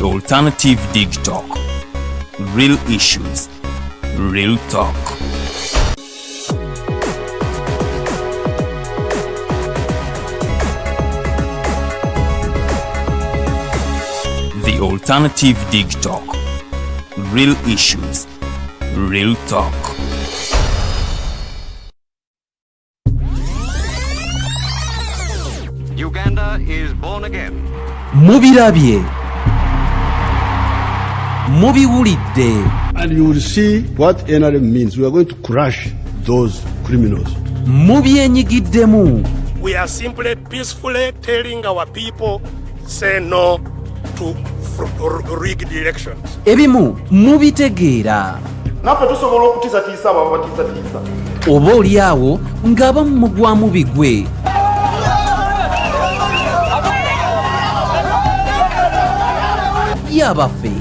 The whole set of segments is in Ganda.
The Alternative Dig Talk. Real issues, real talk. The Alternative Dig Talk. Real issues, real talk. Uganda is born again. Mubirabye. Mubiwulidde. And you will see what NRM means. We are going to crush those criminals. Mubyenyigiddemu. We are simply peacefully telling our people, say no to rigged elections. Ebimu mubitegeera. Naffe tusobola okutiisatiisa abo abatiisatiisa. Oba oli awo ng'abamu mugwamu bigwe. Byabaffe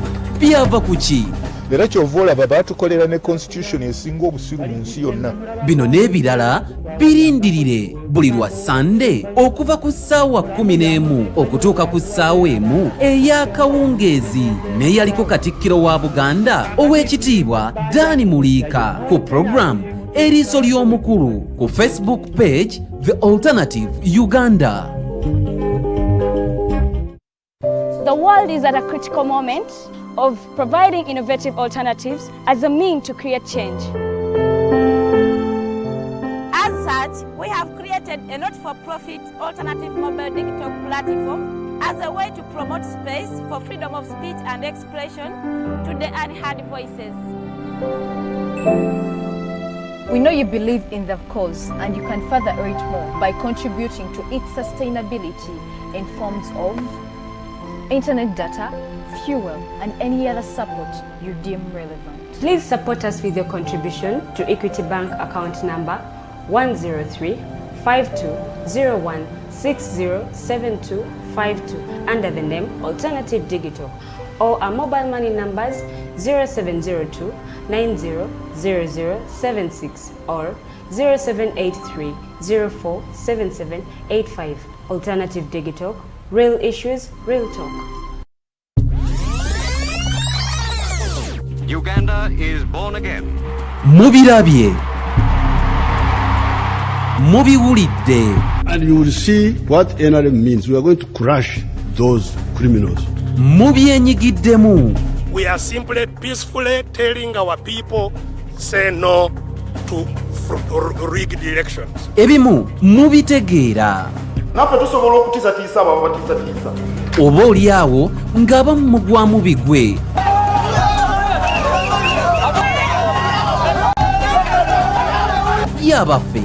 byava ku ki? Era kyova olaba baatukolera ne constitution esinga obusiru mu nsi yonna. Bino n'ebirala birindirire buli lwa Sande okuva ku ssaawa 11 okutuuka ku ssaawa 1 ey'akawungeezi n'eyaliko Katikkiro wa Buganda Oweekitiibwa Dani Muliika ku program Eriiso ly'Omukulu ku Facebook page The Alternative Uganda. The world is at a critical moment of providing innovative alternatives as a means to create change. As such, we have created a not-for-profit alternative mobile digital platform as a way to promote space for freedom of speech and expression to the unheard voices. We know you believe in the cause and you can further it more by contributing to its sustainability in forms of internet data, fuel, and any other support you deem relevant. Please support us with your contribution to Equity Bank account number 103-5201-607252 under the name Alternative Digital, or our mobile money numbers 0702-900076 or 0783-047785. Alternative Digital. Real issues, real talk. Uganda is born again. Mubirabye. Mubiwulidde. And you will see what NRM means. We are going to crush those criminals. Mubyenyigiddemu. We are simply peacefully telling our people, say no to rigged elections. Ebimu mubitegeera. Naffe tusobola okutiisatiisa abo abatiisatiisa. Oba oli awo ng'abamu mugwamu bigwe. Byabaffe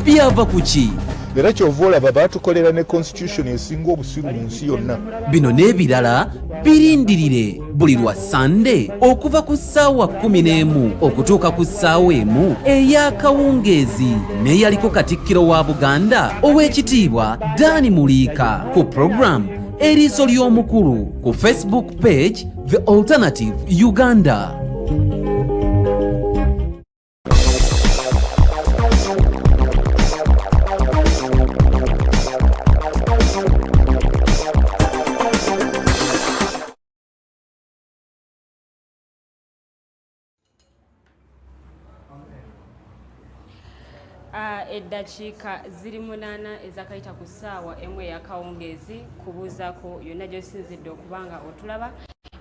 byava ku ki? Era kyova olaba baatukolera ne constitution esinga obusiru mu nsi yonna. Bino n'ebirala birindirire buli lwa Sande okuva ku ssaawa 11 okutuuka ku ssaawa 1 ey'akawungeezi n'eyaliko Katikkiro wa Buganda Oweekitiibwa Dani Muliika ku program Eriiso ly'Omukulu ku Facebook page The Alternative Uganda. Eddakiika ziri 8 ezakayita ku ssaawa emu ey'akawungeezi kubuuzaako yonna gy'osinzidde okubanga otulaba.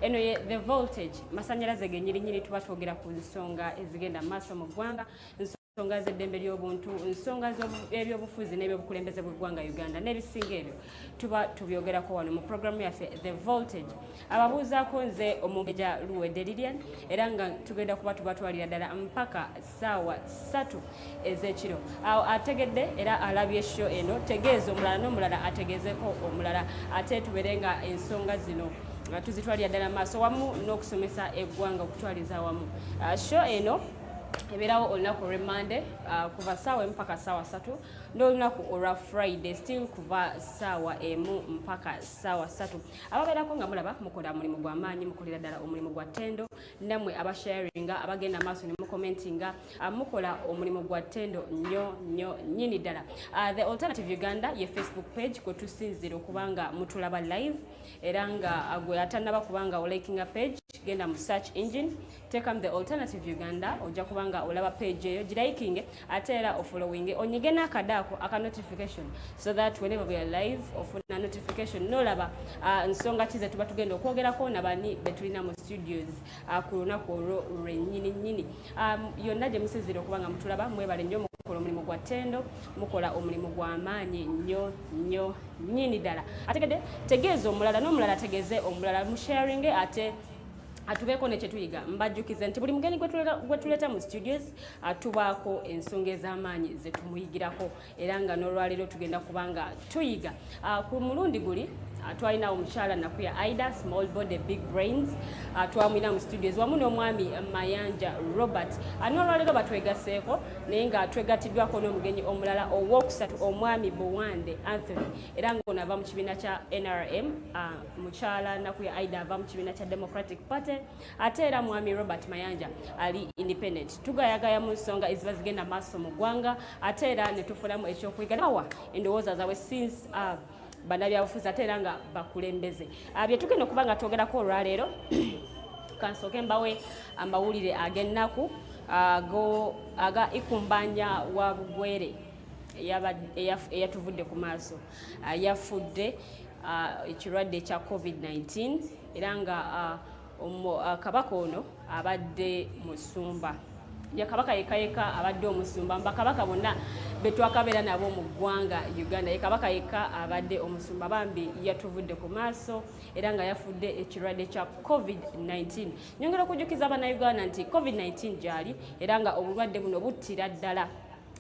Eno ye The Voltage, masannyalaze gennyirinyiri tuba twogera ku nsonga ezigenda mu maaso mu ggwanga, nsonga z'eddembe ly'obuntu, nsonga z'ebyobufuzi n'ebyobukulembeze bw'eggwanga Uganda n'ebisinga ebyo tuba tubyogerako wano mu programu yaffe The Voltage. Ababuuzaako nze Omugeja Luwedde Lilian, era nga tugenda kuba tubatwalira ddala mpaka ssaawa 3 ez'ekiro. Awo ategedde era alabye show eno, tegeeza omulala n'omulala ategeezeko omulala, ate tubeere nga ensonga zino tuzitwalira ddala maaso wamu n'okusomesa eggwanga okutwaliza wamu. Show eno eberawo olunaku olwe Monday kuva ssaawa emu mpaka ssaawa 3 n'olunaku olwa Friday still kuva ssaawa emu mpaka ssaawa 3 ababeerako nga mulaba mukola mulimu gwa maanyi mukolera ddala omulimu gwa ttendo nammwe abasharinga abagenda maaso ne mukomentinga mukola omulimu gwa ttendo nnyo nnyini ddala. The Alternative Uganda ye Facebook page kwe tusinzira okubanga mutulaba live era nga gwe atannaba kubanga olikinga page genda mu search engine teekamu The Alternative Uganda ojja kubanga olaba page eyo girayikinge ate era ofollowinge onyige n'akadaako aka notification so that whenever we are live ofuna notification nolaba nsonga ki ze tuba tugenda okwogerako nabani betulina mu studios ku lunaku olwo lwennyini yonna gye musinzira okubanga mutulaba mwebale nnyo mukola omulimu gwa ttendo mukola omulimu gwa maanyi nnyo nnyini ddala ategedde tegeeza omulala n'omulala ategeeze omulala musharinge ate atubeeko ne kyetuyiga mbajjukize nti buli mugenyi gwe tuleeta mu studios tubaako ensonga ez'amaanyi ze tumuyigirako era nga n'olwaleero tugenda kubanga tuyiga ku mulundi guli twalina omukyala Nakuya Aida small body big brains twamwina mu studios wamu n'omwami Mayanja Robert n'olwaleero batwegaseeko naye nga twegattiddwako n'omugenyi omulala owookusatu omwami Buwande Anthony era ng'ono ava mu kibiina kya NRM mukyala Nakuya Aida ava mu kibiina kya Democratic Party ate era mwami Robert Mayanja ali independent tugayagaya mu nsonga eziba zigenda maaso mu ggwanga ate era ne tufunamu ekyokuyiga nawa endowooza zaabwe since bannabyabufuzi ate era nga bakulembeze bye tugenda okuba nga twogerako olwaleero kansooke mbawe amawulire ag'ennaku aga ikumbanya wa bugwere eyatuvudde ku maaso yafudde ekirwadde ekya COVID-19 era nga kabaka ono abadde musumba kabaka yekayeka abadde omusumba bakabaka bonna betwakabeera nabo mu ggwanga Uganda kabaka yeka abadde omusumba bambi yatuvudde ku maaso era nga yafudde ekirwadde kya COVID-19 nyongera okujjukiza Bannayuganda nti COVID-19 gyali era nga obulwadde buno buttira ddala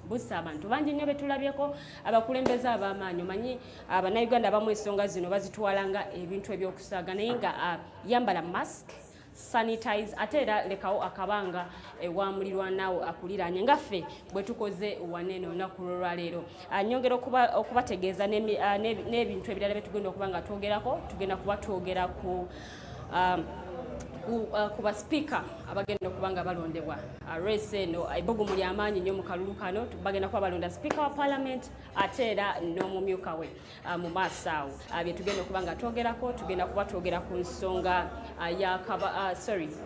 bussa abantu bangi nnyo betulabyeko abakulembeze ab'amaanyi omanyi Bannayuganda abamu ensonga zino bazitwala nga ebintu ebyokusaaga naye nga yambala mask sanitize ate era lekawo akabanga ewamulirwa naawe akuliranye ngaffe bwe tukoze wanene olunaku lwolwaleero nyongera okubategeeza n'ebintu ebirala bye tugenda okuba nga twogerako tugenda kuba twogera ku baspiika abagenda okuba nga balondebwa race eno ebbugumu ly'amaanyi nnyo mu kalulu kano bagenda kuba balonda sipiika wa parliament ate era n'omumyuka we mu maaso awo bye tugenda okuba nga twogerako tugenda kuba twogera ku nsonga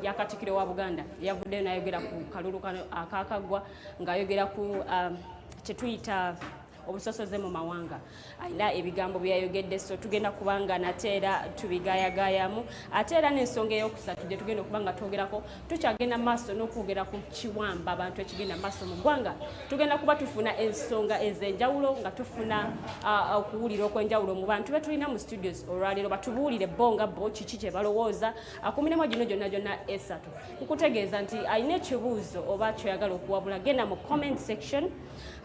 ya Katikkiro wa Buganda yavuddeyo n'ayogera ku kalulu kano akakaggwa ng'ayogera ku kyetuyita obusosoze mu mawanga ayina ebigambo byayogedde so tugenda kubanga nateera tubigayagayamu ate era n'ensonga eyokusatu gye tugenda okuba nga twogerako tukyagenda maaso n'okwogera ku kiwamba abantu ekigenda maaso mu ggwanga tugenda kuba tufuna ensonga ez'enjawulo nga tufuna okuwulira okw'enjawulo mu bantu be tulina mu studios olwaleero batubuulire bo nga bo kiki kye balowooza ku mirimu gino gyonna esatu nkutegeeza nti ayina ekibuuzo oba kyoyagala okuwabula genda mu comment section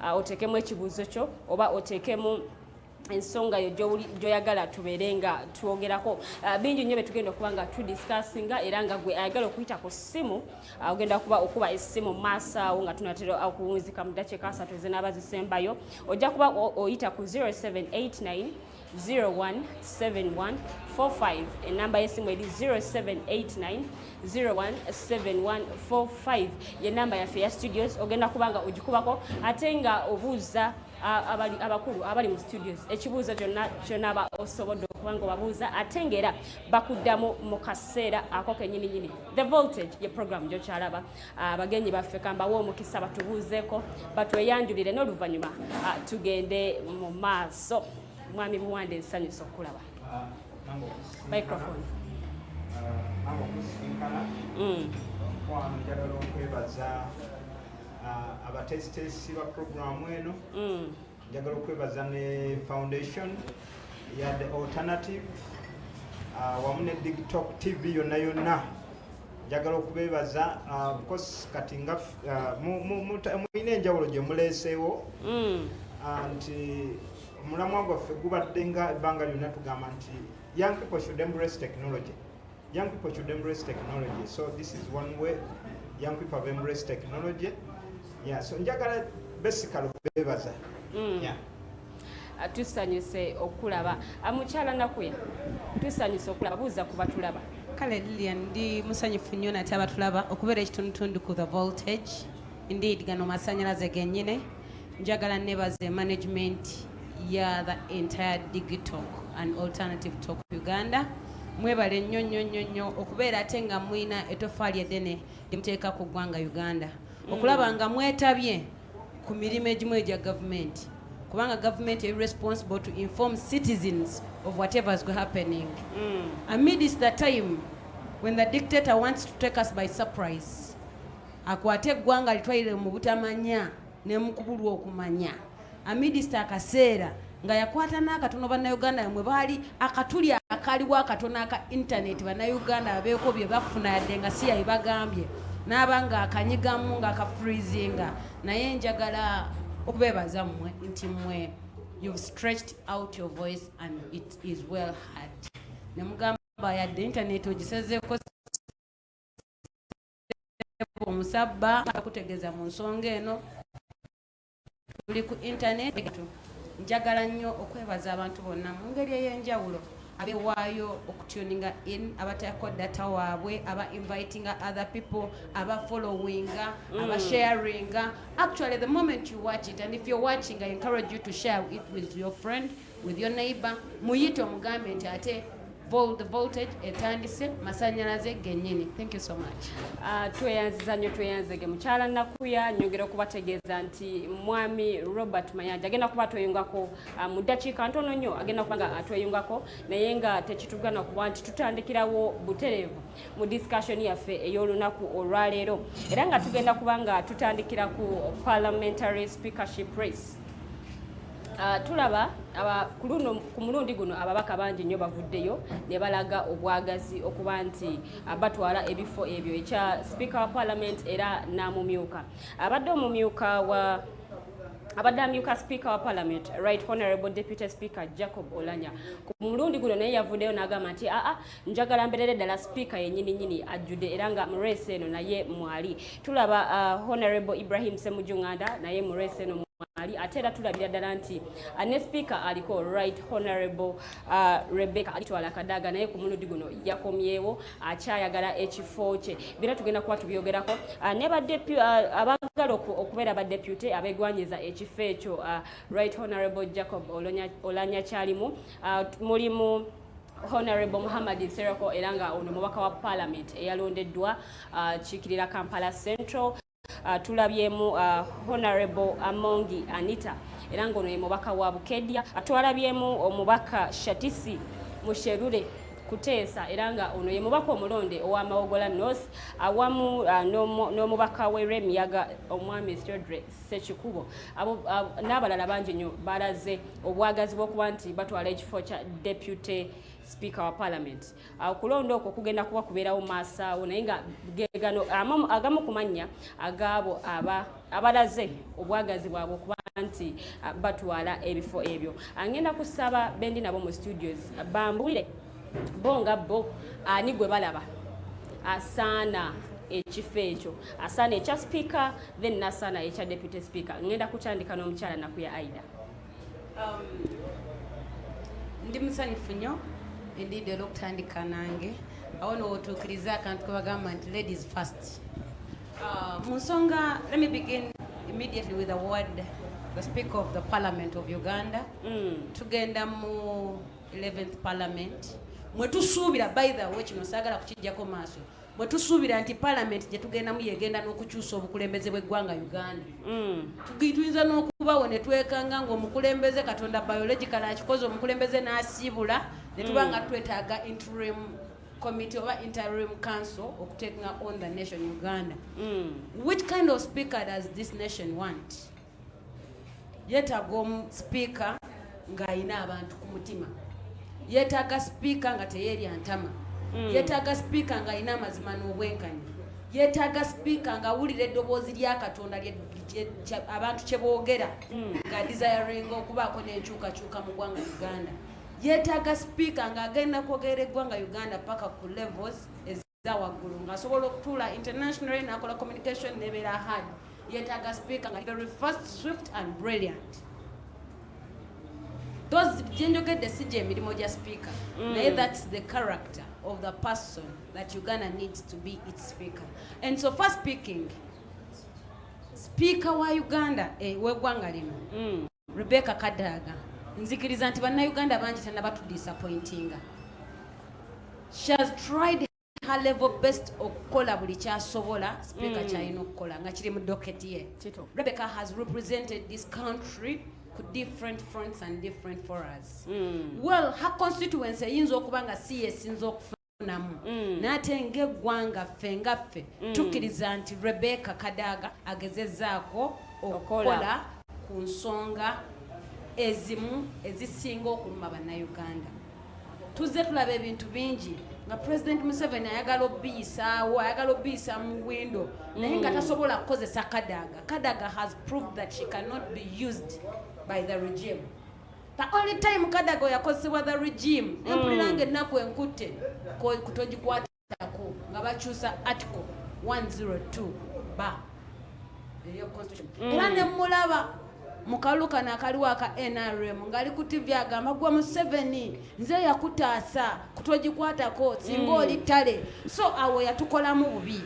oteekemu ekibuuzo kyo oba oteekemu ensonga yo gyoyagala tubeere nga twogerako bingi nnyo betugenda okuba nga tudiscussinga era nga gwe ayagala okuyita ku ssimu ogenda kuba okuba essimu maaso awo nga tunatera okuwunzika mu ddakiika 3 ezinaaba zisembayo ojja kuba oyita ku 0789 017145 enamba y'essimu eri 0789 017145 ye namba yaffe ya studios ogenda kubanga ogikubako ate nga obuuza abakulu abali mu studios ekibuuzo kyonna osobodde okubanga obabuuza ate ng'era bakuddamu mu kaseera ako kennyininyini the voltage ye program gyokyalaba abagenyi baffe kambawo omukisa batubuuzeeko batweyanjulire n'oluvannyuma tugende mu maaso mwami Buwande nsanyusa okulaba microphone njagala okwebaza abatesitesi ba programu eno njagala okwebaza ne foundation ya The Alternative wamu ne Digitalk TV yonna njagala okubebaza because kati nga mulina enjawulo gye muleeseewo nti omulamwa gwaffe gubadde nga ebbanga lyonna tugamba nti young people should embrace technology. So this is one way young people have embraced technology. Yeah, so njagala basically bebaza. Yeah. Tusanyuse okulaba amukyala Nakuya tusanyuse okulaba buuza kuba tulaba kale Lilian ndi musanyufu nnyo nate abatulaba okubeera ekitundutundu ku the voltage indeed gano masanyalaze gennyine njagala nebaze management ya the entire digital and alternative talk Uganda mwebale nnyo okubeera ate nga mwina etofaali eddene limuteeka ku ggwanga Uganda okulaba nga mwetabye ku mirimu egimu egya gavumenti kubanga government is responsible to inform citizens of whatever is happening. Amidst the time when the dictator wants to take us by surprise, akwate eggwanga litwalire mu butamanya ne mukubulwa okumanya. Amidst akaseera nga yakwata n'akatono bannayuganda mwe baali akatuli akaliwo akatono aka internet bannayuganda abeeko bye bafuna yadde nga si yabagambye n'abanga akanyigamu nga akafreezinga naye njagala okubebaza mmwe nti mmwe you've stretched out your voice and it is well heard ne mugamba yadde internet ogisezeeko omusabba akutegeeza mu nsonga eno tuli ku internet njagala nnyo okwebaza abantu bonna mu ngeri ey'enjawulo abewaayo okutuninga in abatayako data waabwe aba invitinga other people aba followinga aba sharinga. Actually the moment you watch it, and if you're watching, I encourage you to share it with your friend, with your neighbor. Muyito mugambe nti ate the voltage etandise masanyalaze gennyini. Thank you so much. Tweyanziza nnyo tweyanzege mukyala Nakuya nyongera okubategeeza nti mwami Robert Mayanja agenda kuba tweyungako mu ddakiika ntono nnyo agenda kuba nga atweyungako naye nga tekitugana kuba nti tutandikirawo butereevu mu discussion yaffe ey'olunaku olwaleero era nga tugenda kuba nga tutandikira ku parliamentary speakership race. Tulaba ku mulundi guno ababaka bangi nnyo bavuddeyo ne balaga obwagazi okuba nti batwala ebifo ebyo ekya speaker wa parliament era n'amumyuka abadde amyuka speaker wa parliament right honorable deputy speaker Jacob Olanya ku mulundi guno naye yavuddeyo n'agamba nti njagala mberere ddala speaker yennyini ajjudde era nga mu race eno naye mwali. Tulaba honorable Ibrahim Semujunganda naye mu race eno ate era tulabira ddala nti ne speaker aliko right honorable Rebecca alitwala Kadaga naye ku mulundi guno yakomyewo akyayagala ekifo kye bira tugenda kuba tubyogerako ne abagala okubeera badeputy abegwanyiza ekifo ekyo right honorable Jacob Olanya kyalimu mulimu Honorable Muhammad Serako era nga ono mubaka wa parliament eyalondeddwa kiikirira Kampala Central. Tulabyemu Honorable Amongi Anita era ngono ye mubaka wa Bukedya. Twalabyemu omubaka Shatisi Musherure Kuteesa era nga ono ye mubaka omulonde owa Mawogola North awamu n'omubaka we Remiyaga omwami Stodre Sekikubo n'abalala bangi nnyo balaze obwagazi bw'okuba nti batwala ekifo kya deputy speaker wa parliament. Okulonda okwo kugenda kuba kubeerawo maasawo naye nga gegano agamu ku mannya agaabo abalaze obwagazi bwabwe okuba nti batwala ebifo ebyo. Ngenda kusaba bendi nabo mu studios bambulire bonga bo ani gwe balaba asaana ekifo ekyo asaana ekya speaker then nasaana ekya deputy speaker. Ngenda kutandika n'omukyala Nakuya Aida. Ndi musanyufu nnyo indeed olwokutandika nange awono wotuukiriza akantu kebagamba nti ladies first. Mu nsonga, let me begin immediately with the word the speaker of the parliament of Uganda. Tugenda mu 11th parliament mwetusuubira by the way kino saagala kukijjako maaso mwetusuubira nti parliament gye tugendamu yegenda n'okukyusa obukulembeze bw'eggwanga Uganda. Tuyinza n'okubawo ne twekanga ng'omukulembeze Katonda biological akikoze omukulembeze n'asiibula ne tuba nga twetaaga interim committee oba interim council okuteeka on the nation Uganda. Which kind of speaker does this nation want? Yeetaaga speaker ng'ayina abantu ku mutima. Yeetaaga speaker nga teyeerya ntama. Yeetaaga speaker nga ayina amazima n'obwenkanya. Yeetaaga speaker nga awulira eddoboozi lya Katonda abantu kye boogera nga desiring okubaako n'enkyukakyuka mu ggwanga Uganda. Yeetaaga speaker nga agenda kwogera eggwanga Uganda paka ku levels waggulu ng'asobola okutuula internationally n'akola communication nebeera hard yeetaaga speaker nga very fast, swift and brilliant. Those gyenjogedde si gye emirimu gya speaker naye that's the character of the person that Uganda needs to be its speaker. And so first speaking, speaker wa Uganda w'eggwanga lino Rebecca Kadaga nzikiriza nti bannayuganda bangi tannabatu-disappointinga. She has tried her level best okukola buli kyasobola speaker kyalina okukola nga kiri mu docket ye. Rebecca has represented this country to different fronts and different forums. Well, her constituency eyinza okuba nga si yesinza okufunamu naate ng'eggwanga ffe nga ffe tukkiriza nti Rebecca Kadaga agezezzaako okukola ku nsonga ezimu ezisinga okuluma bannayuganda. Tuzze tulaba ebintu bingi nga President Museveni ayagala obbiyisaawo, ayagala obbiyisa mu windo naye nga tasobola kukozesa Kadaga. Kadaga has proved that she cannot be used by the regime. The only time Kadaga yakozesebwa the regime empuliranga ennaku enkutte kutogikwatako nga bakyusa article 102 ba eyo constitution. Era ne mulaba mukalu kano akaliwo aka NRM ngali ku TV agamba gwa Museveni nze yakutaasa kutogikwatako singa oli ttale. So awo yatukolamu bubi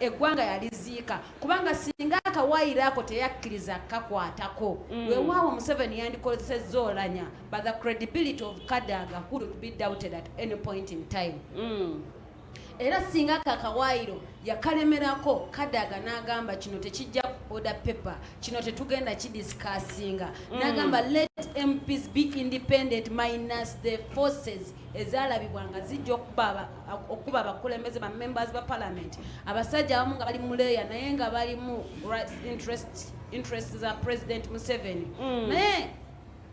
eggwanga yaliziika kubanga singa akawaayiro ako teyakkiriza kakwatako weewaawo Museveni yandikozesezza olanya but the credibility of Kadaga could be doubted at any point in time. Era singa kakawaayiro yakalemerako Kadaga n'agamba kino tekijja order paper kino tetugenda kidiscussinga n'agamba let MPs be independent minus the forces ezalabibwanga zijja okuba abakulembeze ba members ba parliament abasajja abamu nga bali mu leya naye nga bali mu interest za President Museveni naye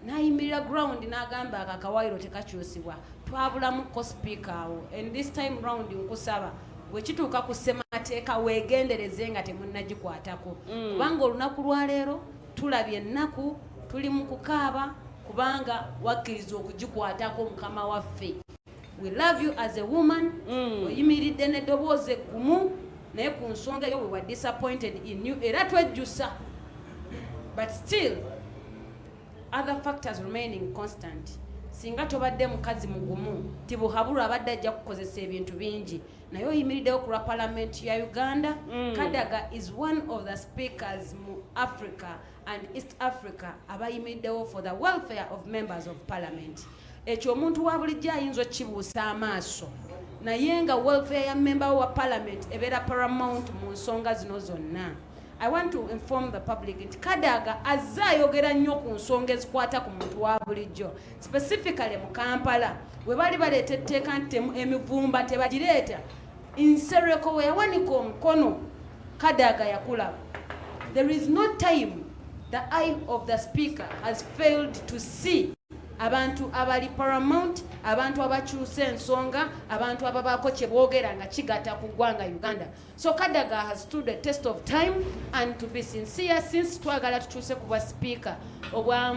nayimirira ground n'agamba akakawaayiro tekakyusibwa twabulamu ko speaker awo. And this time round nkusaba wekituuka ku ssemateeka weegendereze nga temunnagikwatako kubanga olunaku lwaleero tulabye ennaku tuli mu kukaaba kubanga wakkiriza okugikwatako mukama waffe. We love you as a woman. Oyimiridde n'eddoboozi eggumu naye ku nsonga eyo we were disappointed in you era twejjusa but still other factors remaining constant. Singa tobadde mukazi mugumu tibuhabulwa abadde ajja kukozesa ebintu bingi naye oyimiriddewo ku lwa parliament ya Uganda. Kadaga is one of the speakers mu Africa and East Africa abayimiriddewo for the welfare of members of parliament. Ekyo omuntu wa bulijjo ayinza okkibuusa amaaso naye nga welfare ya member wa parliament ebeera paramount mu nsonga zino zonna. I want to inform the public nti Kadaga azze ayogera nnyo ku nsonga ezikwata ku muntu wa bulijjo specifically mu Kampala we bali baleeta etteeka nti emivumba tebagireeta Nsereko we yawanika omukono Kadaga yakulaba. There is no time the eye of the speaker has failed to see abantu abali paramount, abantu abakyusa ensonga, abantu ababaako kye boogera nga kigatta ku ggwanga Uganda. So Kadaga has stood the test of time, and to be sincere, since twagala tukyuse ku bwa speaker obwa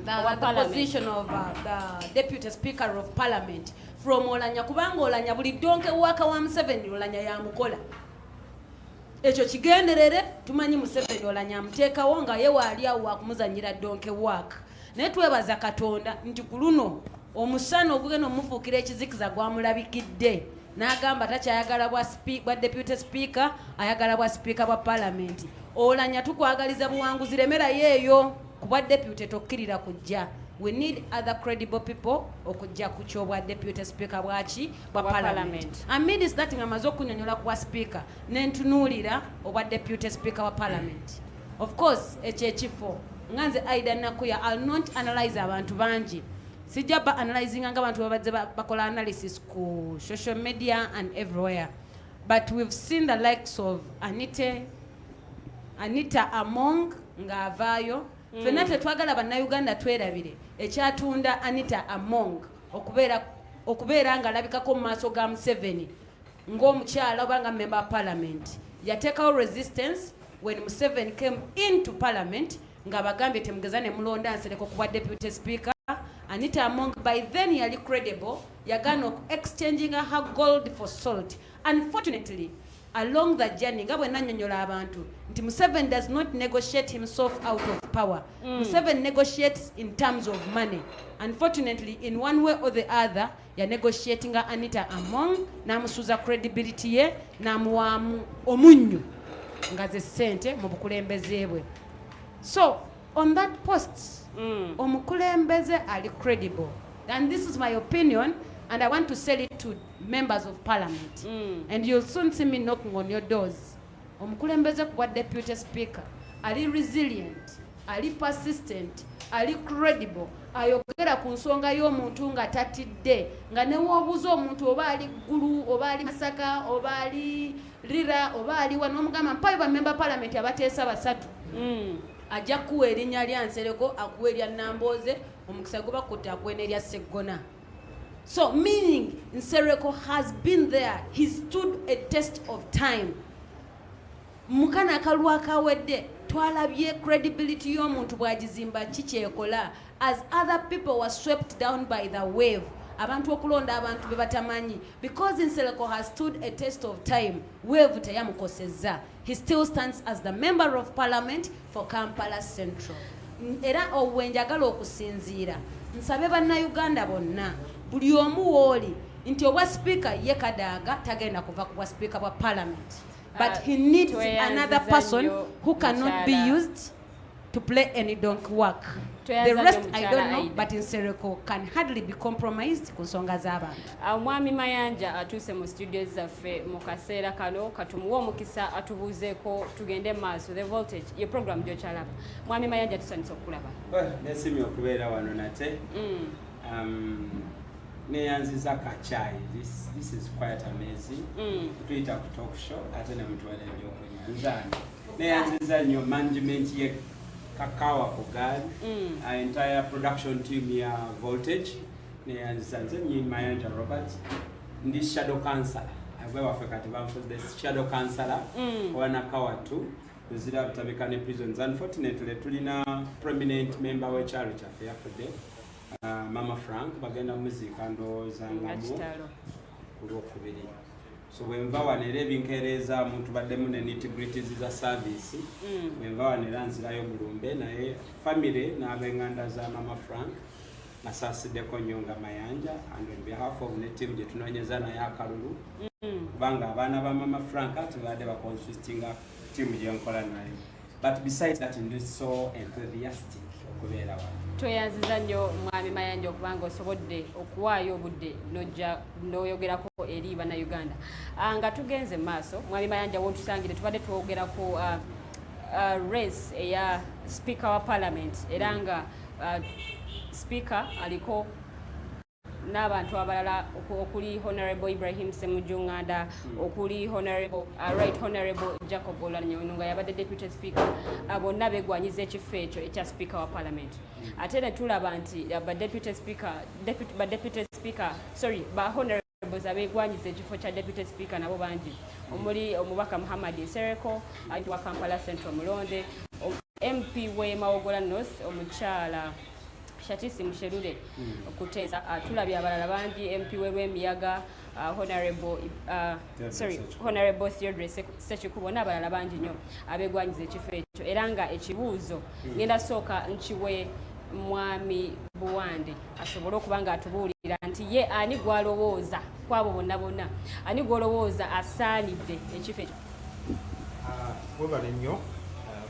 the position of the deputy speaker of parliament from Olanya kubanga Olanya buli donke waka wa Museveni Olanya yamukola. Ekyo kigenderere tumanyi Museveni Olanya amuteekawo nga ye waali awo wakumuzanyira donke waka. Naye twebaza Katonda nti ku luno omusana ogugenda omufuukira ekizikiza gwamulabikidde n'agamba takyayagala bwa deputy speaker ayagala bwa speaker bwa parliament. Olanya tukwagaliza buwanguzi lemerayo eyo ku bwa deputy tokkirira kujja. We need other credible people okujja ku kyobwa deputy speaker bwaki bwa parliament. Amidst that ngamaze okunyonyola ku bwa speaker nentunuulira obwa deputy speaker wa parliament. Of course ekyekifo nganze Aida Nakuya, I'll not analyze abantu bangi. Sijja ba analyzing nga abantu babadde bakola analysis ku social media and everywhere. But we've seen the likes of Anita Among nga avaayo. Fena tetwagala bannayuganda twerabire ekyatunda Anita Among okubeera nga alabikako mu maaso ga Museveni ng'omukyala obanga member of parliament. Yateekawo resistance when Museveni came into parliament nga bagambye temugeza ne mulonda Nsereko kuba deputy speaker Anita Among by then yali credible, yagano exchanging her gold for salt. Unfortunately, along the journey, nga bwe nannyonnyola abantu nti Museveni does not negotiate himself out of power. Museveni negotiates in terms of money. Unfortunately, in one way or the other, ya negotiating Anita Among, namusuza credibility ye, namuwamu omunyu nga ze ssente mu bukulembeze bwe. So, on that post, omukulembeze ali credible. And this is my opinion, and I want to sell it to members of parliament. And you'll soon see me knocking on your doors. Omukulembeze kwa deputy speaker, ali resilient, ali persistent, ali credible, ayogera ku nsonga y'omuntu nga tatidde, nga ne w'obuuza omuntu oba ali Gulu, oba ali Masaka, oba ali Lira, oba ali wano omugamba mpayo ba member parliament abateesa basatu. Ajja kuwa erinnya lya Nsereko, akuwa erya Nambooze, omukisa guba kutta akuwe n'erya Sseggona. So meaning Nsereko has been there, he stood a test of time. Mukana akalwa akawedde twalabye credibility y'omuntu bw'agizimba kikyekola as other people were swept down by the wave. Abantu okulonda abantu be batamanyi, because Nsereko has stood a test of time, wave teyamukosezza. He still stands as the member of parliament for Kampala Central. Era obwenjagala okusinziira nsabe bannayuganda bonna buli omu wooli nti obwa speaker ye Kadaga tagenda kuva ku bwa speaker bwa parliament, but he needs another person who cannot be used to play any donkey work. The rest I don't know, but Nsereko can hardly be compromised ku nsonga z'abantu. Mwami Mayanja atuuse mu studio zaffe mu kaseera kano katumuwa omukisa atubuuzeeko tugende maaso the voltage ye program gy'okyalaba. Mwami Mayanja tusanyusa okulaba. Neesimye okubeera wano nate. Neyanziza kachai. This is quite amazing. Tuyita ku talk show ate ne mutwala ebyokunyanza. Neyanziza nnyo management ye Kakawa Kogali, our entire production team here, Voltage, Zanzani Mayanja Robert, this shadow councillor. I go for the shadow councillor, Wanakawa too, the Zira Tabikani prisons. Unfortunately, Tulina prominent member of Charity Affair for them, Mama Frank, Bagenda Music and Zangamu. So wenva wanere binkereza muntu baddemu ne nitty-gritty za service wenva wanera nzirayo Bulumbe naye family n'abenganda za Mama Frank nasasiddeko Nyonga Mayanja, and on behalf of the team gyetunoonyeza naye akalulu kubanga abaana ba Mama Frank tubadde bakonsistinga team gyenkola naye, but besides that ndi so enthusiastic okubeera wano. Tweyanziza nnyo Mwami Mayanja okubanga osobodde okuwaayo obudde n'oyogerako eri bannayuganda. Nga tugenze maaso, Mwami Mayanja wontusangire tubadde twogera ku race eya speaker wa parliament era nga speaker aliko n'abantu abalala okuli Honorable Ibrahim Semujunganda, okuli Honorable Right Honorable Jacob Oulanyah nga yabadde deputy speaker, bonna begwanyiza ekifo ekyo ekya speaker wa parliament. Ate ne tulaba nti ba honorables abegwanyiza ekifo kya deputy speaker nabo bangi, omuli omubaka Muhammad Nsereko wa Kampala Central Mulonde, MP we Mawogola North omukyala Shatisi Musherure okuteesa, tulabye abalala bangi, MP we Miyaga, Honorable Theodore Ssekikubo n'abalala bangi nnyo abegwanyiza ekifo ekyo, era nga ekibuuzo ngenda sooka nkiwe Mwami Buwande asobole okuba nga atubuulira nti ye ani gwalowooza kwabo bonna bonna, ani gwolowooza asaanidde ekifo ekyo. Webale nnyo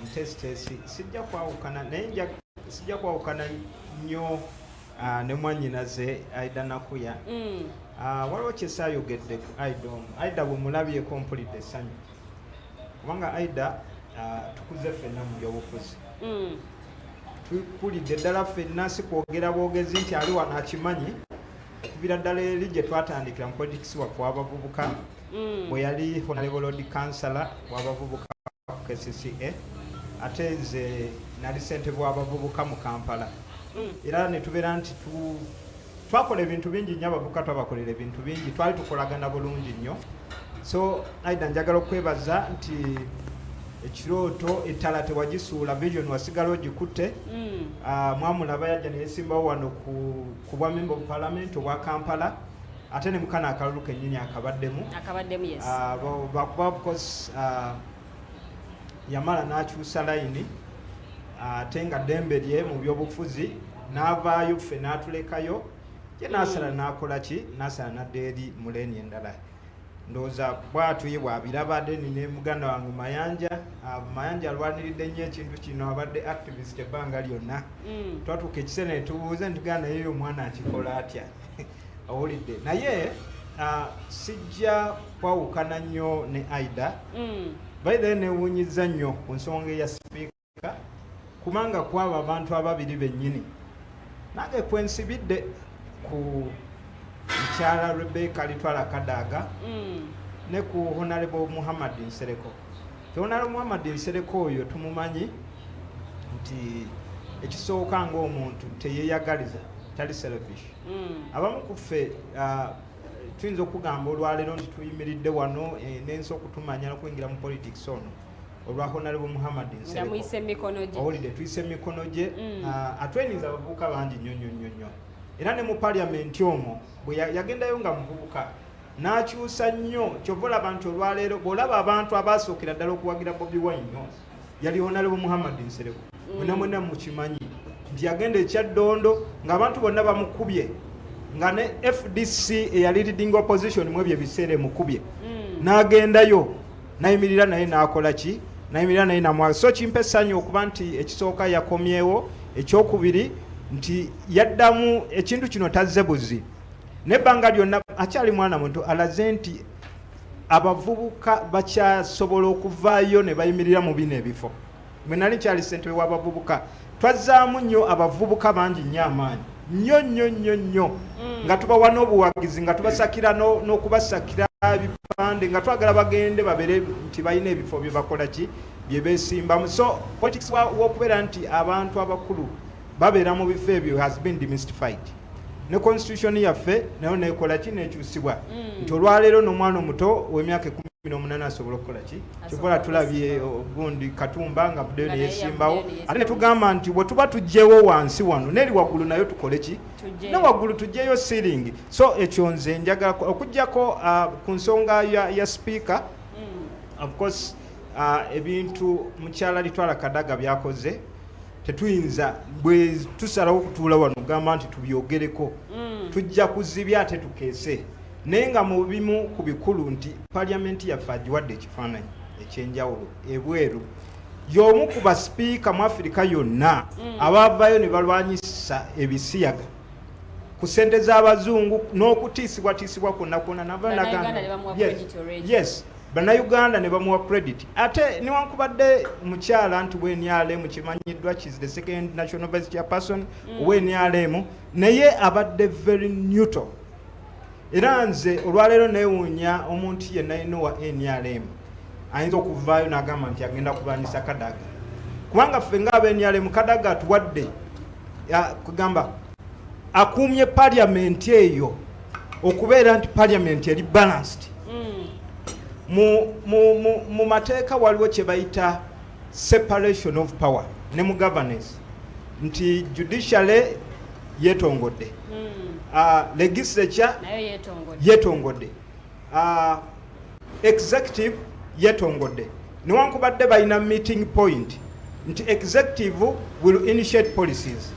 mutesitesi, sijja kwawukana naye sijja kwawukana nnyo ne mwannyinaze Aida Nakuya. Waliwo kyesaayogedde ku Aida bwe mulabyeko mpulidde essanyu kubanga Aida tukuze ffenna mu byobufuzi. Tukulidde ddala ffenna si kwogera bwogezi nti ali wano akimanyi, okubira ddala eri gye twatandikira mu politics waffe w'abavubuka bwe yali Honorable Lord Councillor w'abavubuka ku KCCA, ate nze nali ssentebe w'abavubuka mu Kampala. Era ne tubeera nti twakola ebintu bingi nnyo, abavubuka twabakolera ebintu bingi, twali tukolagana bulungi nnyo. So Aida njagala okwebaza nti ekirooto ettala tewagisuula vision wasigala ogikutte mwamulaba yajja neyesimbawo wano ku bwa member of parliament obwa Kampala ate ne mukana akalulu kennyini akabaddemu yes. Bakuba of course yamala n'akyusa layini ate nga ddembe lye mu byobufuzi n'avaayo ffe n'atulekayo ye n'asala n'akola ki n'asala n'adda eri mu leeni endala ndowooza bwatuye bwabirabadde nine muganda wange Mayanja alwaniridde nnyo ekintu kino abadde activist ebbanga lyonna twatuuka ekiseera ne tubuuza nti gana yeyo omwana akikola atya owulidde naye sijja kwawukana nnyo ne Aida baidhe newuunyiza nnyo ku nsonga eya sipiika kubanga kwaba abantu ababiri bennyini nange kwensibidde ku mukyala Rebecca Litwala Kadaga ne ku Honorable Muhammad Nsereko. Honorable Muhammad Nsereko oyo tumumanyi nti ekisooka ng'omuntu teyeyagaliza tali selfish. Abamu ku ffe tuyinza okugamba olwaleero nti tuyimiridde wano n'ensi okutumanya n'okuyingira mu politics ono olwa Honorable Muhammad Nsereko. Owulidde tuyise emikono gye atweniza abavubuka bangi nnyo. Era ne mu parliament omwo bwe yagendayo nga muvubuka n'akyusa nnyo kyova olaba nti olwaleero bw'olaba abantu abasookera ddala okuwagira Bobi Wine yali Honorable Muhammad Nsereko mwena mukimanyi nti yagenda ekyaddondo ng'abantu bonna bamukubye nga ne FDC eyali leading opposition mu ebyo ebiseera emukubye n'agendayo nayimirira naye n'akola ki nayimirira naye namwa so kimpa essanyu okuba nti ekisooka yakomyewo ekyokubiri nti yaddamu ekintu kino tazze buzi nebbanga lyonna akyali mwana muto alaze nti abavubuka bakyasobola okuvaayo ne bayimirira mu bino ebifo mwe nali kyali ssentebe w'abavubuka twazzaamu nnyo abavubuka bangi nnyo amaanyi nnyo nga tubawa n'obuwagizi nga tubasakira n'okubasakira ebipande nga twagala bagende babere nti balina ebifo bye bakola ki bye beesimbamu so politics w'okubeera nti abantu abakulu babeera mu bifo ebyo has been demystified ne constitution yaffe nayo nekola ki nekyusibwa nti olwaleero n'omwana omuto w'emyaka 18 asobola okukola ki kyokola tulabye gundi Katumba nga buddeyo neyesimbawo ate netugamba nti bwe tuba tugyewo wansi wano neri waggulu nayo tukole ki ne waggulu tugyeyo ceiling so ekyo nze njagala okuggyako ku nsonga ya speaker of course ebintu mukyala Litwala Kadaga byakoze tetuyinza bwe tusalawo okutuula wano gamba nti tubyogereko tujja kuzibya ate tukeese naye nga mu bimu ku bikulu nti paliamenti yaffe agiwadde ekifaananyi ekyenjawulo ebweru y'omu ku basipiika mu Afirika yonna abaavayo ne balwanyisa ebisiyaga ku ssente z'abazungu n'okutiisibwatiisibwa kwonna yes Bannayuganda ne bamuwa credit ate niwankubadde mukyala nti WNRM kimanyiddwa is the second national vice chairperson WNRM naye abadde very neutral era nze olwaleero neewuunya omuntu yenna yino wa NRM ayinza okuvaayo n'agamba nti agenda kulwanyisa Kadaga kubanga ffe ng'aba-NRM Kadaga atuwadde kugamba akuumye parliament eyo okubeera nti parliament eri balanced mu mateeka waliwo kye bayita separation of power ne mu governance nti judiciary yetongodde legislature yetongodde executive yetongodde newankubadde balina meeting point nti executive will initiate policies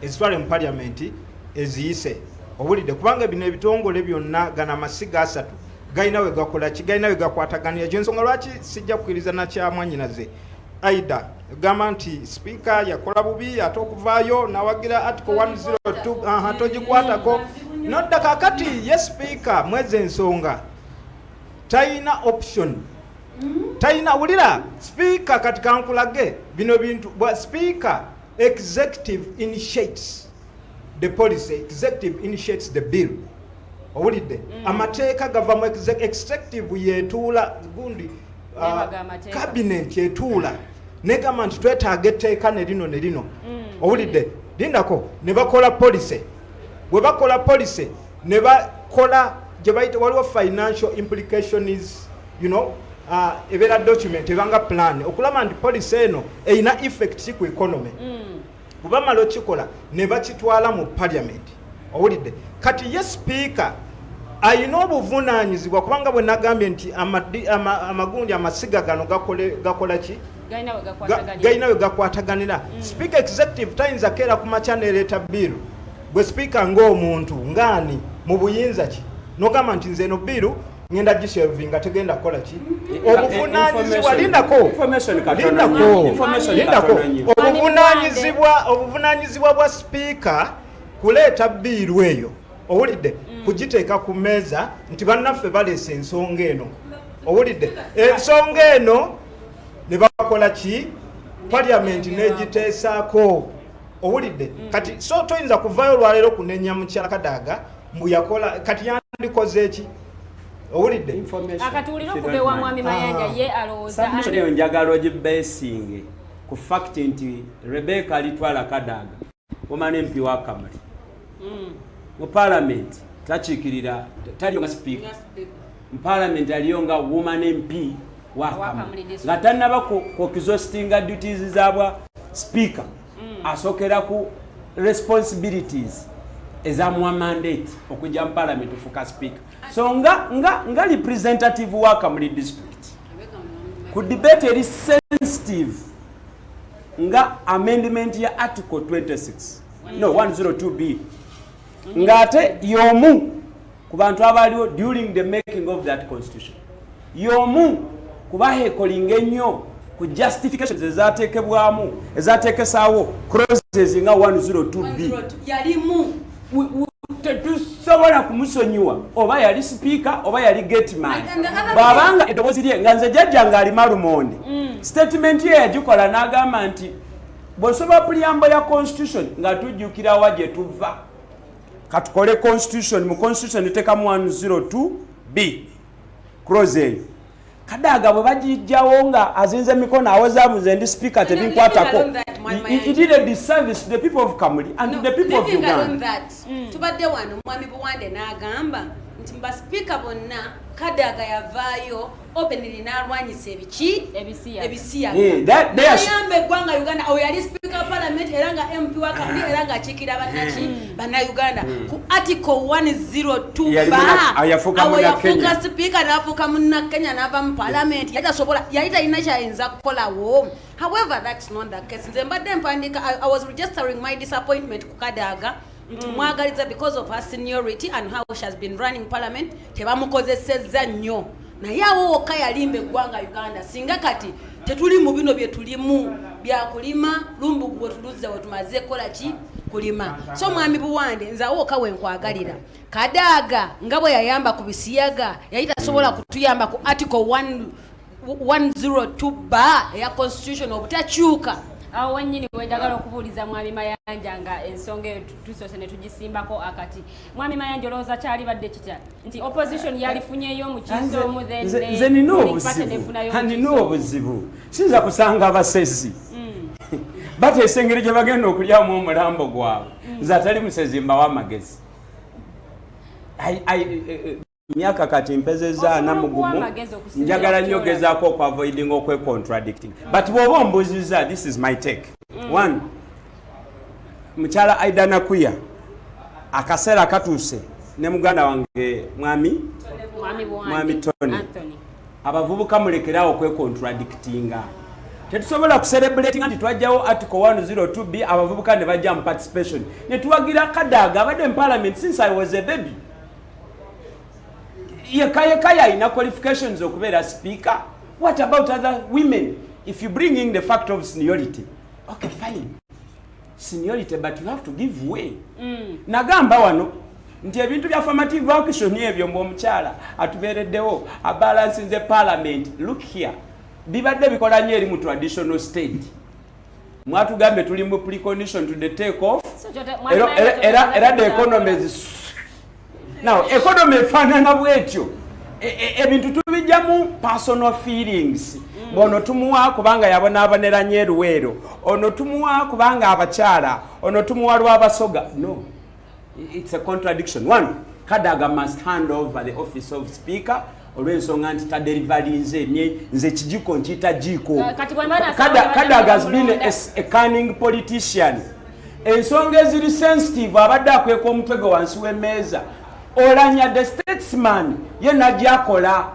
ezitwale mu parliament eziyise owulidde kubanga bino ebitongole byonna gana amasiga asatu galina we gakola ki galina we gakwataganira ekyo ensonga lwaki sijja kukkiriza nakyamwanyinaze Aida gamba nti speaker yakola bubi ate okuvaayo nawagira article 102 togikwatako nodda kakati ye speaker mwezi ensonga talina option talina wulira speaker kati kankulage bino bintu speaker executive initiates the policy executive initiates the bill owulidde amateeka gava mu executive yetuula gundi cabinet yetuula negamba nti twetaaga etteeka ne lino owulidde lindako ne bakola policy bwe bakola policy ne bakola gye bayita waliwo financial implications ebeera document ebanga plan okulaba nti policy eno erina effect ku economy kuba malo kikola ne bakitwala mu parliament owulidde kati ye speaker ayina obuvunaanyizibwa kubanga bwe nagambye nti amagundi amasiga gano gakola ki galina we gakwataganira speaker executive tayinza keera ku makya nereeta bill bwe speaker ng'omuntu ngaani mu buyinza ki nogamba nti nze eno bill ngenda gishelvinga tegenda kukola ki obuvunaanyizibwa obuvunaanyizibwa bwa speaker kuleeta biiru eyo owulidde kugiteeka ku mmeeza nti bannaffe baleese ensonga eno owulidde ensonga eno ne bakola ki paliamenti n'egiteesaako owulidde kati so toyinza kuvaayo olwaleero kunenya mukyala Kadaga mbu yakola kati yandikoze eki owulidde akatuulira okubewa mwami Mayanja ye alowooza eyo njagala ogibeesinge ku fakiti nti Rebecca alitwala Kadaga omwana MP wa Kamali mu parliament takiikirira taliyo nga speaker mu parliament aliyo nga woman MP wa Kamali nga tannaba ku exhaustinga duties zabwa speaker asokera ku responsibilities ezamuwa mandate okujja mu parliament ofuka speaker so nga representative wa Kamali district ku debate eri sensitive nga amendment ya article 26 no 102b ngate yomu ku bantu abaliwo during the making of that constitution yomu kubahekolinga ennyo ku justifications ezateekebwamu ezateekesaawo clauses nga 102b yalimu tetusobola kumusonyiwa oba yali speaker oba yali gateman bw'abanga eddoboozi lye nga nze jjajja ng'ali malumonde statement ye yagikola n'agamba nti bw'osoba puliyambo ya constitution nga tujjukira wa gye tuva katukole constitution mu constitution etekamu 102b clause eyo Kadaga bwe bagijjawo nga azinze emikono awozaabuze ndi speaker tebinkwatako he did a disservice to the people of Kamuli and to the people of Uganda. Tubadde wano mwami Buwande n'agamba nti mba speaker bonna Kadaga yavaayo openly n'alwanyisa ebisiya ayamba eggwanga Uganda oyo yali speaker of parliament era nga MP wa Kamuli era nga akiikira banna Uganda ku article 102 awo yafuuka speaker n'afuuka munna Kenya n'ava mu parliament yali talina kyayinza kukolawo. However, that's not the case. Nze mbadde mpandika I was registering my disappointment ku Kadaga nti mwagaliza because of her seniority and how she has been running parliament tebamukozesezza nnyo naye awo wokka yalimba eggwanga Uganda singa kati tetuli mu bino bye tulimu bya kulima lumbugu bwe tuluzza we tumaze kola ki kulima so mwami Buwande nze awo wokka wenkwagalira Kadaga nga bwe yayamba ku bisiyaga yali tasobola kutuyamba ku article 102 ba ya constitution obutakyuka awo wennyini wenjagala okubuuliza mwami Mayanja nga ensonga eyo tusoose ne tugisimbako akati mwami Mayanja olowooza kyalibadde kitya nti opposition yalifunyeyo mu kiso omu nze nina obuzibu siyinza kusanga abasezi bateesa engeri gye bagenda okulyamu omulambo gwabwe nze atali musezi mbawo amagezi myaka kati mpezeza ana mugumu njagala nnyo gezaako okwaavoiding okwecontradicting but bw'oba ombuuziza this is my take one mukyala Aida Nakuya akaseera katuuse ne muganda wange mwami Tony abavubuka mulekerawo okwecontradictinga tetusobola kucelebratinga nti twajjawo article 102b abavubuka ne bajja mu participation ne tuwagira Kadaga abadde mu parliament since I was a baby yekaya ina qualifications okubeera speaker. What about other women? If you bring in the fact of seniority, okay fine seniority but you have to give way. Nagamba wano nti ebintu bya affirmative action ebyo omukyala atubeereddewo a balance in the parliament. Look here bibadde bikola nnyo eri mu traditional state mwatugambe tuli mu precondition to the take off era the economy is now economy efaanana bwetyo ebintu tubijjamu personal feelings ono tumuwa kubanga yabonaabonera nnyo eruweero ono tumuwa kubanga abakyala ono tumuwa lw'abasoga no it's a contradiction. One, Kadaga must hand over the office of speaker olw'ensonga nti tadeliverinze nze kijiko nkiyita jiko. Kadaga has been a cunning politician. Ensonga eziri sensitive abadde akweka omutego wansi w'emmeeza. Olanya the statesman ye najjakola.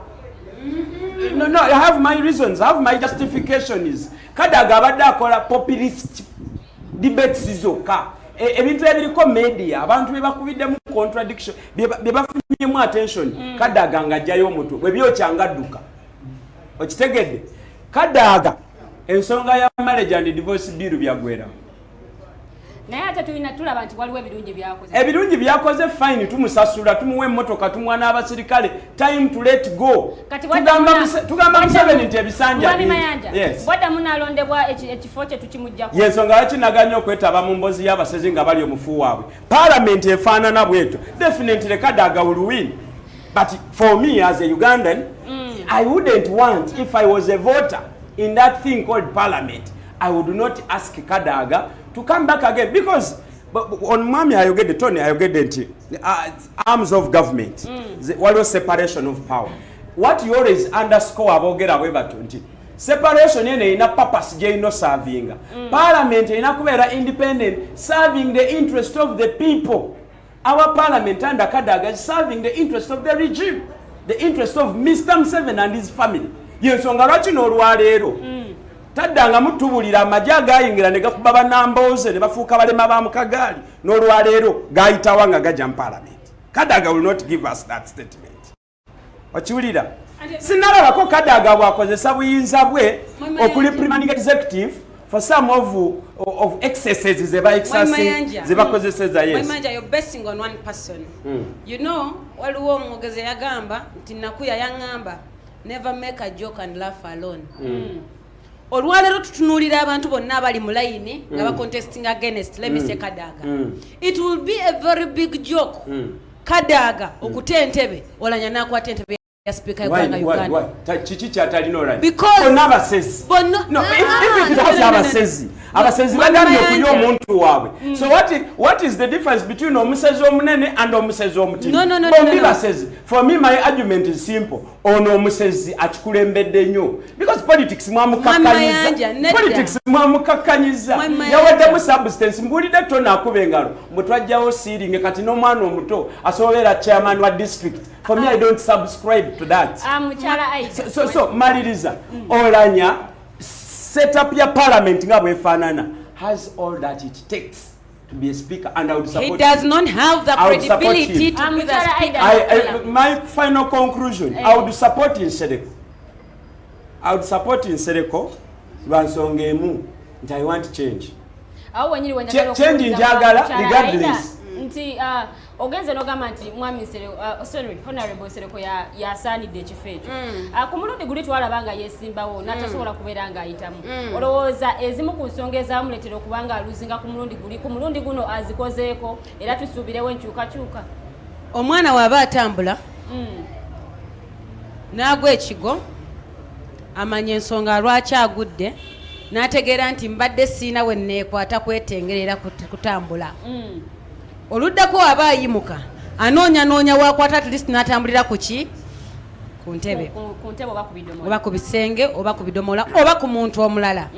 No, I have my reasons, I have my justifications. Kadaga abadde akola populist debates zokka. Ebintu ebiriko media abantu bebakubidde mu contradiction bebafunyemu attention. Kadaga ngajjayo omutwe bwebyokyanga okitegedde. Kadaga ensonga ya marriage and divorce bill byagwera. Naye ate tulaba nti waliwo ebirungi byakoze. Ebirungi byakoze fine, tumusasula, tumuwe emmotoka, tumuwa n'abasirikale. Time to let go. Tugamba Museveni nti ebisanja. Yes. Bwadda munalondebwa ekifo kye tukimujjako. Yensonga yakinaganya okwetaba mu mbozi y'abasezi nga bali omufu waabwe. Parliament efaanana bwetyo. Definitely Kadaga will win. But for me as a Ugandan, I wouldn't want, if I was a voter in that thing called parliament, I would not ask Kadaga to come back again, because on Mami ayogedde Tony ayogedde nti arms of government, what was separation of power. What you always underscore abogera bwe batu nti separation ene ina purpose je ino serving. Parliament ina kubeera independent, serving the interest of the people. Our parliament under Kadaga is serving the interest of the regime, the interest of Mr. Museveni and his family. Yensonga lwaki n'olwaleero taddanga mutubulira amajja agayingira ne gakuba banamboze ne bafuuka balema ba mukagaali n'olwaleero gayitawa nga gajja mu parliament. Kadaga will not give us that statement. Okiwulira? Sinalabako Kadaga bwakozesa buyinza bwe okuli primary executive for some of excesses ze bakozeseza. Yes. Mwemanja, you're basing on one person. You know, waliwo omwogezi yagamba nti nakuya yangamba never make a joke and laugh alone. Olwaleero tutunuulira abantu bonna abali mu line nga contesting against, let me say Kadaga. It will be a very big joke. Kadaga okuta entebe olanya nakwata entebe ya speaker ya Uganda. Chichi kyatalina olanya. Because abasezi. No, if it has abasezi. Abasezi bagambye okunya omuntu waabwe. So what is the difference between omusezi omunene and omusezi omutini? No. Basezi. For me, my argument is simple. Ono omusezi akikulembedde nnyo. Because politics mwamukakanyiza. Yawaddemu substance. Mbulidde Tony akuba engalo. Mutwajjawo sealing kati n'omwana omuto asobera chairman wa district. For me, I don't subscribe to that. So maliriza. Olanya set up your parliament nga bwefaanana has all that it takes to be a speaker, and I would support him. He does not have the credibility to be the speaker. My final conclusion, I would support Nsereko. I would support Nsereko lwansonga emu nti I want change. Change njagala regardless. Nti ogenze nogamba nti mwami Honorable Nsereko yasaanidde ekifo ekyo. Ku mulundi guli twalabanga yesimbawo natasobola kubeera ng'ayitamu. Olowooza ezimu ku nsonga ezamuleetera okuba nga aluzinga ku mulundi guno azikozeeko era tusuubirewo enkyukakyuka. Omwana waaba atambula n'agwa ekigo amanya ensonga lwaki agudde n'ategeera nti mbadde siina we nneekwata kwetengerera kutambula. Oluddako aba ayimuka anoonya wakwata at least n'atambulira ku ki? Ku ntebe oba ku bisenge oba ku bidomola oba ku muntu omulala.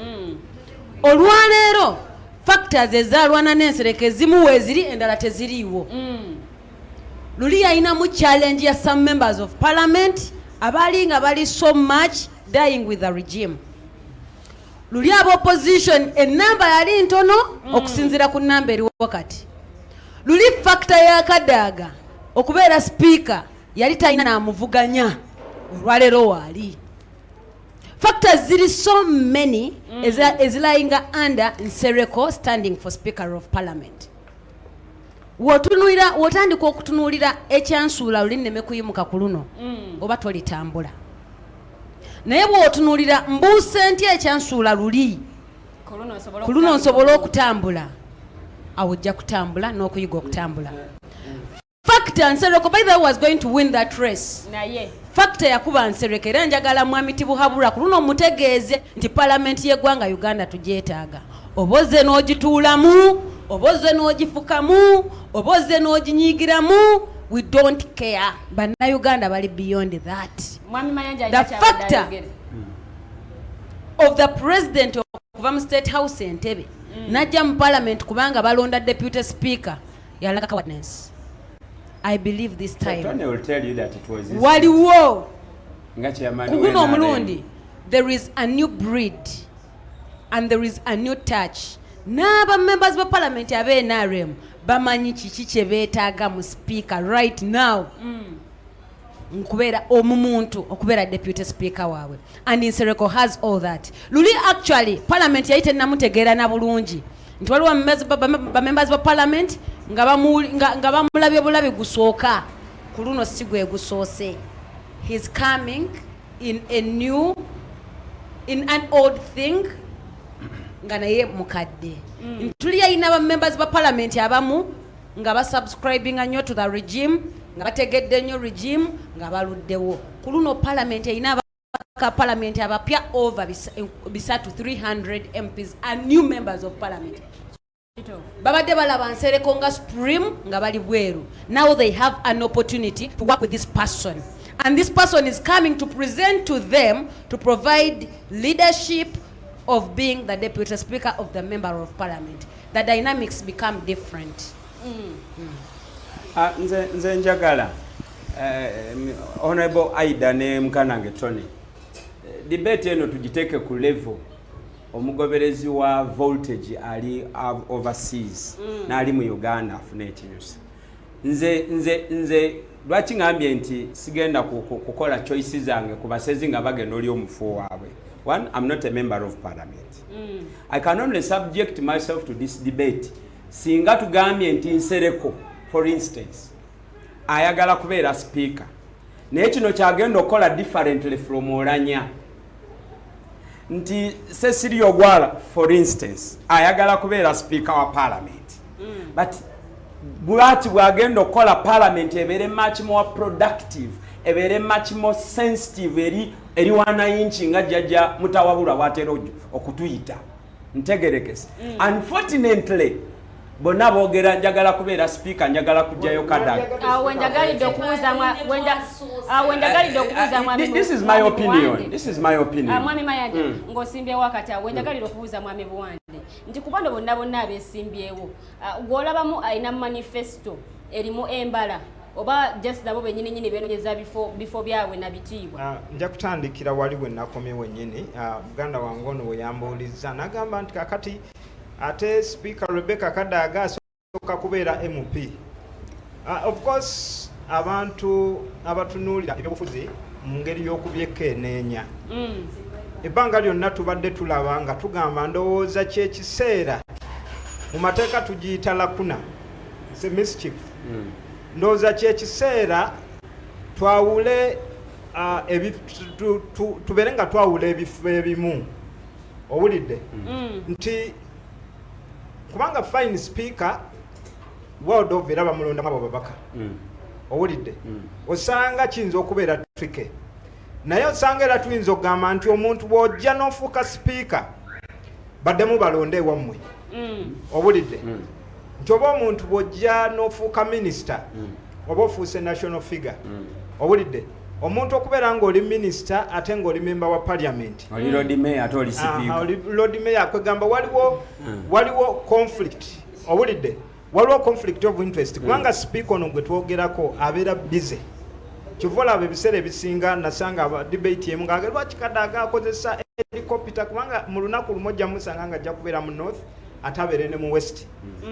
Olwaleero factors ezaalwana n'ensereka ezimu weeziri endala teziriiwo. Luli ayinamu challenge ya some members of parliament abaali nga bali so much dying with the regime. Luli aba opposition enamba yali ntono okusinzira ku namba eriwo kati. Luli factor ya Kadaga okubeera speaker yali talina namuvuganya olwaleero waali. Factors ziri so many ezilayinga under Nsereko standing for Speaker of Parliament. Wotandika okutunuulira ekyansuula luli nneme kuyimuka ku luno oba tolitambula. Naye bw'otunuulira mbuuse ntya ekyansuula luli ku luno nsobola okutambula, awujja kutambula n'okuyiga okutambula. Factor Nsereko by the way was going to win that race. Factor yakuba Nsereko era njagala mwami Tibuhabura ku luno mutegeeze nti parliament y'eggwanga Uganda tugyetaaga. Oboze n'ogituulamu oboze n'ogifukamu oboze n'oginyigiramu, we don't care. Bannayuganda bali beyond that. The factor of the president okuva mu State House Entebbe najja mu parliament kubanga balonda deputy speaker yalaga cowardness. I believe this time Tony will tell you that it was this waliwo kuguno omulundi there is a new breed and there is a new touch. N'aba members of parliament abe NRM bamanyi kiki kye beetaaga mu speaker right now. Nkubeera omuntu okubeera deputy speaker waabwe, and Nsereko has all that. Luli actually parliament yayite namutegeera na bulungi nti waliwo members of parliament nga bamulabye bulabi gusooka ku luno si gwe gusoose. He's coming in an old thing nga naye mukadde. Tuli yayina ba members of parliament abamu nga basubscribing nnyo to the regime, nga bategedde nnyo regime nga baluddewo. Ku luno parliament yayina ka parliament abapya over bisatu 300 MPs and new members of parliament. Babadde balaba Nsereko nga supreme nga bali bweru. Now they have an opportunity to work with this person, and this person is coming to present to them to provide leadership of being the deputy speaker of the member of parliament. The dynamics become different. Nze njagala Honorable Aida ne Mkanange Tony, debate eno tugiteeke ku level omugoberezi wa voltage ali overseas n'ali mu Uganda afune ekinyusa. Nze lwaki ngambye nti sigenda kukola choices zange ku basezi nga bagenda oli omufu waabwe. One, I'm not a member of parliament. I can only subject myself to this debate singa tugambye nti Nsereko for instance ayagala kubeera speaker naye kino kyagenda okukola differently from Oulanyah. Nti Cecily Ogwara for instance ayagala kubeera speaker wa parliament, but bwati bwagenda okukola parliament ebeere much more productive, ebeere much more sensitive eri wananchi nga jjajja mutawabula bwatera okutuyita ntegerekese. Unfortunately bonna boogera njagala kubeera speaker, njagala kujjayo Kadaga. This is my opinion. This is my opinion. Mwami Mayanja ng'osimbyewo wakati awo wenjagalira okubuuza mwami Buwande nti ku bano bonna abeesimbyewo gw'olabamu alina manifesto erimu embala oba just nabo bennyini beenonyeza bifo byabwe na bitiibwa. Nja kutandikira wali bwe nakomye wennyini. Muganda wange ono we yambuulizza n'agamba nti kakati ate Speaker Rebecca Kadaga asooka kubeera MP. Of course abantu abatunuulira ebyobufuzi mu ngeri y'okubyekenneenya. Ebbanga lyonna tubadde tulaba nga tugamba ndowooza kyekiseera mu mateeka tugiyita lakuna, it's a mischief. Ndowooza kyekiseera twawule tubeere nga twawula ebifo ebimu. Owulidde nti kubanga fine speaker world of era bamulondamu abo babaka. Owulidde osanga kiyinza okubeera trike, naye osanga era tuyinza okugamba nti omuntu bw'ojja n'ofuuka speaker baddemu balonde ewammwe. Owulidde nti oba omuntu bw'ojja n'ofuuka minister oba ofuuse national figure. Owulidde omuntu okubeera ng'oli minister ate ng'oli member wa parliament, oli Lord Mayor ate oli speaker. Oli Lord Mayor kwegamba waliwo conflict. Owulidde waliwo conflict of interest kubanga speaker ono gwe twogerako abeera busy. Kivola ebiseera ebisinga nasanga debate emu nga lwaki Kadaga akozesa helicopter kubanga mu lunaku lumu ojja musanga nga ajja kubeera mu north ate abeere ne mu west.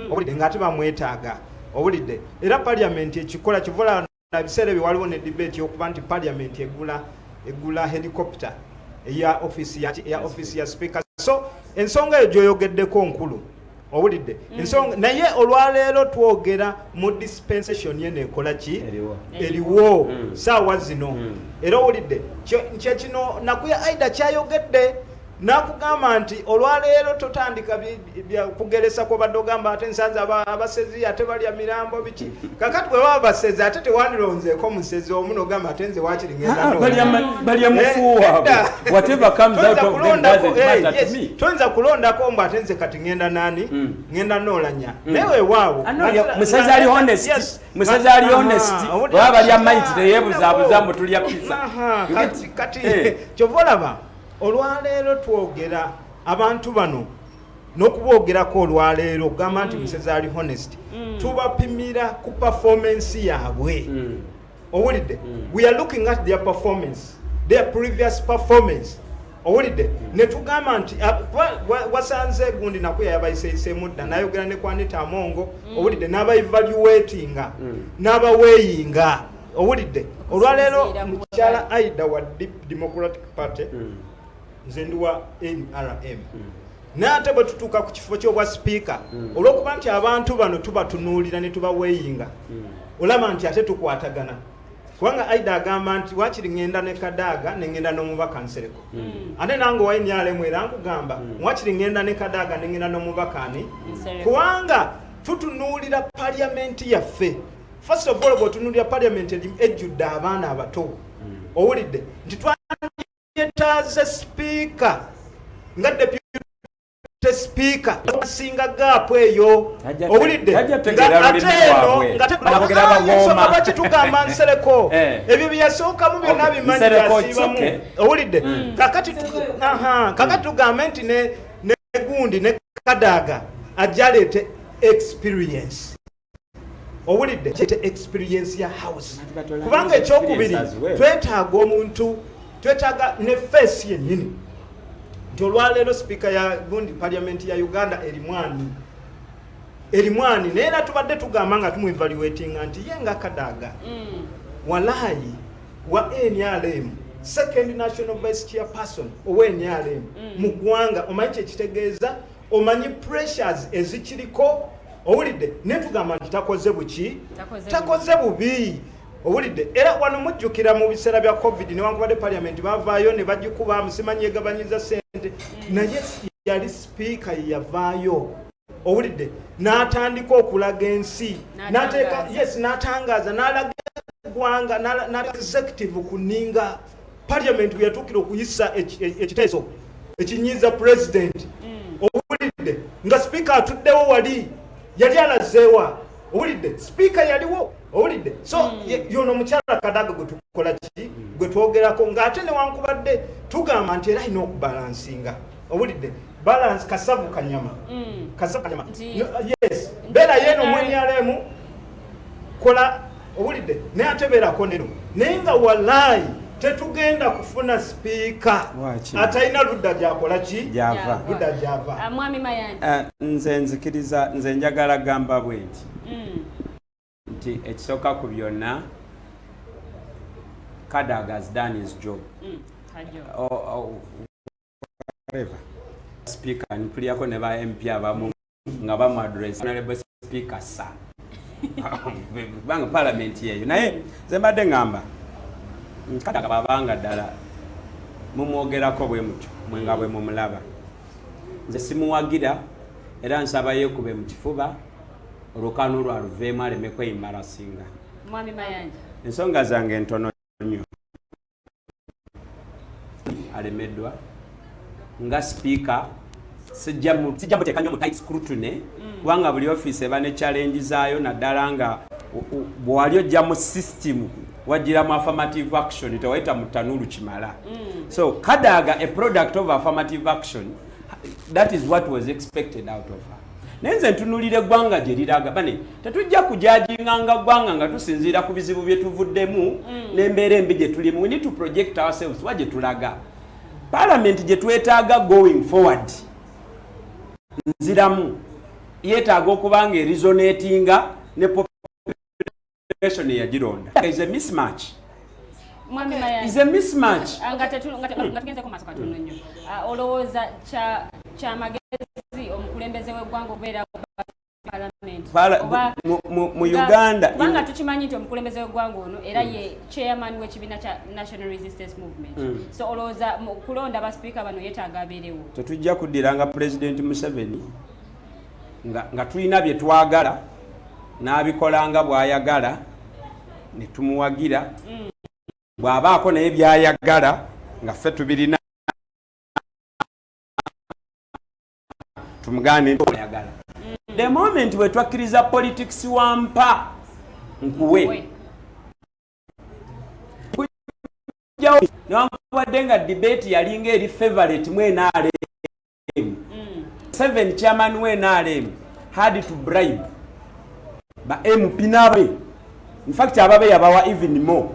Owulidde ng'ate bamwetaaga. Owulidde era parliament ekikola kivola ebiseera ebyo waliwo ne debate okuba nti parliament egula helicopter eya office ya speaker. So ensonga eyo gyoyogeddeko nkulu. Owulidde ensonga naye olwaleero twogera mu dispensation ye nekola ki eriwo saawa zino. Era owulidde kyekino nakuya Aida kyayogedde nakugamba nti olwaleero totandika kugeresa kwa badogamba ate nsanza abasezi ate balya mirambo biki kakati bwe baba basezi ate tewandironzeeko musezi omu nogamba ate nze wakiri ngenda balya mufuuwa whatever comes out of them doesn't matter to me. Toyinza kulondako mbu ate nze kati ngenda nani ngenda noolanya naye waawo musezi ali honest musezi ali honest baba balya might teyeebuzaabuza mbu tulya pizza kati kyova olaba olwaleero twogera abantu bano n'okuboogerako olwaleero okugamba nti musezi ali honest tubapimira ku performance yaabwe owulidde we are looking at their performance, their previous performance owulidde ne tugamba nti wasanze gundi nakuya yabayiseeyiseemu dda nayogera ne Kwanita Amongo owulidde n'abaevaluatinga n'abaweeyinga owulidde olwaleero mukyala Aida wa Democratic Party nze ndi wa NRM n'ate bwe tutuuka ku kifo ky'obwa sipiika olw'okuba nti abantu bano tubatunuulira ne tubaweeyinga olaba nti ate tukwatagana kubanga Aida agamba nti wakiri ngenda ne Kadaga ne ngenda n'omubaka Nsereko ate nange wa NRM era nkugamba wakiri ngenda ne Kadaga ne ngenda n'omubaka ani kubanga tutunuulira paliamenti yaffe. First of all, bw'otunuulira paliamenti ejjudde abaana abato owulidde nti twayetaaze sipiika nga deputy speaker singa gaapu eyo owulidde nga bakitugamba Nsereko ebyo byasookamu byonna bimanyi byasiibamu owulidde kakati tugambe nti ne gundi ne Kadaga ajja aleete experience owulidde kyete experience ya house kubanga ekyokubiri twetaaga omuntu twetaaga ne face yennyini nti olwaleero sipiika ya gundi parliament ya Uganda erimwani naye era tubadde tugamba nga tumuevaluatinga nti ye nga Kadaga walaayi wa NRM second national vice chairperson owa NRM mu ggwanga omanyi kyekitegeeza omanyi pressures ezikiriko owulidde ne tugamba nti takoze buki takoze bubi owulidde era wano mujjukira mu biseera bya covid newankubadde parliament bavaayo ne bagikuba musimanyi egabanyiza sente naye yali sipiika yavaayo owulidde n'atandika okulaga ensi n'ateeka n'atangaaza n'alaga eggwanga n'alaga executive kuninga parliament bwe yatuukira okuyisa ekiteeso ekinyiiza president owulidde nga sipiika atuddewo wali yali alazeewa owulidde sipiika yaliwo owulidde so yono mukyala Kadaga gwe tukola ki gwe twogerako ng'ate newankubadde tugamba nti era alina okubalansinga owulidde balance kasavu kanyama yes beera yeeno mwenyalemu kola owulidde naye ate beerako neno naye nga walaayi tetugenda kufuna sipiika atalina ludda gyakola ki ludda gyava Mwami Mayanja nze nzikiriza nze njagala gamba bwe nti ekisooka ku byonna Kadaga has done his job speaker nipuliyako ne ba MP abamu nga bamuadress honorable speaker sa banga parliament yeyo naye nze mbadde ngamba Kadaga babanga ddala mumwogerako bwe mutyo mwenga bwe mumulaba nze simuwagira era nsaba yeekube mu kifuba olukano lwaluveemu aleme kweyimalasinga. Mwami Mayanja ensonga zange ntono nnyo alemeddwa nga speaker sijja muteeka nnyo mu tight scrutiny kubanga buli office eba ne challenge zaayo naddala nga bw'ali ojja mu system wajiramu affirmative action tewayita mu tanulu kimala so Kadaga a product of affirmative action that is what was expected out of her. Nenze ntunulire gwanga gye liraga bane tetujja kujajinganga gwanga nga tusinzira ku bizibu bye tuvuddemu n'embeera embi gye tulimu. We need to project ourselves waje tulaga parliament gye twetaaga going forward nziramu yeetaaga okubanga erizonatinga ne population eyagironda is a mismatch. Mwami Mayanja is a mismatch nga tugenze ku maaso katono nnyo olowooza kya magezi omukulembeze w'eggwanga okubeera mu Uganda kubanga tukimanyi nti omukulembeze w'eggwanga ono era ye chairman w'ekibiina kya National Resistance Movement so olowooza kulonda baspeaker bano yeetaaga abeerewo tetujja kuddiranga President Museveni nga tulina bye twagala n'abikolanga bw'ayagala ne tumuwagira bw'abaako naye by'ayagala nga ffe tubirina tumugane ntoyagala the moment we twakkiriza politics wampa nkuwe newankubadde nga debate yalinga eri favorite mu NRM 7 chairman we NRM had to bribe ba MP n'abe in fact ababe yabawa even more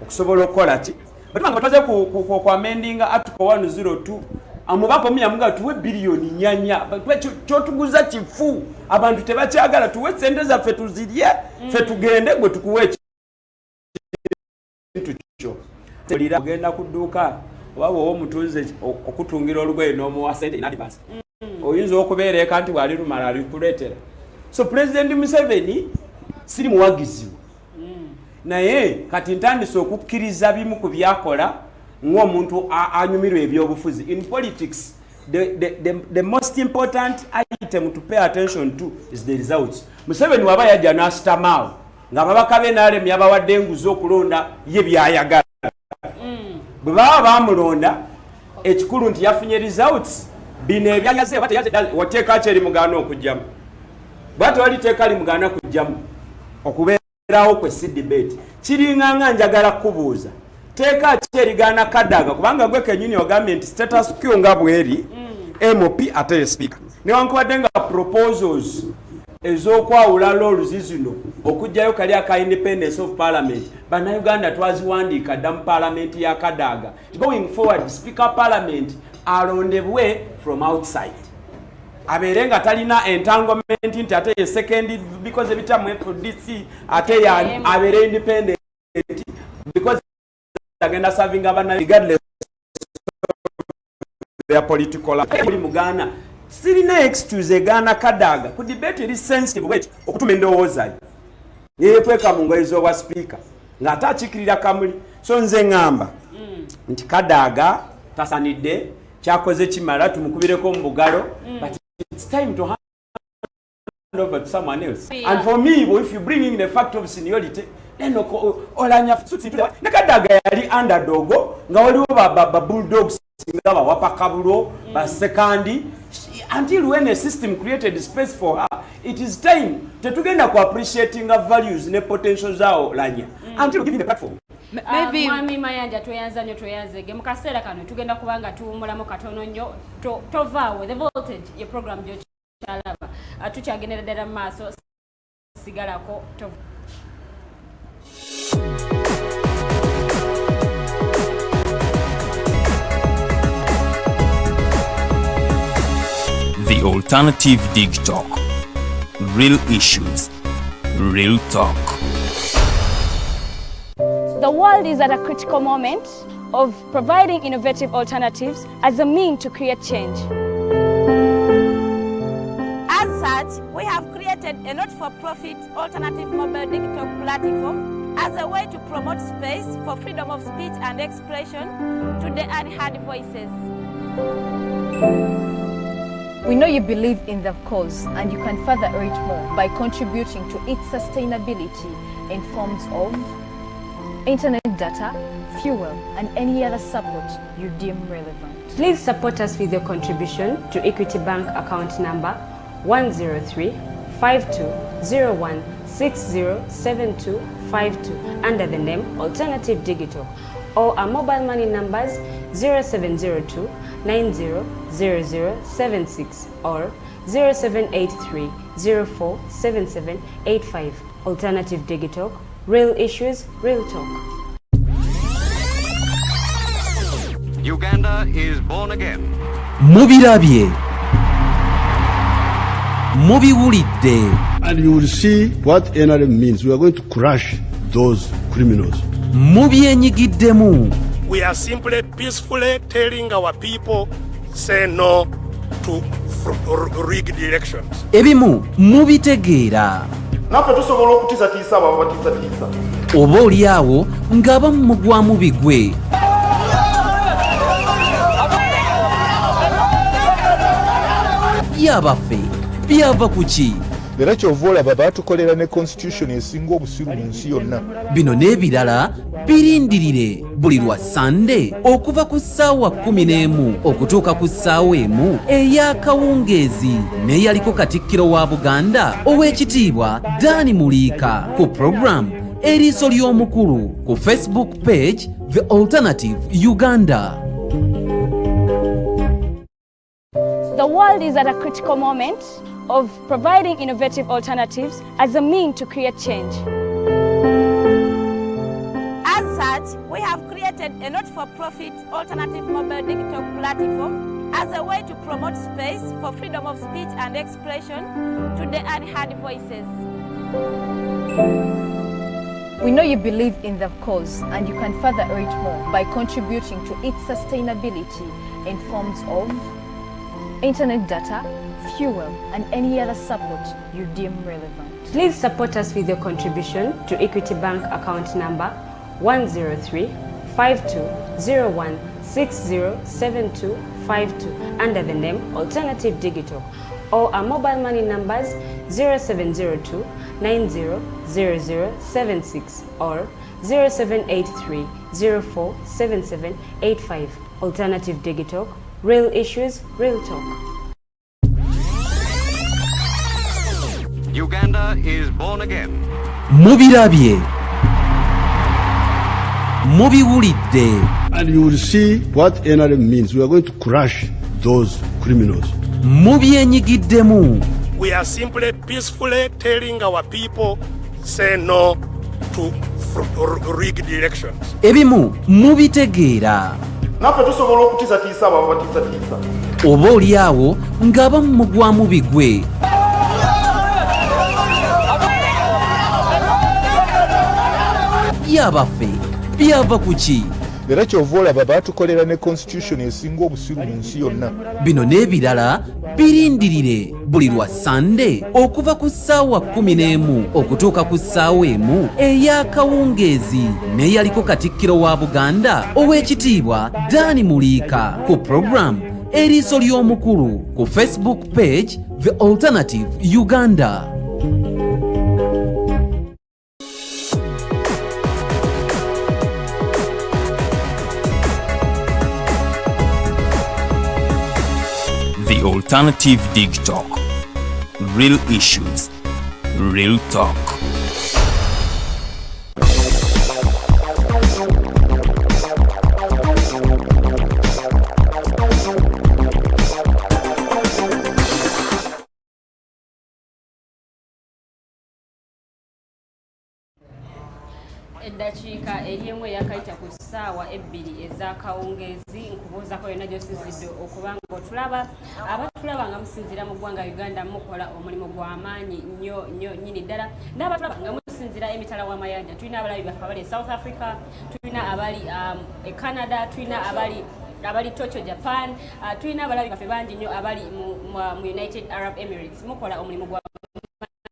okusobola okukola ki batanga twaze ku amending article 102 amubako muyamuga tuwe billioni nyanya kyotuguza kifu abantu tebakyagala tuwe sente zaffe tuzirye ffe tugende gwe tukuwe ekintu kyo ogenda ku dduuka oba wowe omutunze okutungira olugoye n'omuwa sente in advance oyinza okubeereka nti bwali lumala alikuleetera so President Museveni siri muwagiziwa naye kati ntandise okukkiriza bimu ku byakola ng'omuntu anyumirwa ebyobufuzi in politics the most important item to pay attention to is the results. Museveni waba yajja n'asitamaawo nga babaka be NRM yabawadde enguzi okulonda ye byayagala bwe baba bamulonda ekikulu nti yafunye results bino ebyanyaze wateeka ki eri mugaana okujjamu bwate wali teeka li mugaana kujjamu okubeerawo kwe si debate kiringanga njagala kubuuza teeka ki erigaana Kadaga kubanga gwe kenyini ogambye nti status quo nga bweri MOP ate ye speaker newankubadde nga proposals ez'okwawula loolu zino okujjayo kali aka independence of parliament bannayuganda twaziwandiika dda mu parliament ya Kadaga going forward speaker parliament alondebwe from outside abeere nga talina entanglement nti ate ye second because ebitamu FDC ate ya abeere independent because agenda serving abana regardless their political life mugana sirina excuse egana Kadaga ku debate eri sensitive wet okutuma endowooza yeepweka mu ngoye z'obwa speaker nga atachikirira kamuli so nze ngamba nti Kadaga tasanidde kyakoze kimala tumukubireko mu bugalo but it's time to hand over to someone else and for me if you bring in the fact of seniority then olanya ne Kadaga yali underdog nga waliwo ba bulldogs nga bawapa kabulo ba second until when a system created space for her it is time tetugenda ku appreciating her values ne potential zao lanya until giving the platform maybe mwami Mayanja tweyanzege mu kaseera kano tugenda kubanga tuwumulamu katono nnyo tovaawe the voltage ye program gyo kyalaba tukyagendera ddala mu maaso sigalako The Alternative Dig Talk. Real issues, real talk. The world is at a critical moment of providing innovative alternatives as a means to create change. As such, we have created a not-for-profit alternative mobile digital platform as a way to promote space for freedom of speech and expression to the unheard voices. We know you believe in the cause and you can further it more by contributing to its sustainability in forms of internet data, fuel, and any other support you deem relevant. Please support us with your contribution to Equity Bank account number 103-5201-607252 under the name Alternative Digital, or our mobile money numbers 0702-900076 or 0783-047785. Alternative Digital, real issues, real talk. Uganda is born again. Mubirabye. Mubiwulidde. And you will see what NRM means. We are going to crush those criminals. Mubyenyigiddemu. We are simply peacefully telling our people, say no to rigged elections. ebimu mubitegeera naffe tusobola okutiisatiisa abo abatiisatiisa oba oli awo ng'abamu mugwamu bigwe yabaffe byava ku ki era kyova olaba baatukolera ne constitution esinga obusiru mu nsi yonna. bino n'ebirala birindirire buli lwa sande okuva ku ssaawa 11 okutuuka ku ssaawa 1 ey'akawungeezi n'eyaliko katikkiro wa buganda ow'ekitiibwa Dani Muliika ku program eriiso ly'omukulu ku Facebook page The Alternative Uganda. The world is at a critical moment of providing innovative alternatives as a means to create change. As such, we have created a not-for-profit alternative mobile digital platform as a way to promote space for freedom of speech and expression to the unheard voices. We know you believe in the cause and you can further it more by contributing to its sustainability in forms of internet data, fuel, and any other support you deem relevant. Please support us with your contribution to Equity Bank account number 103-5201-607252 under the name Alternative Digital, or our mobile money numbers 0702-900076 or 0783-047785. Alternative Digital, real issues, real talk. Uganda is born again. mubirabye mubiwulidde And you will see what NRM means. We are going to crush those criminals. mubyenyigiddemu We are simply peacefully telling our people, say no to rigged elections. ebimu mubitegeera naffe tusobola okutiisatiisa abo abatiisatiisa oba oli awo ng'abamu mugwamu bigwe yabaffe byava ku ki era kyova olaba baatukolera ne constitution esinga obusiru mu nsi yonna. bino n'ebirala birindirire buli lwa sande okuva ku ssaawa 11 okutuuka ku ssaawa 1 ey'akawungeezi n'eyaliko katikkiro wa buganda ow'ekitiibwa Dani Muliika ku program eriiso ly'omukulu ku Facebook page The Alternative Uganda. The Alternative Dig Talk. Real issues, real talk. eddakiika eryemu eyakayita ku ssaawa 2 ez'akawungeezi nkubuuzako yonna gy'osizidde okuba nga otulaba abatulaba nga musinziira mu ggwanga Uganda mukola omulimu gw'amaanyi nnyo nnyini ddala n'abatulaba nga musinziira emitala w'amayanja. Tulina abalabi baffe abali e South Africa, tulina abali e Canada, tulina abali Tokyo Japan, tulina abalabi baffe bangi nnyo abali mu United Arab Emirates. Mukola omulimu gwa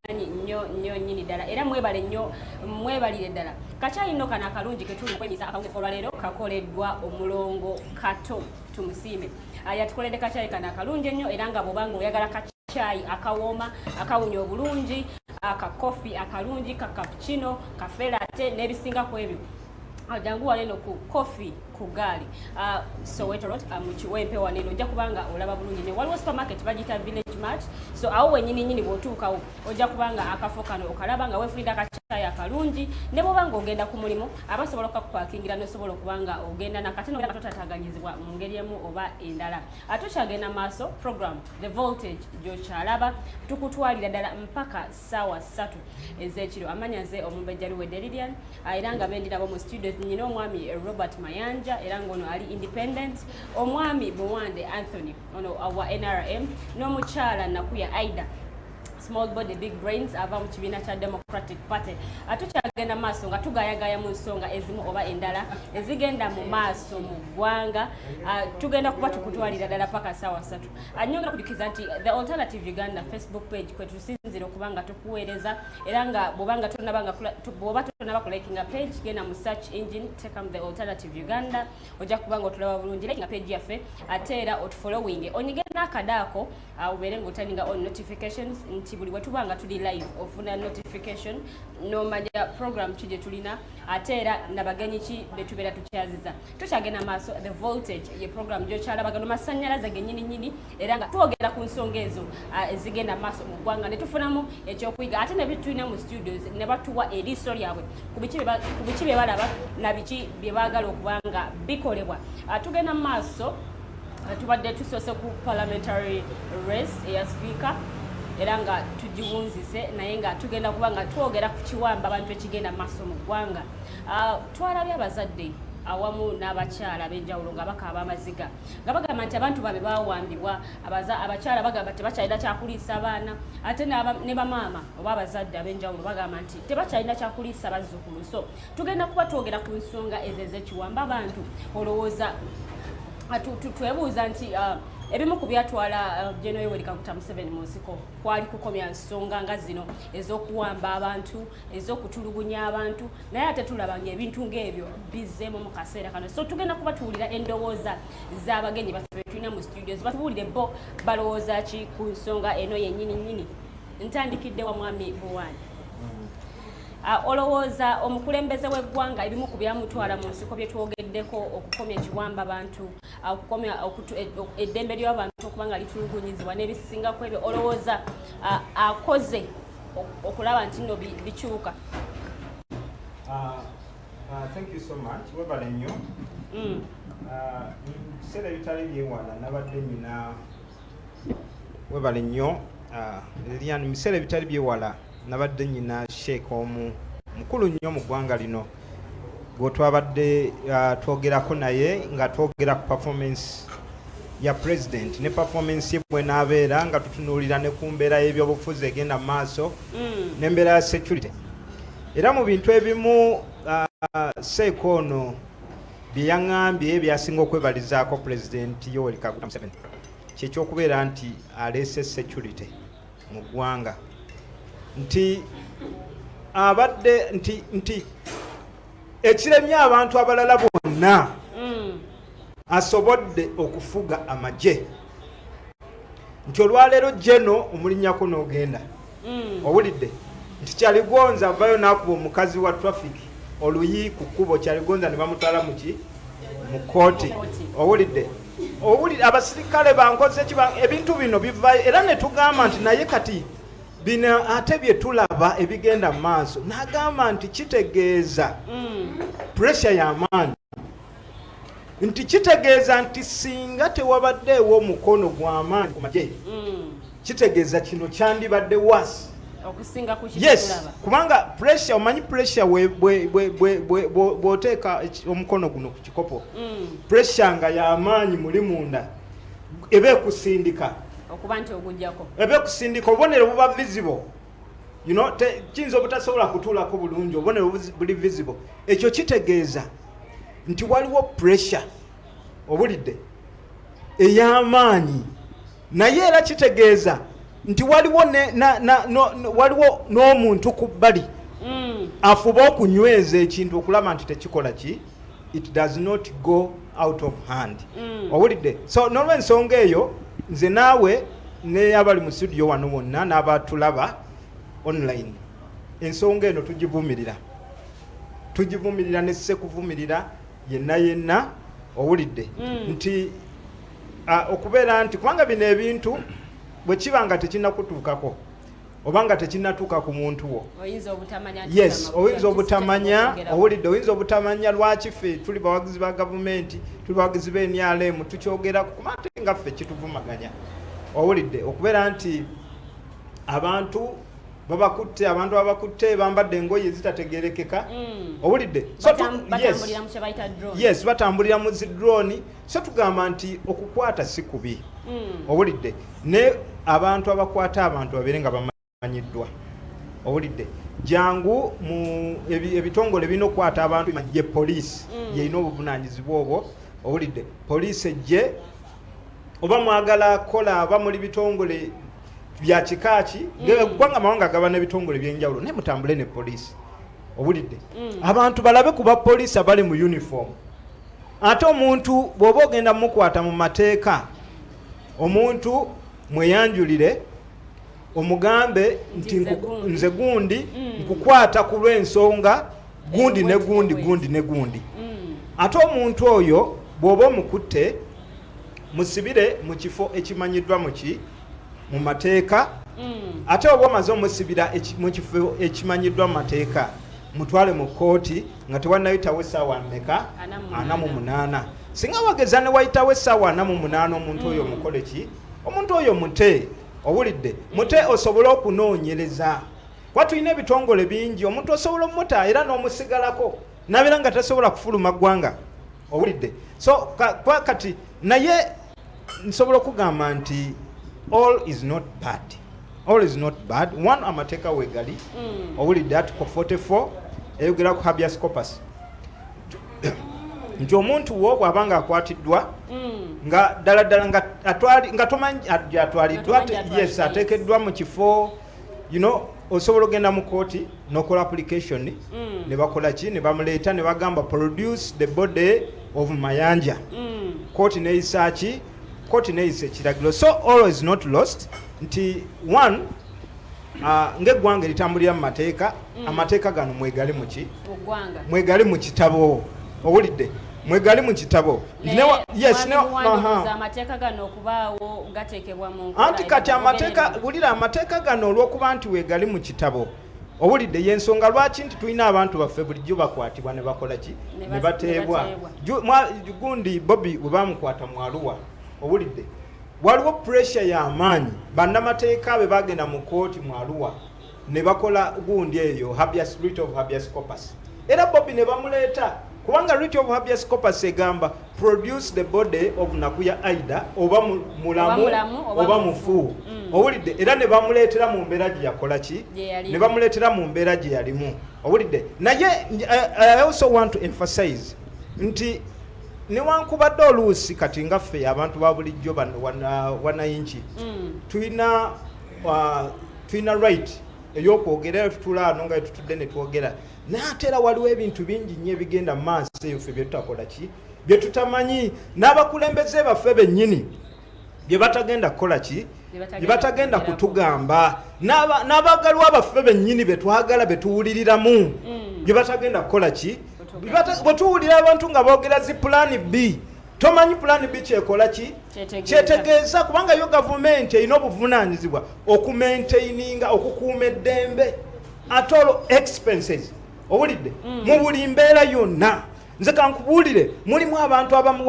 nnyo nnyini ddala era mwebale nnyo mwebalire ddala. Kacaayi nno kano akalungi ke tuli okwenyisa akawungeezi olwaleero kakoleddwa omulongo Kato tumusiime. Yatukoledde kacaayi kano akalungi ennyo era nga bw'oba nga oyagala kacaayi akawooma akawunya obulungi akakofi akalungi kakappuccino kafe latte n'ebisinga ku ebyo jangu waleno ku coffee ku gaali Soweto Road mu Kiwempe waneno ojja kubanga olaba bulungi ne waliwo supermarket bagita Village Mart, so awo wenyini nyini bw'otuukawo ojja kubanga akafo kano okalaba nga weefunira kacaayi akalungi ne bw'obanga ogenda ku mulimu abasobola okupakingira n'osobola okubanga ogenda nakati n'obeera nga totataganyizibwa mu ngeri emu oba endala. Tukyagenda maaso program The Voltage gy'okyalaba tukutwalira ddala mpaka ssaawa 3 ez'ekiro. Amanyaze omumbejja Luwedde Lilian era nga bendira bo mu studio nyina omwami Robert Mayanja era ngono ali independent, omwami Buwande Anthony ono awa NRM n'omukyala Nakuya Aida. small body big brains ava mu kibiina kya Democratic Party. Tukyagenda maaso nga tugayagaya mu nsonga ezimu oba endala ezigenda mu maaso mu ggwanga. Tugenda kuba tukutwalira ddala paka ssaawa 3. Nyongera kujukiza nti The Alternative Uganda Facebook page kwe tusinzira okubanga tukuweereza era nga bw'oba tonaba kulikinga page genda mu search engine tekam The Alternative Uganda ojja kubanga otulaba bulungi likinga page yaffe ate era otufollowing onyige n'akadaako ubeere ng'otaninga on notifications nti buli bwe tubanga tuli live ofuna notification n'omanya program ki gye tulina ate era nabagenyi ki be tubeera tukyaziza. Tukyagenda maaso The Voltage ye program gy'okyalaba gano masannyalaze gennyini era nga twogera ku nsonga ezo ezigenda maaso mu ggwanga ne tufunamu ekyokuyiga ate ne bitulina mu studios ne batuwa eriiso lyabwe ku biki bye balaba na biki bye baagala okubanga bikolebwa. Tugenda mu maaso tubadde tusoose ku parliamentary race eya speaker era nga tugiwunzise naye nga tugenda kuba nga twogera ku kiwamba abantu ekigenda maaso mu ggwanga. Twalabye abazadde awamu n'abakyala ab'enjawulo nga bakaaba amaziga nga bagamba nti abantu babe baawambibwa. Abakyala bagamba tebakyalina kyakuliisa abaana ate ne bamaama oba abazadde ab'enjawulo bagamba nti tebakyalina kyakuliisa bazzukulu. So tugenda kuba twogera ku nsonga ezo ez'ekiwamba abantu. Olowooza twebuuza nti ebimu ku byatwala General Yoweri Kaguta Museveni mu nsiko kwali kukomya nsonga nga zino ez'okuwamba abantu ez'okutulugunya abantu naye ate tulaba ng'ebintu ng'ebyo bizzeemu mu kaseera kano. So tugenda kuba tuwulira endowooza z'abagenyi baffe tulina mu studios batubuulire bo balowooza ki ku nsonga eno yennyini. Ntandikidde wa Mwami Buwani. Olowooza omukulembeze w'eggwanga ebimu ku byamutwala mu nsiko bye twogeddeko okukomya ekiwamba abantu okukomya eddembe ly'abantu okuba nga litulugunyizibwa n'ebisinga ku ebyo olowooza akoze okulaba nti nno bikyuka? Thank you so much. Webale nnyo. Biseera ebitali byewala nabadde nyina webale nnyo. Lilian mu biseera ebitali byewala nabadde nyina sheek omu mukulu nnyo mu ggwanga lino gwe twabadde twogerako naye nga twogera ku performance ya president ne performance ye bwe n'abeera nga tutunuulira ne ku mbeera y'ebyobufuzi egenda mu maaso n'embeera ya security. Era mu bintu ebimu sheek ono bye yaŋŋambye byasinga okwebalizaako president Yoweri Kaguta Museveni kyekyokubeera nti aleese security mu ggwanga. Nti abadde nti ekiremye abantu abalala bonna asobodde okufuga amagye nti olwaleero jeno omulinnyako n'ogenda owulidde nti Kyaligonza avayo n'akuba omukazi wa traffic oluyi ku kkubo Kyaligonza ne bamutwala mu kooti owulidde abasirikale bankoze ebintu bino bivayo era ne tugamba nti naye kati bino ate bye tulaba ebigenda mu maaso n'agamba nti kitegeeza pressure y'amaanyi nti kitegeeza nti singa tewabaddeewo omukono gw'amaanyi ku magye kitegeeza kino kyandibadde wasi okusinga ku yes kubanga pressure omanyi pressure bw'oteeka omukono guno ku kikopo pressure nga y'amaanyi muli munda eba ekusindika okuba nti ogujjako eba ekusindika obubonero buba visible kiyinza obutasobola kutuulako bulungi obubonero buli visible ekyo kitegeeza nti waliwo pressure obulidde ey'amaanyi naye era kitegeeza nti waliwo n'omuntu ku bbali afuba okunyweza ekintu okulaba nti tekikola ki it does not go out of hand owulidde so n'olw'ensonga eyo nze naawe n'abali mu studio wano bonna n'abatulaba online ensonga eno tugivumirira ne sekuvumirira yenna owulidde nti okubeera nti kubanga bino ebintu bwe kiba nga tekinnakutuukako oba nga tekinnatuuka ku muntu wo yes oyinza obutamanya owulidde oyinza obutamanya lwaki ffe tuli bawagizi ba gavumenti tuli bawagizi b'NRM tukyogerako kuba ate nga ffe kituvumaganya owulidde okubeera nti abantu babakutte bambadde engoye ezitategerekeka owulidde yes batambulira mu zidroni so tugamba nti okukwata si kubi owulidde ne abantu abakwata abantu babeere nga bamanyi ekimanyiddwa owulidde jangu mu ebitongole bino okwata abantu je poliisi yeyina obuvunaanyizibwa obwo owulidde poliisi ejje oba mwagala kola aba muli bitongole bya kikaaki kubanga mawanga gaba n'ebitongole byenjawulo naye mutambule ne poliisi owulidde abantu balabe ku bapoliisi abali mu uniform ate omuntu bw'oba ogenda mukwata mu mateeka omuntu mweyanjulire omugambe nti nze gundi nkukwata ku lw'ensonga gundi ne gundi ate omuntu oyo bw'oba omukutte musibire mu kifo ekimanyiddwa mu mateeka ate oba omaze omusibira mu kifo ekimanyiddwa mu mateeka mutwale mu kooti nga tewannayitawo essaawa mmeka 48 singa wageza ne wayitawo essaawa 48 omuntu oyo mukole ki omuntu oyo mute owulidde mute osobole okunoonyereza kuba tulina ebitongole bingi omuntu osobola omuta era n'omusigalako nabeera nga tasobola kufuluma ggwanga owulidde so kati naye nsobola okugamba nti all is not bad one amateeka wegali owulidde article 44 eyogera ku habeas corpus nti omuntu wo bw'aba nga akwatiddwa nga ddala nga tomanyi atwaliddwa yes ateekeddwa mu kifo osobola ogenda mu kooti n'okola application ne bakola ki ne bamuleeta ne bagamba produce the body of Mayanja kooti neyisa ki kooti neyisa ekiragiro so all is not lost nti one ng'eggwanga eritambulira mu mateeka amateeka gano mwegali mu ki mwegali mu kitabo owulidde mwegali mu kitabo amateeka gano okubaawo gateekebwa mu anti kati amateeka wulira amateeka gano olw'okuba nti weegali mu kitabo owulidde yensonga lwaki nti tulina abantu baffe bulijjo bakwatibwa ne bakola ki ne bateebwa gundi Bobby bwe bamukwata mu Arua owulidde waliwo pressure y'amaanyi bannamateeka be bagenda mu kooti mu Arua ne bakola gundi eyo writ of habeas corpus era Bobby ne bamuleeta kubanga writ of habeas corpus egamba produce the body of Nakuya Aida oba mulamu oba mufu owulidde era ne bamuleetera mu mbeera gye yakola ki ne bamuleetera mu mbeera gye yalimu owulidde naye I also want to emphasize nti newankubadde oluusi kati nga ffe abantu ba bulijjo wanayinki tulina right ey'okwogera tutulaano nga tutudde ne twogera naye ate era waliwo ebintu bingi nnyo ebigenda mu maaso eyo ffe bye tutakola ki bye tutamanyi n'abakulembeze baffe bennyini bye batagenda kukola ki bye batagenda kutugamba n'abaagalwa baffe bennyini be twagala be tuwuliriramu bye batagenda kukola ki bwe tuwulira abantu nga boogera zi plan B tomanyi plan B kyekola ki kyetegeeza kubanga yo gavumenti erina obuvunaanyizibwa okumaintaininga okukuuma eddembe at all expenses owulidde mu buli mbeera yonna nze kankubuulire mulimu abantu abamu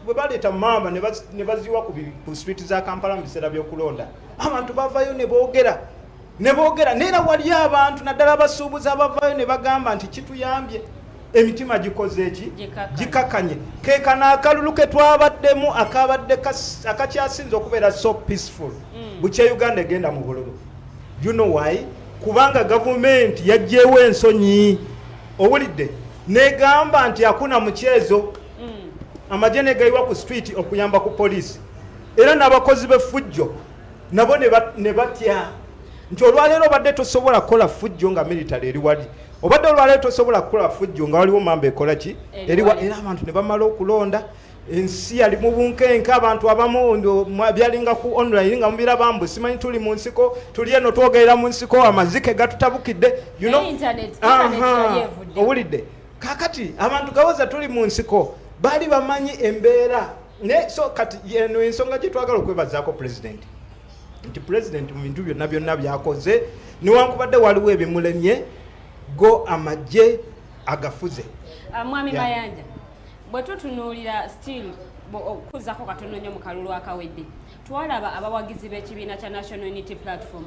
bwe baleeta mamba ne baziwa ku street za Kampala mu biseera by'okulonda abantu bavayo ne boogera neera wali abantu naddala abasuubuzi abavayo ne bagamba nti kituyambye emitima gikoze eki gikakanye keekana akalulu ke twabaddemu akakyasinza okubeera so peaceful bukya Uganda egenda mu bululu you know why kubanga gavumenti yajjeewo ensonyi owulidde negamba nti hakuna mchezo amagye negayiwa ku street okuyamba ku poliisi era n'abakozi b'effujjo nabo ne batya nti olwaleero obadde tosobola kukola ffujjo nga military eri wali obadde olwaleero tosobola kukola ffujjo nga waliwo mamba ekola ki era abantu ne bamala okulonda ensi yali mu bunkenke abantu abamu byalinga ku online nga mubirabamu simanyi tuli mu nsiko tuli eno twogerera mu nsiko amazike gatutabukidde owulidde kakati abantu gawoza tuli mu nsiko bali bamanyi embeera so kati eno ensonga gye twagala okwebazaako pulezidenti nti pulezidenti mu bintu byonna byakoze newankubadde waliwo ebimulemye go amagye agafuze mwami Mayanja bwe tutunuulira still okuzzako katono nnyo mu kalulu akawedde twalaba abawagizi b'ekibiina kya National Unity Platform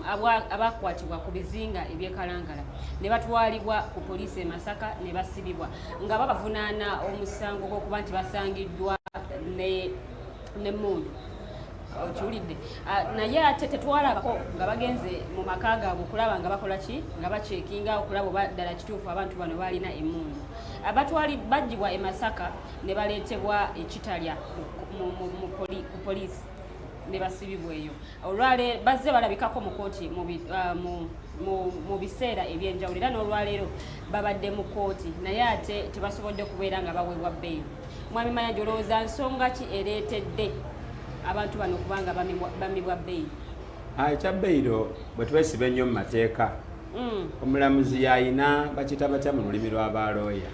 abakwatibwa ku bizinga ebyekalangala ne batwalibwa ku poliisi e Masaka ne basibibwa nga babavunaana omusango gw'okuba nti basangiddwa n'emmundu okiwulidde naye ate tetwalabako nga bagenze mu maka gaabwe okulaba nga bakola ki nga bacekinga okulaba oba ddala kituufu abantu bano balina emmundu abatwali baggibwa e Masaka ne baleetebwa ekitalya ku poliisi ne basibibwa eyo olwaleero bazze balabikako mu kooti mu biseera ebyenjawulo era n'olwaleero babadde mu kooti naye ate tebasobodde kubeera nga baweebwa bbeeyi. Mwami Mayanja olowooza nsonga ki ereetedde abantu bano kubanga bamibwa bbeeyi? Ekya bbeeyiro bwe twesiba ennyo mu mateeka omulamuzi yayina bakita batya mu lulimi lw'abalooya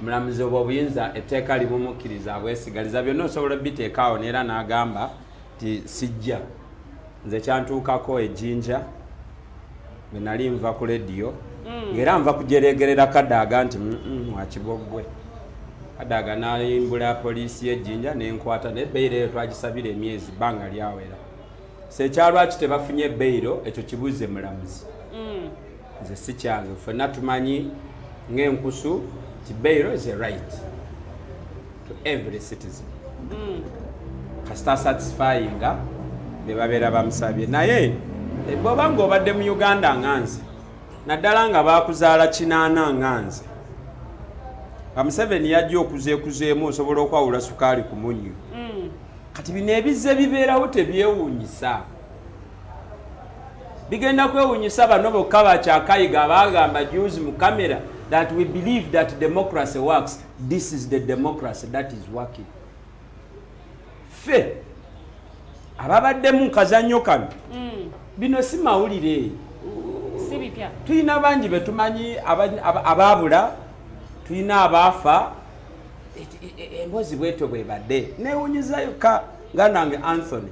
omulamuzi oba obuyinza etteeka libumukkiriza abwesigaliza byonna osobola biteekaawo neera n'agamba nti sijja nze kyantuukako ejjinja bwe nali nva ku lediyo ng'era nva kujeregerera Kadaaga nti wakiboggwe Kadaaga n'ayimbula poliisi y'ejjinja n'enkwata n'ebbeeyiro eyo twagisabira emyezi bbanga lyawera sekyalwaki tebafunye ebbeeyiro ekyo kibuuze mulamuzi nze si kyange ffenna tumanyi ng'enkusu nti bbeeyiro is a right to every citizen kasita satisfyinga be babeera bamusabye naye bw'oba ng'obadde mu Uganda nganze naddala nga baakuzaala kinaana nganze Museveni yajja okuzeekuzeemu osobola okwawula sukaali ku munyu kati bino ebizze bibeerawo tebyewuunyisa bigenda kwewuunyisa bano bokka bakyakayiga abagamba juzi mu kamera that we believe that democracy works. This is the democracy that is working. Fe ababadde mu kazanyo kano bino si mawulire si bipya tuyina bangi betumanyi ababula tuyina abaafa embozi bwetyo bwebadde newunyizayo ka nga nange Anthony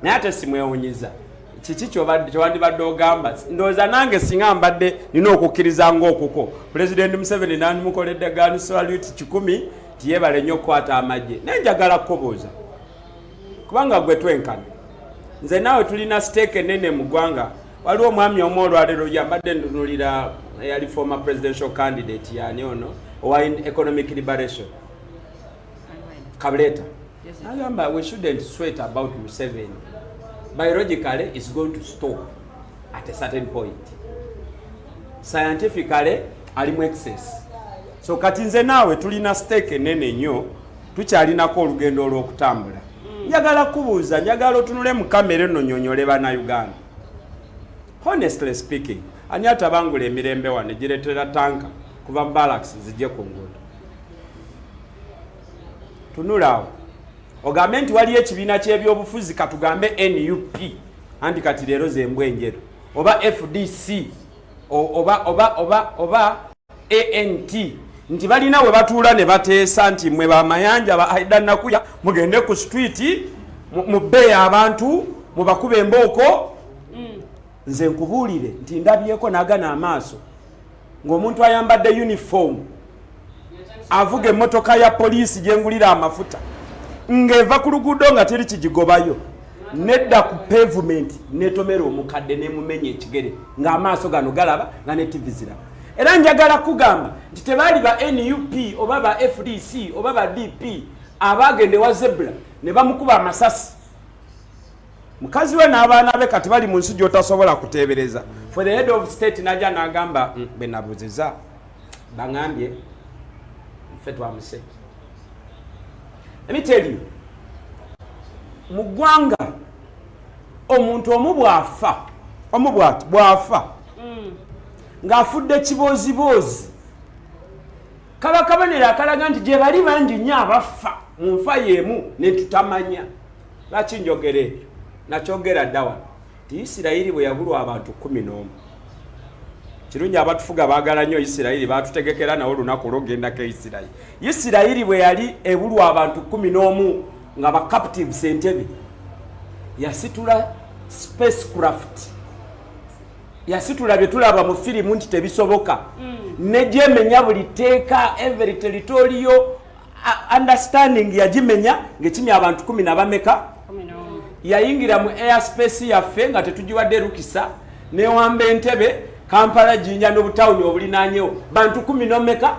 naye ate simwewunyiza kiki kyowandibadde ogamba ndowooza nange singa mbadde nina okukkiriza ng'okuko Pulezidenti Museveni nandimukoledde gun salute 10 tiyebale nnyo okukwata amagye naye njagala kukoboza kubanga gwe twenkana nze naawe tulina stake enene mu ggwanga waliwo omwami omu olwaleero yambadde ntunulira yali former presidential candidate yani ono owa economic liberation Kabuleta agamba we shouldn't sweat about Museveni. Biologically it's going to stop at a certain point. Scientifically alimu excess. So kati nze naawe tulina stake enene nnyo tukyalinako olugendo olw'okutambula. Njagala kubuuza njagala otunule mu kamera eno nnyonnyole bannayuganda. Honestly speaking, ani atabangula emirembe wano gireetera tanka kuva mu barracks zijje ku nguudo. Tunulaawo ogambe nti waliyo ekibiina ky'ebyobufuzi katugambe NUP anti kati leero zembwa enjeru oba FDC oba ANT nti balina we batuula ne bateesa nti mwe bamayanja ba Aida Nakuya mugende ku street mubbeeya abantu mubakuba embooko nze nkubuulire nti ndabyeko nagana amaaso ng'omuntu ayambadde uniform avuga emmotoka ya poliisi gyengulira amafuta ng'eva ku luguudo nga teri kigigobayo nedda ku pavement netomera omukadde nemumenya ekigere ng'amaaso gano galaba nga ne TV ziraba. Era njagala kugamba nti tebaali ba NUP oba ba FDC oba ba DP abagende wa zebra ne bamukuba amasasi mukazi we n'abaana be kati bali mu nsi gy'otasobola kuteebereza. For the head of state najja n'agamba benabuziza bangambye ffe twamuse. Let me tell you, mu ggwanga omuntu omu bw'afa ng'afudde kiboozibozi kaba kabonero akalaga nti gye bali bangi nnyo abafa mu nfa y'emu ne tutamanya. Lwaki njogera ebyo? Nakyogera dda wano nti Isirayiri bwe yabulwa abantu 11. Kirungi abatufuga baagala nnyo Isirayiri batutegekera nawo olunaku olw'ogendako Isirayiri. Isirayiri bwe yali ebulwa abantu 11 nga ba captives Entebbe yasitula spacecraft yasitula bye tulaba mu firimu nti tebisoboka nejemenya buli teeka every territorial understanding yagimenya ng'ekimya abantu 10 na bameka yayingira mu airspace yaffe nga tetugiwadde rukisa newamba Entebbe Kampala Jinja n'obutawuni obulinaanyewo bantu 10 nomeka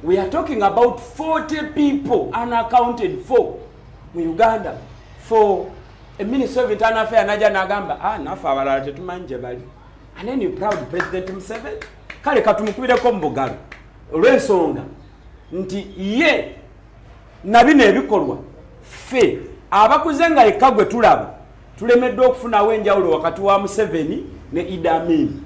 we are talking about 40 people unaccounted for mu Uganda for a Minister of Internal Affairs naja nagamba nafe abalala tetumanyi gye bali. And then you proud President Museveni kale katumukubireko mu bugalo olw'ensonga nti ye na bino ebikolwa ffe abakuze nga yekka gwe tulaba tulemeddwa okufunawo enjawulo wakati wa Museveni ne Idi Amin.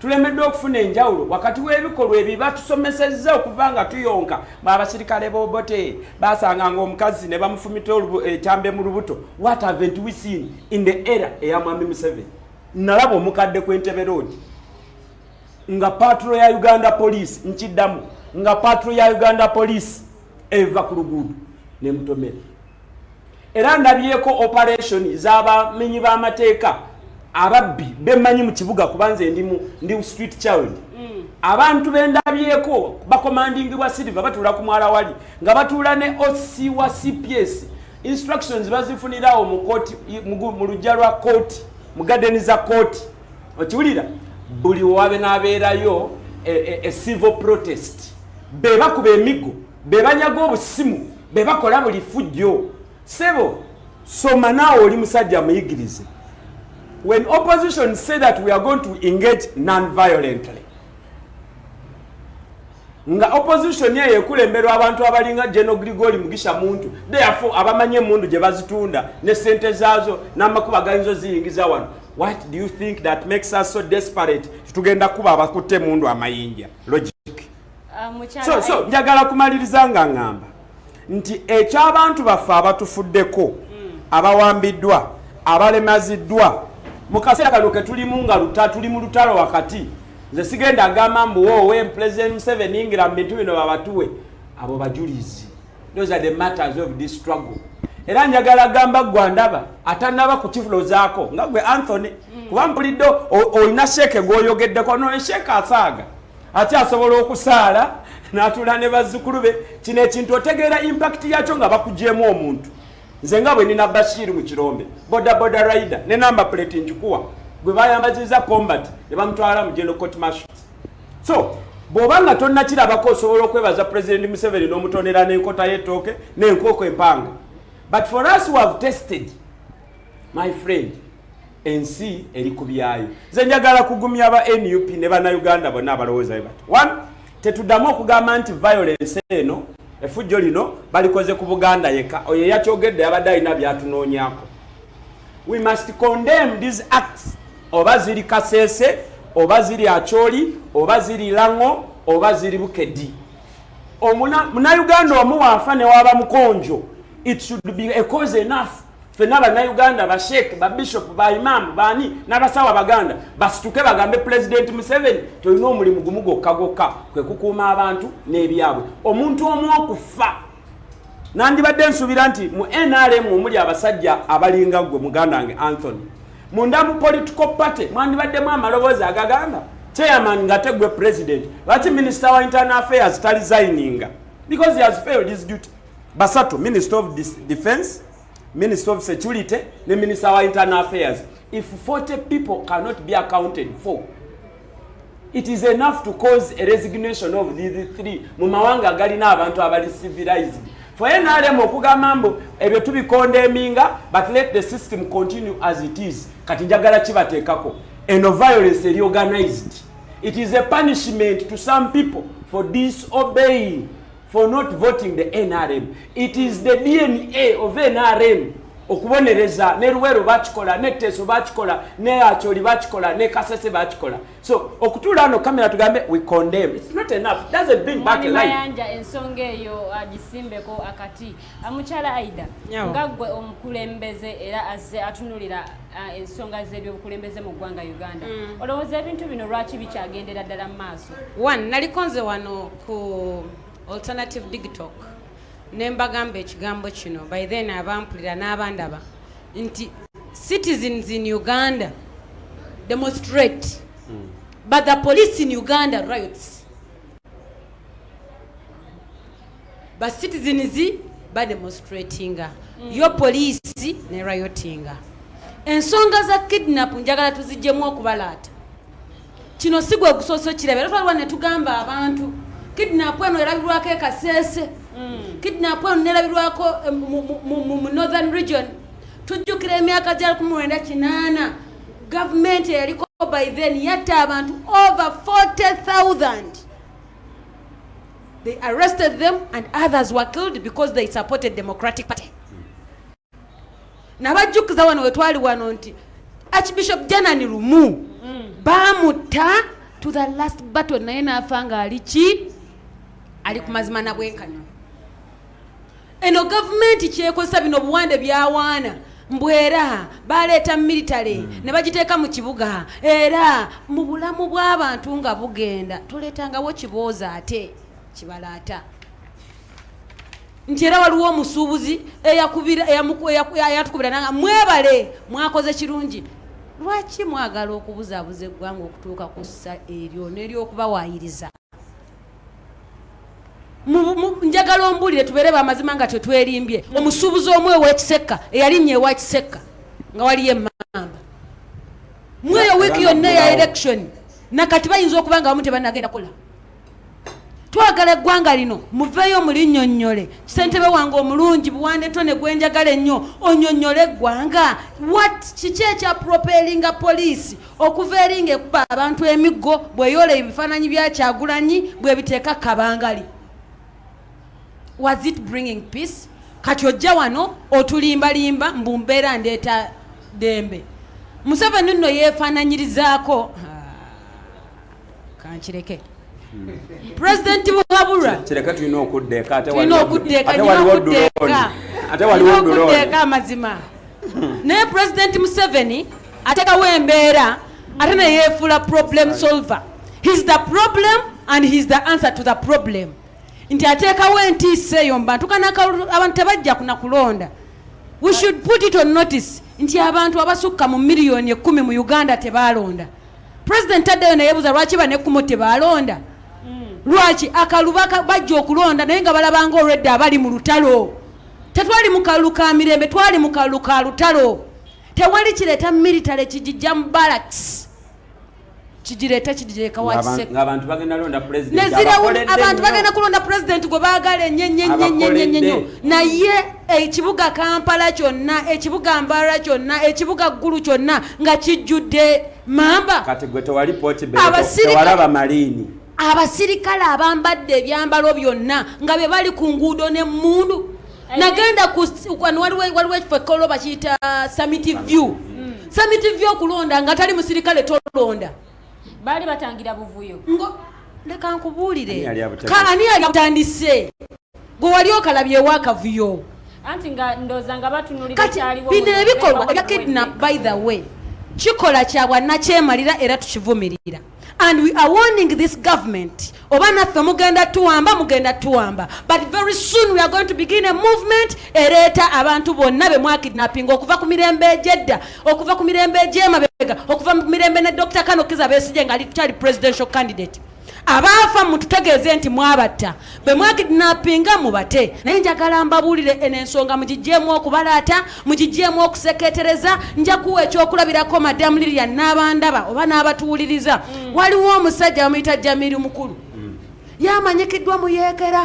Tulemeddwa okufuna enjawulo wakati w'ebikolwa ebyo batusomesezza okuva nga tuyonka abasirikale b'Obote basanganga omukazi ne bamufumita ekyambe mu lubuto. What haven't we seen in the era eya Mwami Museveni? Nalaba omukadde ku Entebbe Road nga patrol ya Uganda Police nkiddamu nga patrol ya Uganda Police eva ku luguudo ne mutomera. Era ndabyeko operation z'abamenyi b'amateeka ababbi bemanyi mu kibuga kubanze ndi street child. Abantu bendabyeko bakomandingibwa Silver batula ku mwala wali nga batula ne OC wa CPS instructions bazifunirawo mu court mu lujja lwa court mu garden za court. Okiwulira buli wabe nabeerayo a civil protest beba kuba emigo beba nyago obusimu beba kola buli fujjo sebo soma naawe oli musajja muyigirize. When opposition say that we are going to engage non-violently, nga opposition ye yekulemberwa abantu abalinga General Grigori Mugisha Muntu, therefore abamanye mundu gye bazitunda ne sente zaazo n'amakuba gayinzo ziyingiza wano. What do you think that makes us so desperate tugenda kuba abakutte mundu amayinja? Logic. So njagala kumaliriza nga ngamba nti eky'abantu baffe abatufuddeko abawambiddwa abalemaziddwa mu kaseera kano ke tulimu nga tuli mu lutalo wakati nze sigenda agamba mbu wowe President Museveni ingira mu bintu bino babatuwe abo bajulizi. Those are the matters of this struggle. Era njagala gamba gwandaba atanaba ku kifulo zaako nga gwe Anthony kuba mpuliddo olina sheke gwoyogeddeko no sheke asaaga ati asobola okusaala n'atula ne bazzukulu be. Kino ekintu otegeera impact yakyo nga bakugyemu omuntu. Nze nga bwe nina Bashir mu Kirombe boda rider ne number plate njikuwa gwe bayambaziza combat ne bamutwala mu General Court Martial. So bw'obanga tonna kirabako osobola okwebaza President Museveni n'omutonera n'enkota y'ettooke n'enkoko empanga. But for us who have tested, my friend, ensi eri ku byayo. Nze njagala kugumya aba NUP ne bannayuganda bonna abalowooza bwe bati. One, tetuddamu okugamba nti violence eno efujjo lino balikoze ku Buganda yekka. Oyo yakyogedde yabadde alina byatunoonyako. We must condemn these acts. Oba ziri Kasese, oba ziri Acholi, oba ziri Lango, oba ziri Bukeddi. Munnayuganda omu waafa ne waba mukonjo. It should be a cause enough. Fena bannayuganda bashek babishop baimam bani n'abasawa baganda basituke bagambe President Museveni tolina omulimu gumu gokka kwe kukuuma abantu n'ebyabwe. Omuntu omu okufa nandibadde nsubira nti mu NRM omuli abasajja abalinga gwe muganda wange Anthony munda mu political party mwandibaddemu amaloboozi agagamba chairman nga tegwe president lwaki minister wa internal affairs talisigninga because he has failed his duty. Basatu, Minister of Defense, Minister of Security, the Minister of Internal Affairs. If 40 people cannot be accounted for, it is enough to cause a resignation of these three. Mumawanga galina abantu abali civilized. For NRM okugamba mbu ebyo tubikondeminga, but let the system continue as it is. Kati njagala kibateekako. Eno violence eri organized. It is a punishment to some people for disobeying, for not voting the NRM. It is the DNA of NRM. Okubonereza ne Luwero bakikola ne Teso bakikola ne Acholi bakikola ne Kasese bakikola. So okutula ano kamera tugambe we condemn. It's not enough. It doesn't bring back life. Mayanja ensonga eyo agisimbeko akati. Amuchala Aida ngagwe omukulembeze era azze atunulira ensonga z'ebyo obukulembeze mu ggwanga Uganda. Olowooza ebintu bino lwaki bikyagendera ddala mu maaso? One nalikonze wano ku Alternative Digital nembagamba ekigambo kino by then abampulira n'abandaba nti citizens in Uganda demonstrate but the police in Uganda riots. But citizens ba demonstratinga yo police ne riotinga. Ensonga za kidnap njagala tuzijjemu okubalaata kino sigwe okusoso kirabera twalwa ne tugamba abantu kidnap eno erabirwako ekasese kidnap eno nerabirwako mu northern region tujjukira emyaka gya 1998 government yaliko by then yatta abantu over 40,000. They arrested them and others were killed because they supported Democratic Party. Nabajjukiza wano wetwali wano nti Archbishop Janani Lumu bamutta to the last battle naye naafanga ali ku mazima na bwenkanya. Eno government kyekozesa bino obuwande byawaana mbwera baleeta military ne bagiteeka mu kibuga era mu bulamu bw'abantu nga bugenda tuleetangawo kibooza ate kibalaata nti era waliwo omusuubuzi eyatukubira nanga mwebale mwakoze kirungi lwaki mwagala okubuzaabuza eggwanga okutuuka ku ssa eryo n'eryokubawaayiriza njagala ombulire tubeere bamazima nga tetwerimbye omusuubuzi omwe ow'ekiseka eyalinnya ewa kiseka nga waliyo emmamba mweyo wiiki yonna ya election nakati bayinza okuba nga bamu tebanagenda kola twagala eggwanga lino muveeyo mulinnyonnyole kisentebe wange omulungi buwande ntone gwenjagala ennyo onnyonnyole eggwanga kiki ekya propellinga poliisi okuva eringa ekuba abantu emiggo bweyoola ebifaananyi bya Kyagulanyi bwebiteeka kabangali. Was it bringing peace? Kati ojja wano otulimbalimba mbu mbeera ndeeta dembe. Museveni nno yeefaananyirizaako kankireke President Buhabura kireka tulina okuddeeka ate waliwo okuddeeka amazima naye President Museveni ateekawo embeera ate ne yeefuula problem solver. He's the problem and he's the answer to the problem. Nti ateekawo entiisa eyo mbantu abantu tebajja kunakulonda. We should put it on notice nti abantu abasukka mu miliyoni 10 mu Uganda tebalonda. President addayo neyebuuza lwaki bane 10 tebalonda. Lwaki akalubaka bajja okulonda naye nga balabanga already abali mu lutalo. Tetwali mu kaluka mirembe, twali mu kaluka lutalo. Tewali kireeta military kijijja mu barracks. Kijireta kijireka wakiseka abantu bagenda londa president abantu bagenda kulonda president gwe baagala nyenyenyenyenyenyenyo naye ekibuga Kampala kyonna ekibuga Mbarara kyonna ekibuga Ggulu kyonna nga kijjudde mamba kati gwe tewali port tewalaba malini abasirikale abambadde ebyambalo byonna nga be bali ku nguudo n'emmundu nagenda waliwo ekifo koloba kiyita Summit View okulonda nga tali musirikale tolonda bali batangira buvuyo leka nkubuulire ani yali atandise gwe wali okalabye wakavuyo anti nga ndoza nga batunulira kyaliwo bino ebikolwa ebya kidnap by the way kikola kyabwa nakyemalira era tukivumirira and we are warning this government oba naffe mugenda tuwamba but very soon we are going to begin a movement ereeta abantu bonna be mwakidnapping okuva ku mirembe egyedda okuva ku mirembe egyemabega okuva mu mirembe ne Dr. Kano Kiza Besigye nga ali presidential candidate abaafa mututegeeze nti mwabatta be mwakidnappinga mubate naye njagala mbabuulire enensonga mugijjeemu okubalaata mugijjeemu okuseketereza nja kuwa ekyokulabirako Madamu Lilian n'abandaba oba n'abatuwuliriza waliwo omusajja bamuyita Jamiri Mukulu yamanyikiddwa mu yeekera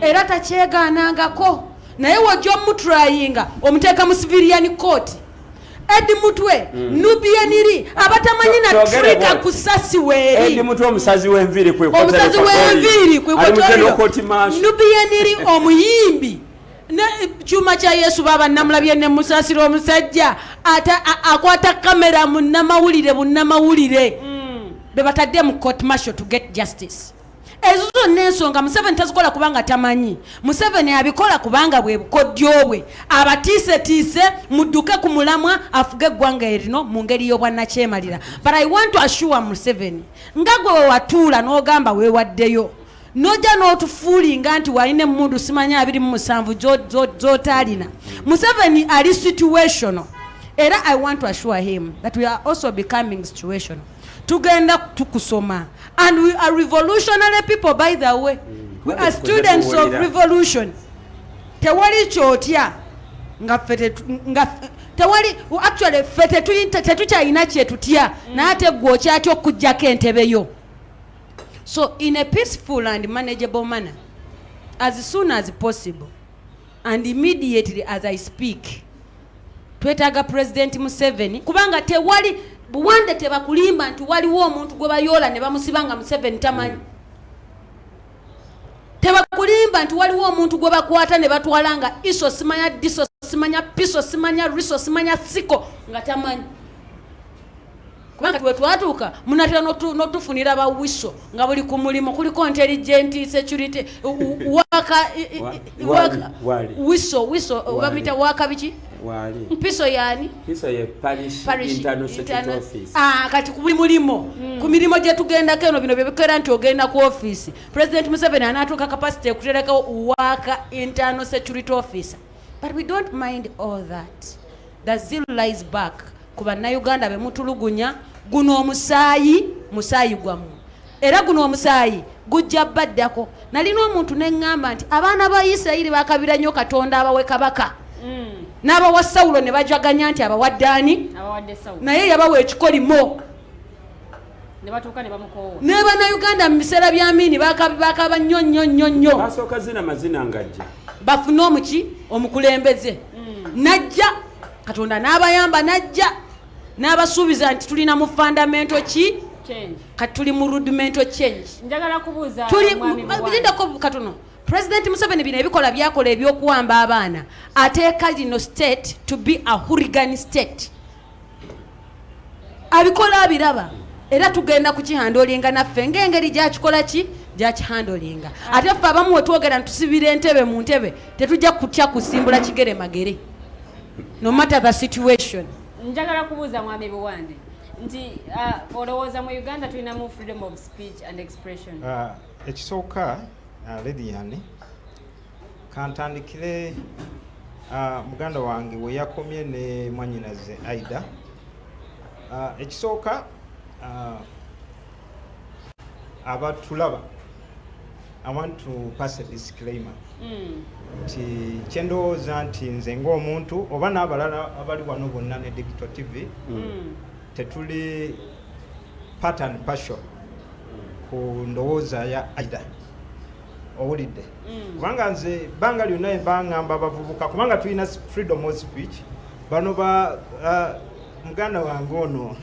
era takyegaanangako naye wajja omutrayinga omuteeka mu civilian court Edi Mutwe Nubianiri abatamanyi na trigger kusasi weri Edi Mutwe omusazi w'enviri kwe Nubianiri omuyimbi ne chuma cha Yesu baba namulabye ne musasiro omusajja akwata kamera mu namawulire be batadde mu court martial to get justice. Ezo n'ensonga Museveni tazikola kubanga tamanyi. Museveni abikola kubanga bwe bukodyo bwe abatiise mudduke ku mulamwa afuge eggwanga erino mu ngeri y'obwannakyemalira. But I want to assure Museveni nga gwe watuula n'ogamba weewaddeyo noja n'otufuulinga nti walina emmundu simanya 27 z'otaalina. Museveni ali situational era I want to assure him that we are also becoming situational. Tugenda tukusoma and we are revolutionary people by the way. We are students of revolution. Tewali kyotya nga tewali actually ffe tetukyalina kyetutya naye ate gwe okyatya okuggyako entebe yo. So in a peaceful and manageable manner, as soon as possible and immediately as I speak, twetaaga President Museveni kubanga tewali buwande tebakulimba nti waliwo omuntu gwe bayoola ne bamusibanga Museveni tamanyi. Tebakulimba nti waliwo omuntu gwe bakwata ne batwalanga iso simanya diso simanya piso simanya riso simanya siko nga tamanyi. Kubanga tuwe twatuuka munatera notufunira bawiso nga buli ku mulimo kuliko intelligent security wiso bamita waka biki wali piso yani piso ye parish internal security office kati ku buli mulimo ku milimo gye tugenda keno bino bibikera nti ogenda ku office President Museveni anatuuka capacity okutereka waka internal security officer. But we don't mind all that. The zeal lies back kuba na Uganda be mutulugunya guno omusaayi gwamu era guno omusaayi gujja baddako. Nalina omuntu neŋŋamba nti abaana ba Isirayiri bakabira nnyo Katonda abawe kabaka n'abawa Sawulo ne bajaganya nti abawaddaani naye yabawa ekikolimo ne batuuka ne bamukoowa ne bannayuganda mu biseera by'amiini bakaba nnyo basooka zina mazina ngajja bafune omuki omukulembeze najja Katonda n'abayamba najja n'abasuubiza nti tulina mu fundamental ki kati tuli mu rudimental change. Njagala kubuuza mwami bw'indako katono President Museveni bino ebikola byakola ebyokuwamba abaana ateeka lino state to be a hooligan state. Abikola abiraba era tugenda kukihandolinga naffe ng'engeri gyakikola ki gyakihandolinga. Ate ffe abamu we twogera ntusibira entebe mu ntebe tetujja kutya kusimbula kigere magere no matter the situation. Njagala kubuuza mwami Buwande nti olowooza mu Uganda tulinamu freedom of speech and expression? Ekisooka Lediane kantandikire muganda wange we yakomye ne mwanyinaze Aida. Ekisooka abatulaba I want to pass a disclaimer. Nti kyendowooza nti nze ng'omuntu oba n'abalala abali wano bonna ne Digital TV tetuli part and partial ku ndowooza ya Aida. Owulidde kubanga nze banga lyonna baŋŋamba abavubuka kubanga tulina freedom of speech bano ba muganda wange ono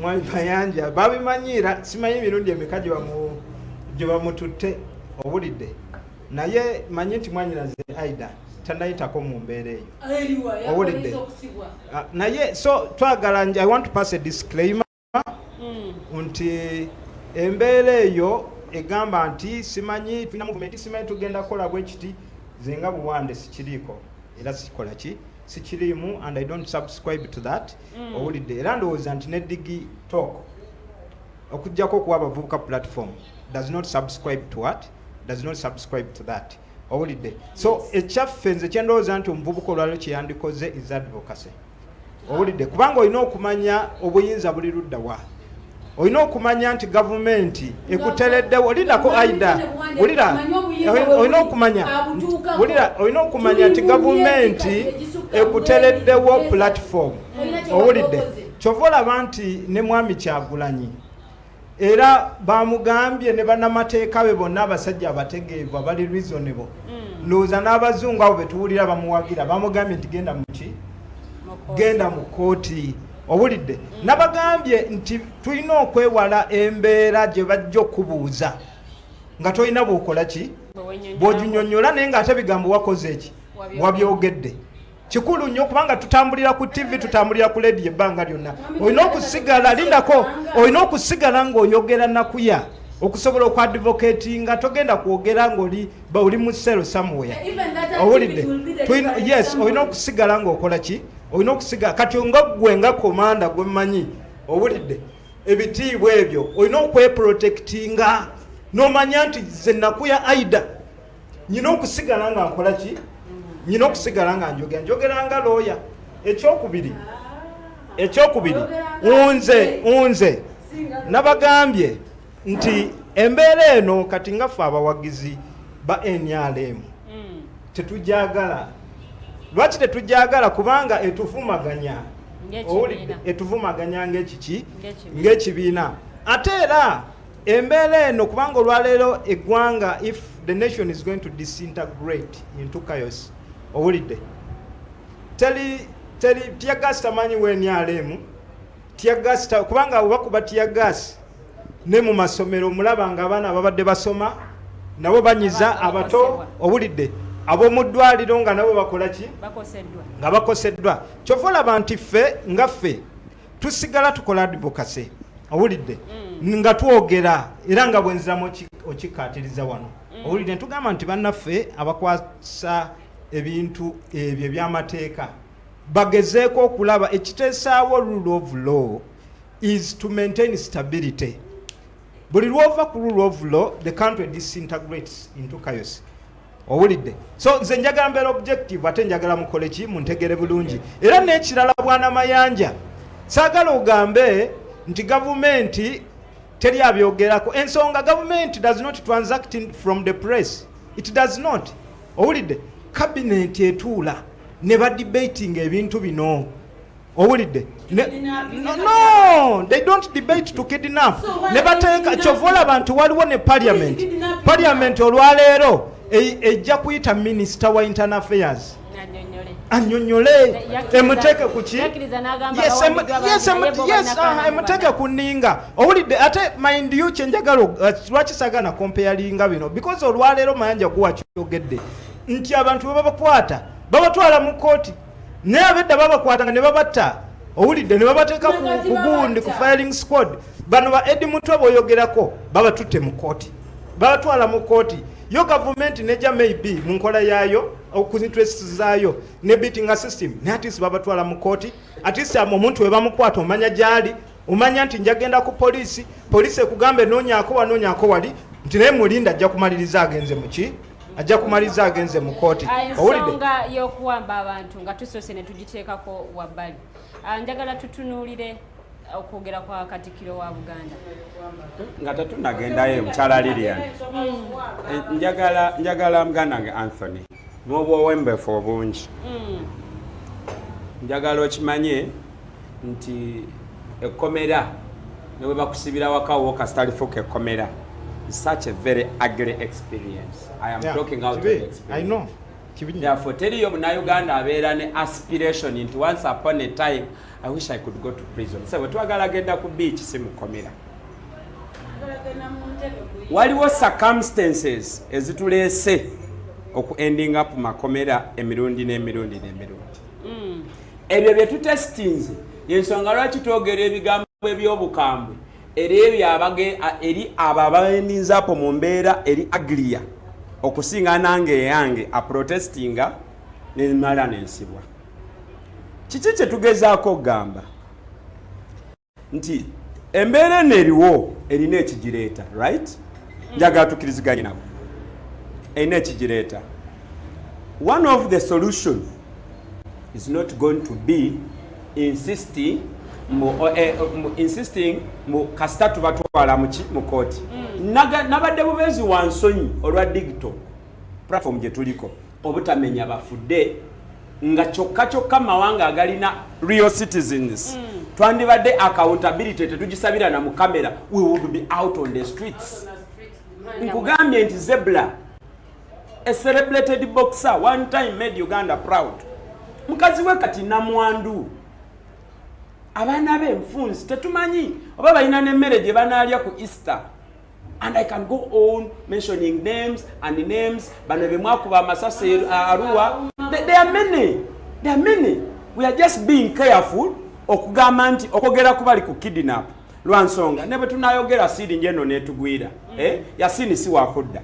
Mwami Mayanja babimanyira simanyi emirundi emeka gye bamututte. Owulidde naye manyi nti mwanyinaze Aida tandayitako mu mbeera eyo. Owulidde naye so twagala I want to pass a disclaimer nti embeera eyo egamba nti simanyi tulina movement simanyi tugenda kola bwe kiti zenga Buwande sikiriiko era sikola ki sikirimu and I don't subscribe to that. Owulidde era ndowooza nti ne Digi Talk okujjako okuwa abavubuka platform does not subscribe to what does not subscribe to that. Owulidde so ekyaffe nze kyendowooza nti omuvubuka olwalo kyeyandikoze is advocacy. Owulidde kubanga olina okumanya obuyinza buli ludda wa olina okumanya nti gavumenti ekutereddewo olindako Aida olina okumanya nti gavumenti ekutereddewo platform. Owulidde kyova olaba nti ne mwami Kyagulanyi era bamugambye ne bannamateeka be bonna abasajja abategeevu abali reasonable looza n'abazungu abo betuwulira bamuwagira bamugambye nti genda mu kooti. Owulidde nabagambye nti tulina okwewala embeera gye bajja okubuuza nga tolina bw'okola ki bw'oginyonnyola naye ng'ate bigambo wakoze eki wabyogedde. Kikulu nnyo kubanga tutambulira ku TV tutambulira ku radio ebbanga lyonna. Olina okusigala lindako olina okusigala ng'oyogera nakuya okusobola okwadvocatinga togenda kwogera ng'oli mu ssero somewhere. Owulidde yes olina okusigala ng'okola ki olina okusigala kati nga ggwe nga komanda gwe mmanyi. Owulidde ebitiibwa ebyo olina okweprotectinga n'omanya nti ze nakuya Aida nyina okusigala nga nkola ki nyina okusigala nga njogera nga looya. Ekyokubiri unze nabagambye nti embeera eno kati nga ffe abawagizi ba NRM tetujagala lwaki tetujagala kubanga etuvumaganya Ng'ekibiina. etuvumaganya ng'ekibiina ate era embeera eno kubanga olwaleero eggwanga if the nation is going to disintegrate into chaos owulidde tiyagasi tamanyi wenyalemu tiyagasi kubanga bakuba tiyagasi ne mu masomero mulaba nga abaana ababadde basoma nabo banyiza abato owulidde ab'omu ddwaliro nga nabo bakola ki nga bakoseddwa kyova olaba nti ffe nga ffe tusigala tukola advocacy owulidde nga twogera era nga bwenziramu okikkaatiriza wano owulidde ntugamba nti bannaffe abakwasa ebintu ebyo eby'amateeka bagezeeko okulaba ekiteesaawo rule of law is to maintain stability. Buli lwova ku rule of law the country disintegrates into chaos. Owulidde so nze njagala mbeera objective ate njagala mukole ki muntegere bulungi era n'ekirala bwana mayanja saagala ogambe nti gavumenti teri abyogerako ensonga gavumenti does not transact from the press. It does not. Owulidde cabinet etuula ne badebating ebintu bino owulidde no they don't debate to kidnap ne bateeka kyovola abantu waliwo ne parliament olwaleero ejja kuyita minister wa internal affairs annyonnyole emuteeke ku ki emuteeke ku nninga owulidde ate mind you kyenjagala lwaki sagana comparinga bino because olwaleero mayanja kuwa kyogedde nti abantu bwe babakwata babatwala mu kooti naye abedda babakwata nga ne babatta owulidde ne babateeka ku gundi ku firing squad bano ba edi mutwe boyogerako babatutte mu kooti babatwala mu kooti yo gavumenti neja maybe mu nkola yaayo okuzinterest zaayo ne beating system ne atis babatwala mu kooti atis omuntu we bamukwata omanya gyali omanya nti njagenda ku polisi ekugambe noonyaako wali nti naye mulinda ajja kumaliriza agenze muki ajja kumaliza agenze mu kooti ensonga y'okuwamba abantu nga tusoose ne tugiteekako wabbali njagala tutunuulire okwogera kwa Katikkiro wa Buganda nga tetunagendayo mukyala Lilian njagala muganda wange Anthony n'obwowembeefu obungi njagala okimanye nti ekkomera ne bwe bakusibira wakawo kasitalifuka ekkomera such a very ugly experience. I am talking out of experience. I know. Therefore, tell you now Uganda abeera ne aspiration into once upon a time I wish I could go to prison. So twagala genda ku beach simukomera. Waliwo circumstances ezituleese oku ending up makomera emirundi n'emirundi. Ebyo bye tutestinze yensonga lwaki twogera ebigambo eby'obukambwe eri ababaninzapo mu mbeera eri agriya okusinga nange yange aprotestinga nemala nensibwa kiki kyetugezaako okugamba nti embeera eno eriwo erina ekigireeta right njagala tukiriziganye nabo erina ekigireeta one of the solution is not going to be insisting mu kasita tubatwala mu kooti nabadde bubezi wansonyi olwa digital platform gye tuliko obutamenya bafudde nga kyokka mawanga agalina real citizens twandibadde accountability tetugisabira na mu kamera we would be out on the streets nkugambye nti Zebra a celebrated boxer one time made Uganda proud mukazi we kati namwandu abaana b'enfunzi tetumanyi oba balina n'emmere gye banaalya ku Easter and I can go on mentioning names and names bano be mwakuba amasasi Arua there are many we are just being careful okugamba nti okogera kubali ku kidnap lwansonga ne bwe tunayogera siri njeno netugwira yasini si wakudda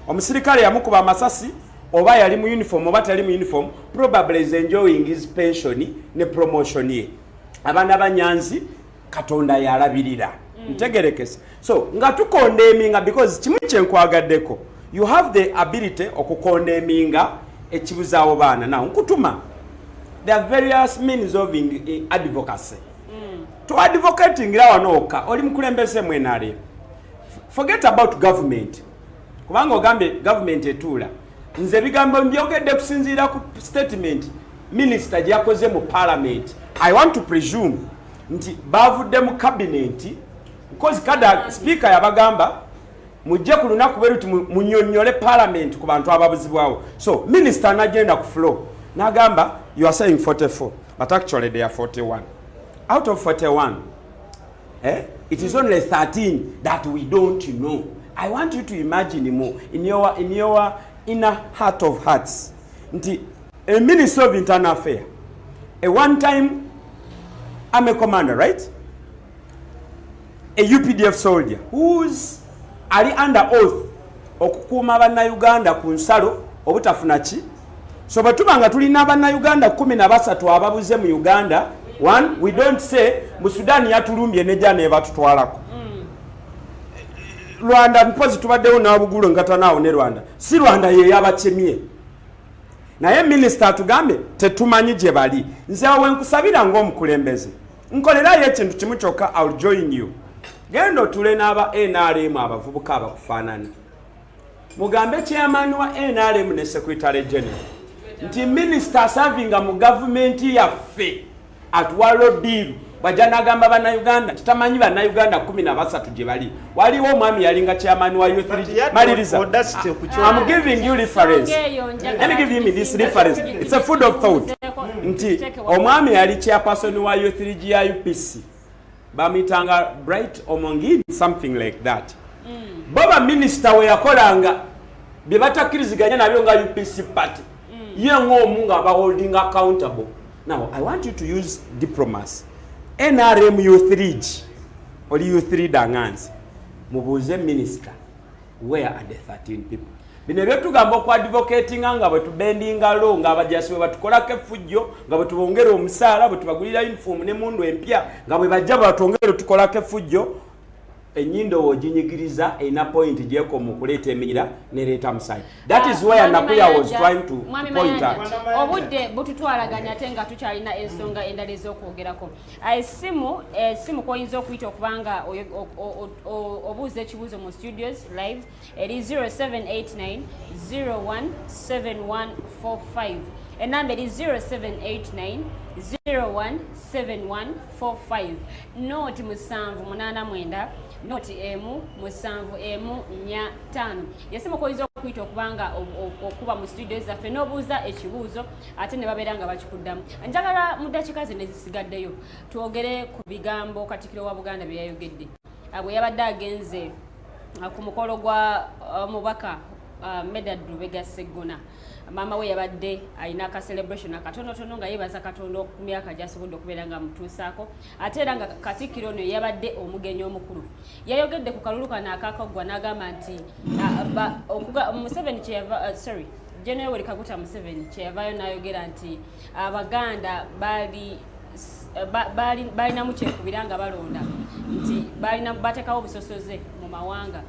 omusirikale yamukuba amasasi oba yali mu uniform oba tali mu uniform probably is enjoying his pension ne promotion ye abana banyanzi katonda yalabirira ntegerekese so nga tukondeminga because kimu kyenkwagadeko you have the ability okukondeminga ekibuzaawo baana now nkutuma there are various means of advocacy to advocating la wanoka oli mukulembeze mwenale forget about government kubanga ogambe government etula nze bigambo mbyogedde kusinziira ku statement minister gyakoze mu parliament. I want to presume nti bavudde mu cabinet because kada speaker yabagamba mujje ku lunaku bwe luti munyonyole parliament ku bantu ababuzibwawo. So minister n'agenda ku floor n'agamba you are saying 44 but actually they are 41. Out of 41 it is only 13 that we don't know. I want you to imagine more in your inner heart of hearts. Nti a minister of internal affairs, a one-time army commander, right? A UPDF soldier who's ali under oath okukuuma bannayuganda ku nsalo obutafuna ki. So batubanga tulina bannayuganda 13 ababuze mu Uganda. One, we don't say mu Sudan yatulumbye nejja ne batutwalako. Rwanda mpozi tubaddewo n'abugulo ngatanaawo ne Rwanda. Si Rwanda ye yabachemye. Naye minister tugambe tetumanyi gye bali. Nze awe nkusabira ng'omukulembeze. Nkolerayo ekintu kimu kyokka, I'll join you. Genda otule n'aba NRM abavubuka abakufaanana. Mugambe chairman wa NRM ne secretary general. Nti minister serving mu government yaffe at Walodiru. Bajana gamba bannayuganda tutamanyi bannayuganda 13 gye bali. Waliwo omwami yalinga chairman wa youth maliriza. I'm giving you reference. Let me give you this reference. It's a food of thought. Nti omwami yali chairperson wa youth ya UPC. Bamitanga Bright Omongini, something like that. Baba minister we yakolanga bye batakkiriziganya nabyo nga UPC party. Ye ng'omu nga ba holding accountable. Now I want you to use diplomacy. NRM U3 or U3 Dangans mubuze minister, where are the 13 people? Bino byetugamba ku advocating nga bwe tubendinga law nga abajasi bwe batukolako effujjo nga bwe tubongera omusaala bwe tubagulira uniform ne mundu empya nga bwe bajja batongera tukolako effujjo enyindo oginyigiriza ina point gyeko mu kuleeta emira ne leeta musayi. That is where Nakuya was trying to point out. Obudde bututwalaganya ate nga tukyalina ensonga endala ez'okwogerako. Essimu koyinza okuyita okubanga obuuza ekibuuzo mu studios live eri 0789 017145. Enamba eri 0789 017145. Noti 789 noti emu 745. Yasimu koyinza okuyita okubanga okuba mu studios zaffe n'obuuza ekibuuzo ate ne babeera nga bakikuddamu. Njagala mu dakiika zino ezisigaddeyo twogere ku bigambo Katikkiro wa Buganda bye yayogedde bwe yabadde agenze ku mukolo gwa mubaka Medad Lubega Sseggona. Mama we yabadde alina ka celebration akatonotono nga yebaza Katonda ku myaka gy'asobodde okubeera nga mutuusaako ate era nga Katikkiro ono yabadde omugenyi omukulu. Yayogedde ku kalulu kano akakaggwa n'agamba nti Museveni General Yoweri Kaguta Museveni kyeyavaayo n'ayogera nti Abaganda balinamu kyekubira nga balonda nti bateekawo obusosoze mu mawanga.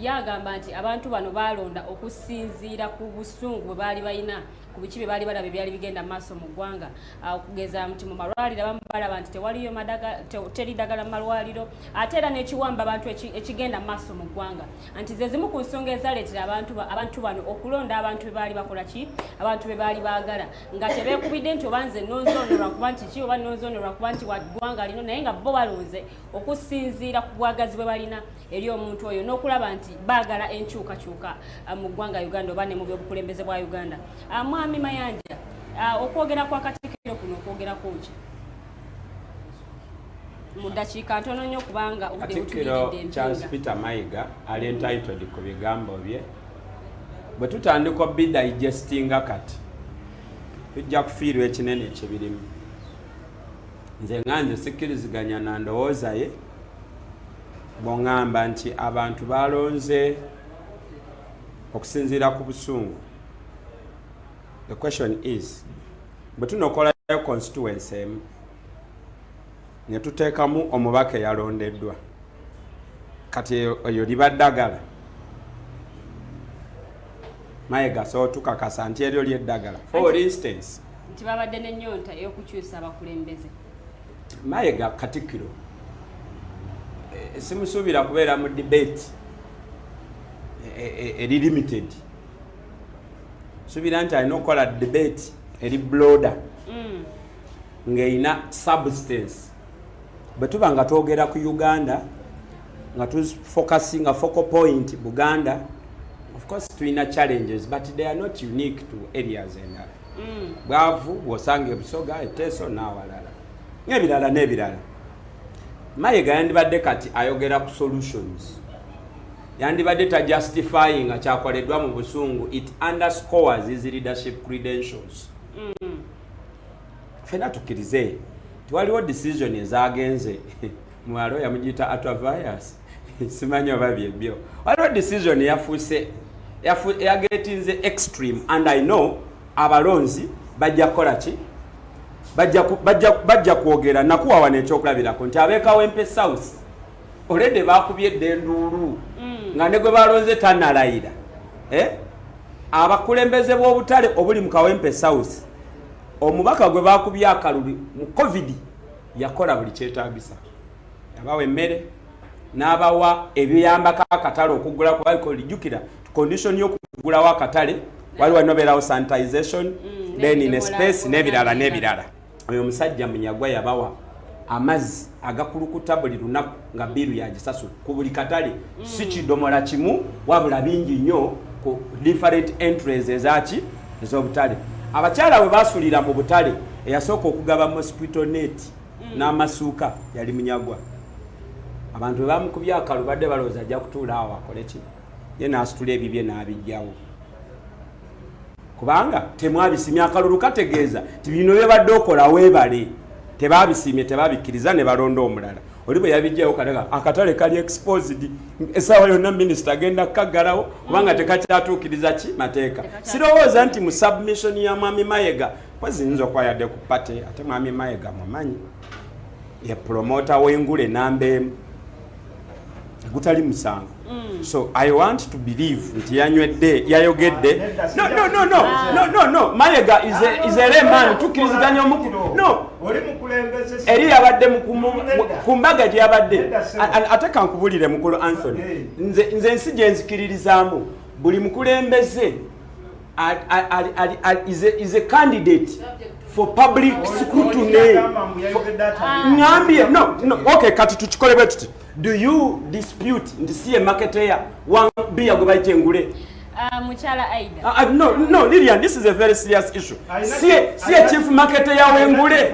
Yagamba nti abantu bano balonda okusinziira ku busungu bwe baali balina ku biki bye baali balaba byali bigenda maaso mu ggwanga. Okugeza nti mu malwaliro abamu balaba nti teri ddagala mu malwaliro ate era n'ekiwamba abantu ekigenda maaso mu ggwanga. Nti ze zimu ku nsonga ezaleetera abantu bano okulonda abantu be baali bakola ki, abantu be baali baagala nga tebeekubidde nti oba nze nonzoonerwa kuba nti ki oba nonzoonerwa kuba nti wa ggwanga lino, naye nga bo balonze okusinziira ku bwagazi bwe balina eri omuntu oyo n'okulaba nti baagala enkyukakyuka mu ggwanga Uganda oba ne mu byobukulembeze bwa Uganda. Mwami Mayanja, okwogera kwa Katikkiro kuno okwogerako ki? Mu ddakiika ntono nnyo kubanga obudde butuyiridde Charles Peter Mayiga ali entitled ku bigambo bye. Bwe tutandika bidigestinga kati tujja kufiirwa ekinene ekibirimu. Nze sikkiriziganya na ndowooza ye bw'oŋŋamba nti abantu balonze okusinziira ku busungu. The question is, bwe tunokolayo constituency emu ne tuteekamu omubaka eyalondeddwa kati eyo liba ddagala. Mayiga so tukakasa nti eryo lyeddagala. For instance, nti babadde n'ennyonta ey'okukyusa abakulembeze. Mayiga Katikkiro simusuubira kubeera mu debate eri limited subira nti alina okukola debate eri broader ng'erina substance bwe tuba nga twogera ku Uganda nga tufocusinga focal point Buganda. Of course tulina challenges but they are not unique to areas endala. Bwavu Bwosange Busoga Eteso n'awalala n'ebirala. Mayiga yandibadde kati ayogera ku solutions. Yandibadde ta justifying nga kyakoleddwa mu busungu. It underscores his leadership credentials. Fena tukkirize tiwaliwo decision ezaagenze mwalo yamugiyita atwavirus simanyi oba byebyo. Waliwo decision yagetinze extreme and I know abalonzi bajja kukola ki bajja kwogera nakuwa n'ekyokulabirako nti abeekawempe South already bakubye eddenduulu nga ne gwe balonze tannalayira abakulembeze b'obutale obuli mu Kawempe South omubaka gwe bakubye akalulu mu COVID yakola buli kyetaagisa yabawa emmere n'abawa ebiyambako akatale okugula ku alcohol. Jjukira condition y'okugulawo akatale waliwo nobeerawo sanitization then in a space n'ebirala. Oyo omusajja Munyagwa yabawa amazzi agakulukuta buli lunaku nga biiru yagisasula ku buli katale si kidomola kimu wabula bingi nnyo ku different entries ez'obutale. Abakyala bwe basulira mu butale eyasooka okugaba mosquito net n'amasuuka yali Munyagwa. Abantu bwe bamukubya akalu badde balowooza ajja kutuula awo akole ki ye n'asitula ebibye n'abijjawo kubanga temwabisimya akalulu kategeeza ti bino bye badde okola weebale tebabisimye tebabikkiriza ne balonda omulala oli bwe yabijjawo kalaga akatale kali exposed essaawa yonna minisita agenda kukaggalawo kubanga tekakyatuukiriza ki mateeka. Sirowooza nti mu submission ya Mwami Mayiga kwezi nzo kwayadde ku pate ate Mwami Mayiga mumanyi ye promota w'engule nambeemu gutali musango. So I want to believe nti yanywedde yayogedde no Mayiga is a layman tukkiriziganya omukulu no oli mukulembeze eri yabadde ku mbaga gye yabadde ate kankubulire mukulu Anthony nze ensi gye nzikiririzaamu buli mukulembeze is a candidate for public scrutiny. Ngambye no okay kati tukikole bwe tuti do you dispute nti si marketeer one beer gwe bayite engule Muchala Aida. No, Lillian, this is a very serious issue. See a chief marketer ya wengule.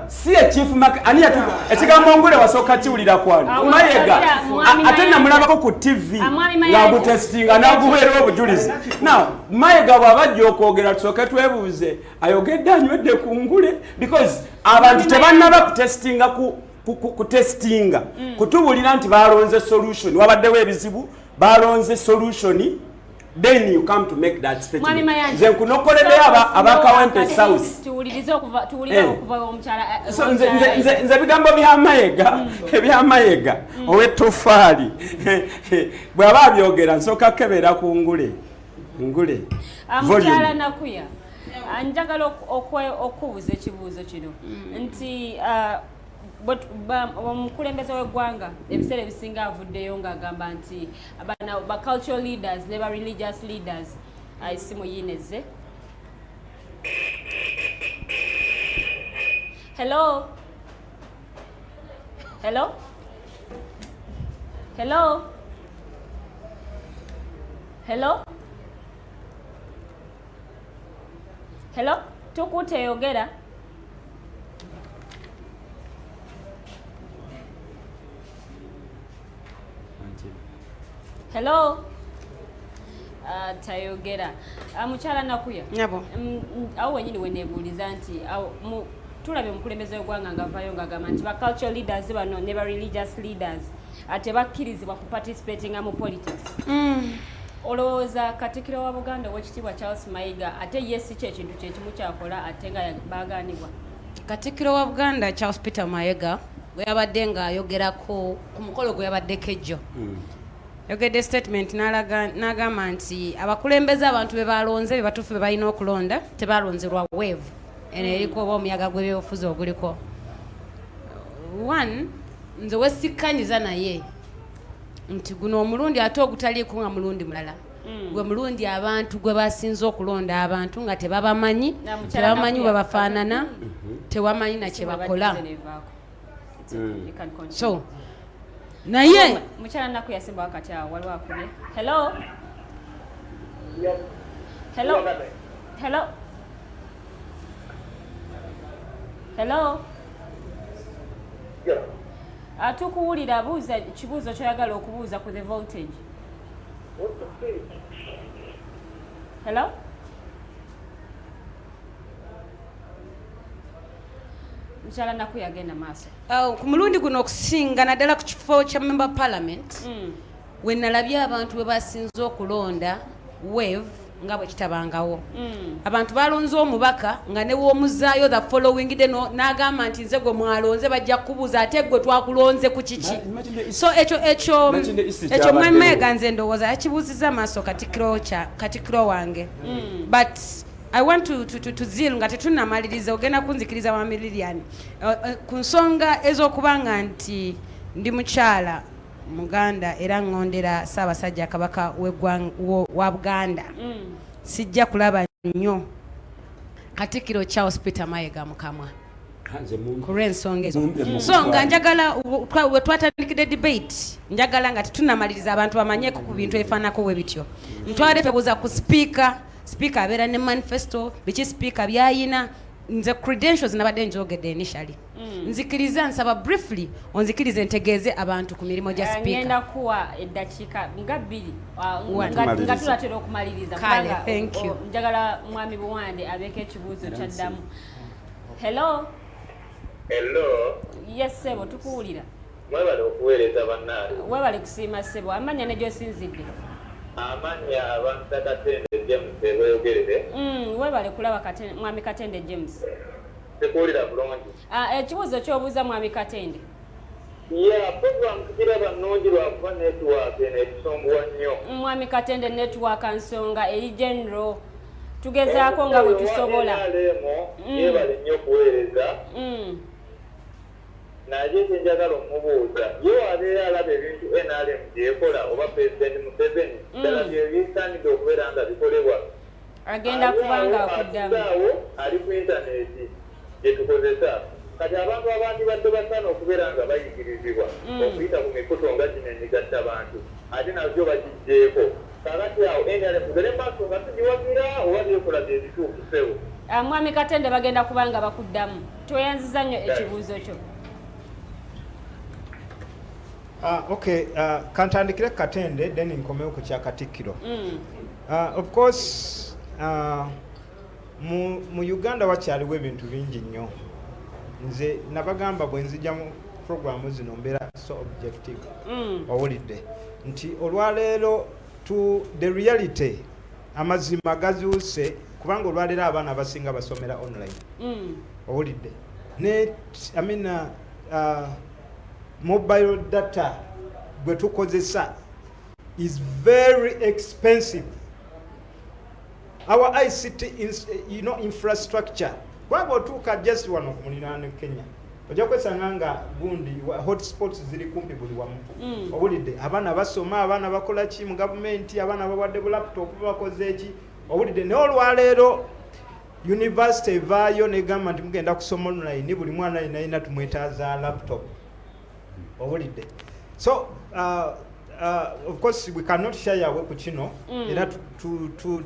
See a chief marketer. Ani atu. Ekigambo ngule wasoka chiulira kwani. Mayiga. Atena mulabako ku TV. Lagu testing anaguwera obujulizi. Now, Mayiga bwabajja okwogera tusoke twebuuze. Ayogedde anywedde ku ngule because abantu tebannaba kutestinga ku testinga. Kutubulira nti balonze solution. Wabaddewo ebizibu. Balonze solution, then you come to make that statement. Nze kunokolede abakawempe South. So nze bigambo bya Mayiga, ebya Mayiga, ow'ettofaali. Bw'aba abyogera nsooka kebera ku ngule. Mukyala Nakuya, njagala okubuuza ekibuuzo kino nti omukulembeze w'eggwanga ebiseera ebisinga avuddeyo ng'agamba nti ba cultural leaders ne ba religious leaders ayisimu yineze. Hello? Tukute yogera. Hello? Tayogera. Mukyala Nakuya. Nyabo. Awo wenyini weneebuuliza nti tulabye omukulembeze w'eggwanga ng'avaayo ng'agamba nti ba cultural leaders bano ne ba religious leaders ate bakkirizibwa ku participating mu politics. Olowooza Katikkiro wa Buganda Oweekitiibwa Charles Mayiga ate ye si kyekintu kyekimu kyakola ate nga baagaanibwa? Katikkiro wa Buganda Charles Peter Mayiga bwe yabadde ng'ayogerako ku mukolo gwe yabaddeko ejjo. Yogedde statement n'agamba nti abakulembeze abantu be balonze be batuufu be balina okulonda tebalonzerwa wave eno eriko oba omuyaga gw'ebyobufuzi oguliko. One, nze wesikkanyiza naye nti guno omulundi ate ogutaliiko nga mulundi mulala gwe mulundi abantu gwe basinze okulonda abantu nga tebabamanyi mukyala tebamanyi Nakuya babafaanana tewamanyi na kye bakola so naye mukyala Nakuya yasimba wakati awo waliwo akubye. Hello. Hello. Hello. Hello. Tukuwulira, buuza kibuuzo kyoyagala okubuuza ku the voltage. Hello. Mukyala Nakuya agenda maaso. Ku mulundi guno okusinga naddala ku kifo kya member parliament we nalabye abantu bwe basinze okulonda wave nga bwe kitabangawo abantu balonze omubaka nga ne w'omuzaayo the following day n'agamba nti nze gwe mwalonze bajja kubuuza ate gwe twakulonze ku kiki so ekyo mwemmeega nze ndowooza yakibuuziza amaaso katikkiro wange but I want to zeal nga tetunnamaliriza ogenda kunzikiriza wa Lilian ku nsonga ez'okubanga nti ndi mukyala Muganda era ngondera Ssaabasajja Kabaka wa Buganda sijja kulaba nnyo Katikkiro Charles Peter Mayiga Mukamwa kulw'ensonga ezo so nga njagala we twatandikidde debate njagala nga tetunnamaliriza abantu bamanyeeko ku bintu ebifaanako we bityo ntwale twebuuza ku speaker abeera ne manifesto biki speaker byayina nze credentials nabadde njogedde initially nzikiriza nsaba briefly onzikirize ntegeeze abantu ku mirimu gya speaker ngenda kuwa eddakiika nga 2 nga tulatera okumaliriza njagala mwami Buwande abeeko ekibuuzo kyaddamu. Hello. Yes sebo tukuwulira. Mwebale okuweereza bannaale. Weebale kusiima sebo. Amanya ne gy'osinzidde. Amanya abantu Katende James beeyogerere. Weebale kulaba mwami Katende James. Tekuwulira bulungi. Ekibuuzo ky'obuuza mwami Katende. Program tukiraba nnungi lwakuba network n'ekisonguwa nnyo. Mwami Katende network nsonga eri general tugezaako nga bwe tusobola. Yeebale nnyo okuweereza. Naye njagala omubuuza ye abeera alaba ebintu NRM byekola oba President Museveni ddala byebisaanidde okubeera nga bikolebwa agenda kubanga akuddamu ali ku intaneti gye tukozesa kati abantu abandi badde basaana okubeera nga bayigirizibwa okuyita ku mikutu nga gino emigatta abantu ate nabyo bagijjeeko kakati awo NRM tugere maaso nga tugiwagira oba byekola bye bituukisewo. Mwami Katende bagenda kubanga bakuddamu tweyanziza nnyo ekibuuzo kyo. Okay, kantandikire Katende then nkomeo ku kya Katikkiro. Of course mu Uganda wakyaliwo ebintu bingi nnyo. Nze nabagamba bwe nzija mu programu zino mbeera so objective. Owulidde nti olwaleero to the reality amazima gazuuse kubanga olwaleero abaana abasinga basomera online. Owulidde mobile data gwe tukozesa is very expensive. Our ICT infrastructure kwaba otuuka just wano ku muliraano Kenya ojja kwesanga nga gundi hotspots ziri kumpi buli wamu. Owulidde abaana basoma abaana bakola ki mu gavumenti abaana bawadde bu laptop bakoze eki. Owulidde naye olwaleero university evaayo negamba nti mugenda kusoma online buli mwana alina tumwetaaza laptop. Owulidde so of course we cannot shy away ku kino era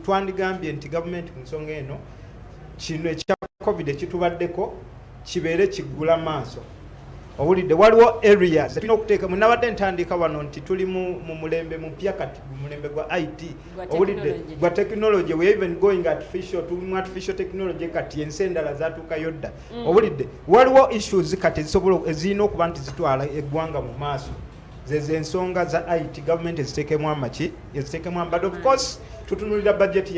twandigambye nti gavumenti ku nsonga eno kino ekya covid ekitubaddeko kibeere kiggula maaso. Owulidde waliwo areas tulina okuteeka munabadde ntandika wano nti tuli mu mulembe mupya kati mulembe gwa IT. Owulidde gwa technology we even going artificial technology kati ensi endala zatuukayo dda. Owulidde waliwo issues kati ezirina okuba nti zitwala eggwanga mu maaso zeze ensonga za IT government eziteekemu amaki eziteekemu but of course tutunulira budget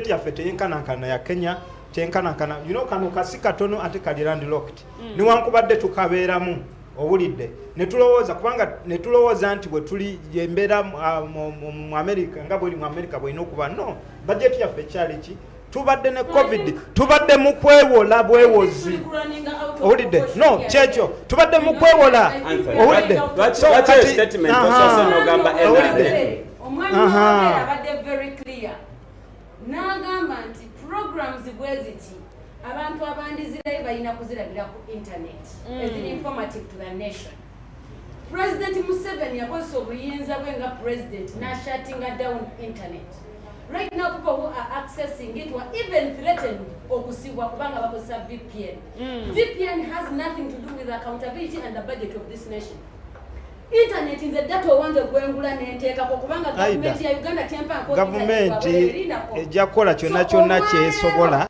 yaffe teyenkanankana ya Kenya tenkanankana kano kasi katono ate kali landlocked niwankubadde tukabeeramu. Owulidde netulowooza kubanga netulowooza nti bwe tuli embeera mu America nga bweri mu America bwena okuba no budget yaffe kyali ki tubadde ne covid tubadde mu kwewola bwewozi. Owulidde no kyekyo tubadde mu kwewola. Owulidde abadde very clear n'agamba nti programs bweziti abantu abandizirayo balina kuzirabira ku internet eziri informative to the nation. President Museveni yakozesa obuyinza bwe nga president n'ashutting down internet. Right now people who are accessing it were even threatened okusibwa kubanga bakozesa VPN. VPN has nothing to do with accountability and the budget of this nation. Internet is a data wanze gwengula n'enteeka kubanga government ya Uganda tempa government ejakola kyonna kyesobola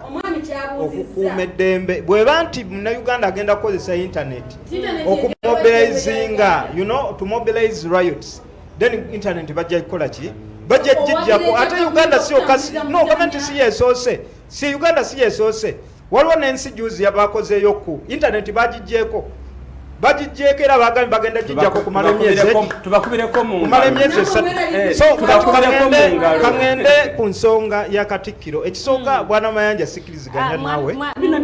okukuuma eddembe bweba nti munnayuganda agenda kukozesa internet okumobilizinga to mobilize riots, then internet bajja kukola ki bajja jijjako ate Uganda si okasi no government si yesoose si Uganda si yesoose waliwo n'ensi juzi yabakozeeyo ku internet bagijjeeko era bagenda jijjako kumala emyezi tubakubireko mu kangende ku nsonga ya Katikkiro ekisooka bwana Mayanja sikiriziganya nawe bino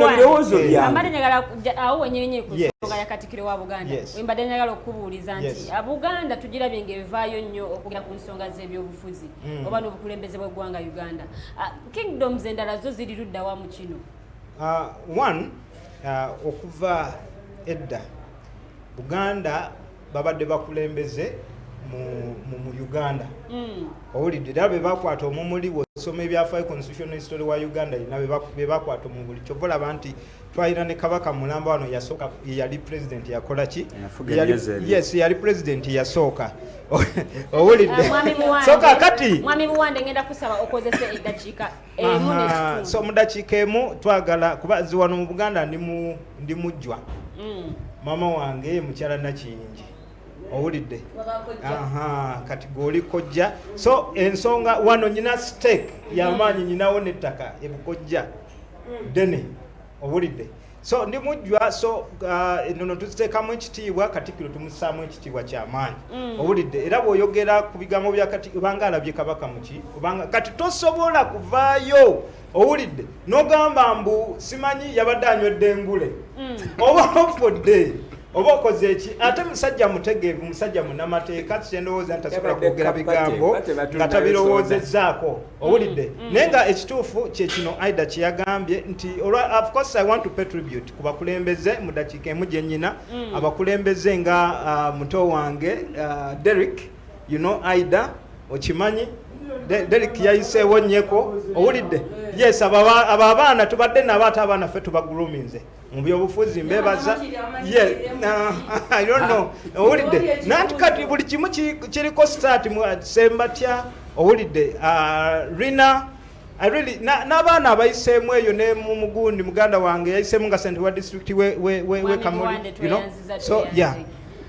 birowoozo byange mbadde njagala awo wenyini ku nsonga ya Katikkiro wa Buganda mbadde njagala okubuuliza nti Abuganda tugirabye ng'evaayo nnyo okugera ku nsonga z'ebyobufuzi oba n'obukulembeze bw'eggwanga Uganda. Kingdoms endala zo ziri ludda wa mu kino? Okuva edda Buganda babadde bakulembeze mu Uganda owulidde era be bakwata omumuli bw'osoma ebyafaayo constitutional history wa Uganda be bakwata omumuli kyova olaba nti twalina ne Kabaka Mulamba wano yasooka yali president yakola ki yali president yasooka owulidde so kakati Mwami Buwande ngenda kusaba okozese eddakiika emu n'ekitundu so mu dakiika emu twagala kuba ziwano mu Buganda ndi mujjwa mama wange mukyala Nakiyingi owulidde kati goli kojja so ensonga wano nyina stake y'amaanyi nyinawo n'ettaka ebukojja dene owulidde so ndi mujjwa so nono tuziteekamu ekitiibwa Katikkiro tumusaamu ekitiibwa ky'amaanyi owulidde era bw'oyogera ku bigambo bya Katikkiro obanga alabye Kabaka muki obanga kati tosobola kuvaayo owulidde n'ogamba mbu simanyi yabadde anywedde engule oba ofudde oba okoze eki ate musajja mutegeevu musajja munamateeka kyendowooza ntasobola kwogera bigambo nga tabirowoozezzaako owulidde naye nga ekituufu kye kino Aida kye yagambye nti of course I want to pay tribute ku bakulembeze mu dakiika emu gye nnyina abakulembeze nga muto wange Derek Aida okimanyi Derek yayiseewo nnyeko owulidde yes abo abaana tubadde nabo ate abaana ffe tubaguluminze mu byobufuzi mbebaza I don't know owulidde nanti kati buli kimu kiriko start mu sembatya owulidde Rina n'abaana abayiseemu eyo ne mu Mugundi muganda wange yayiseemu nga sente wa district we Kamuli so yeah.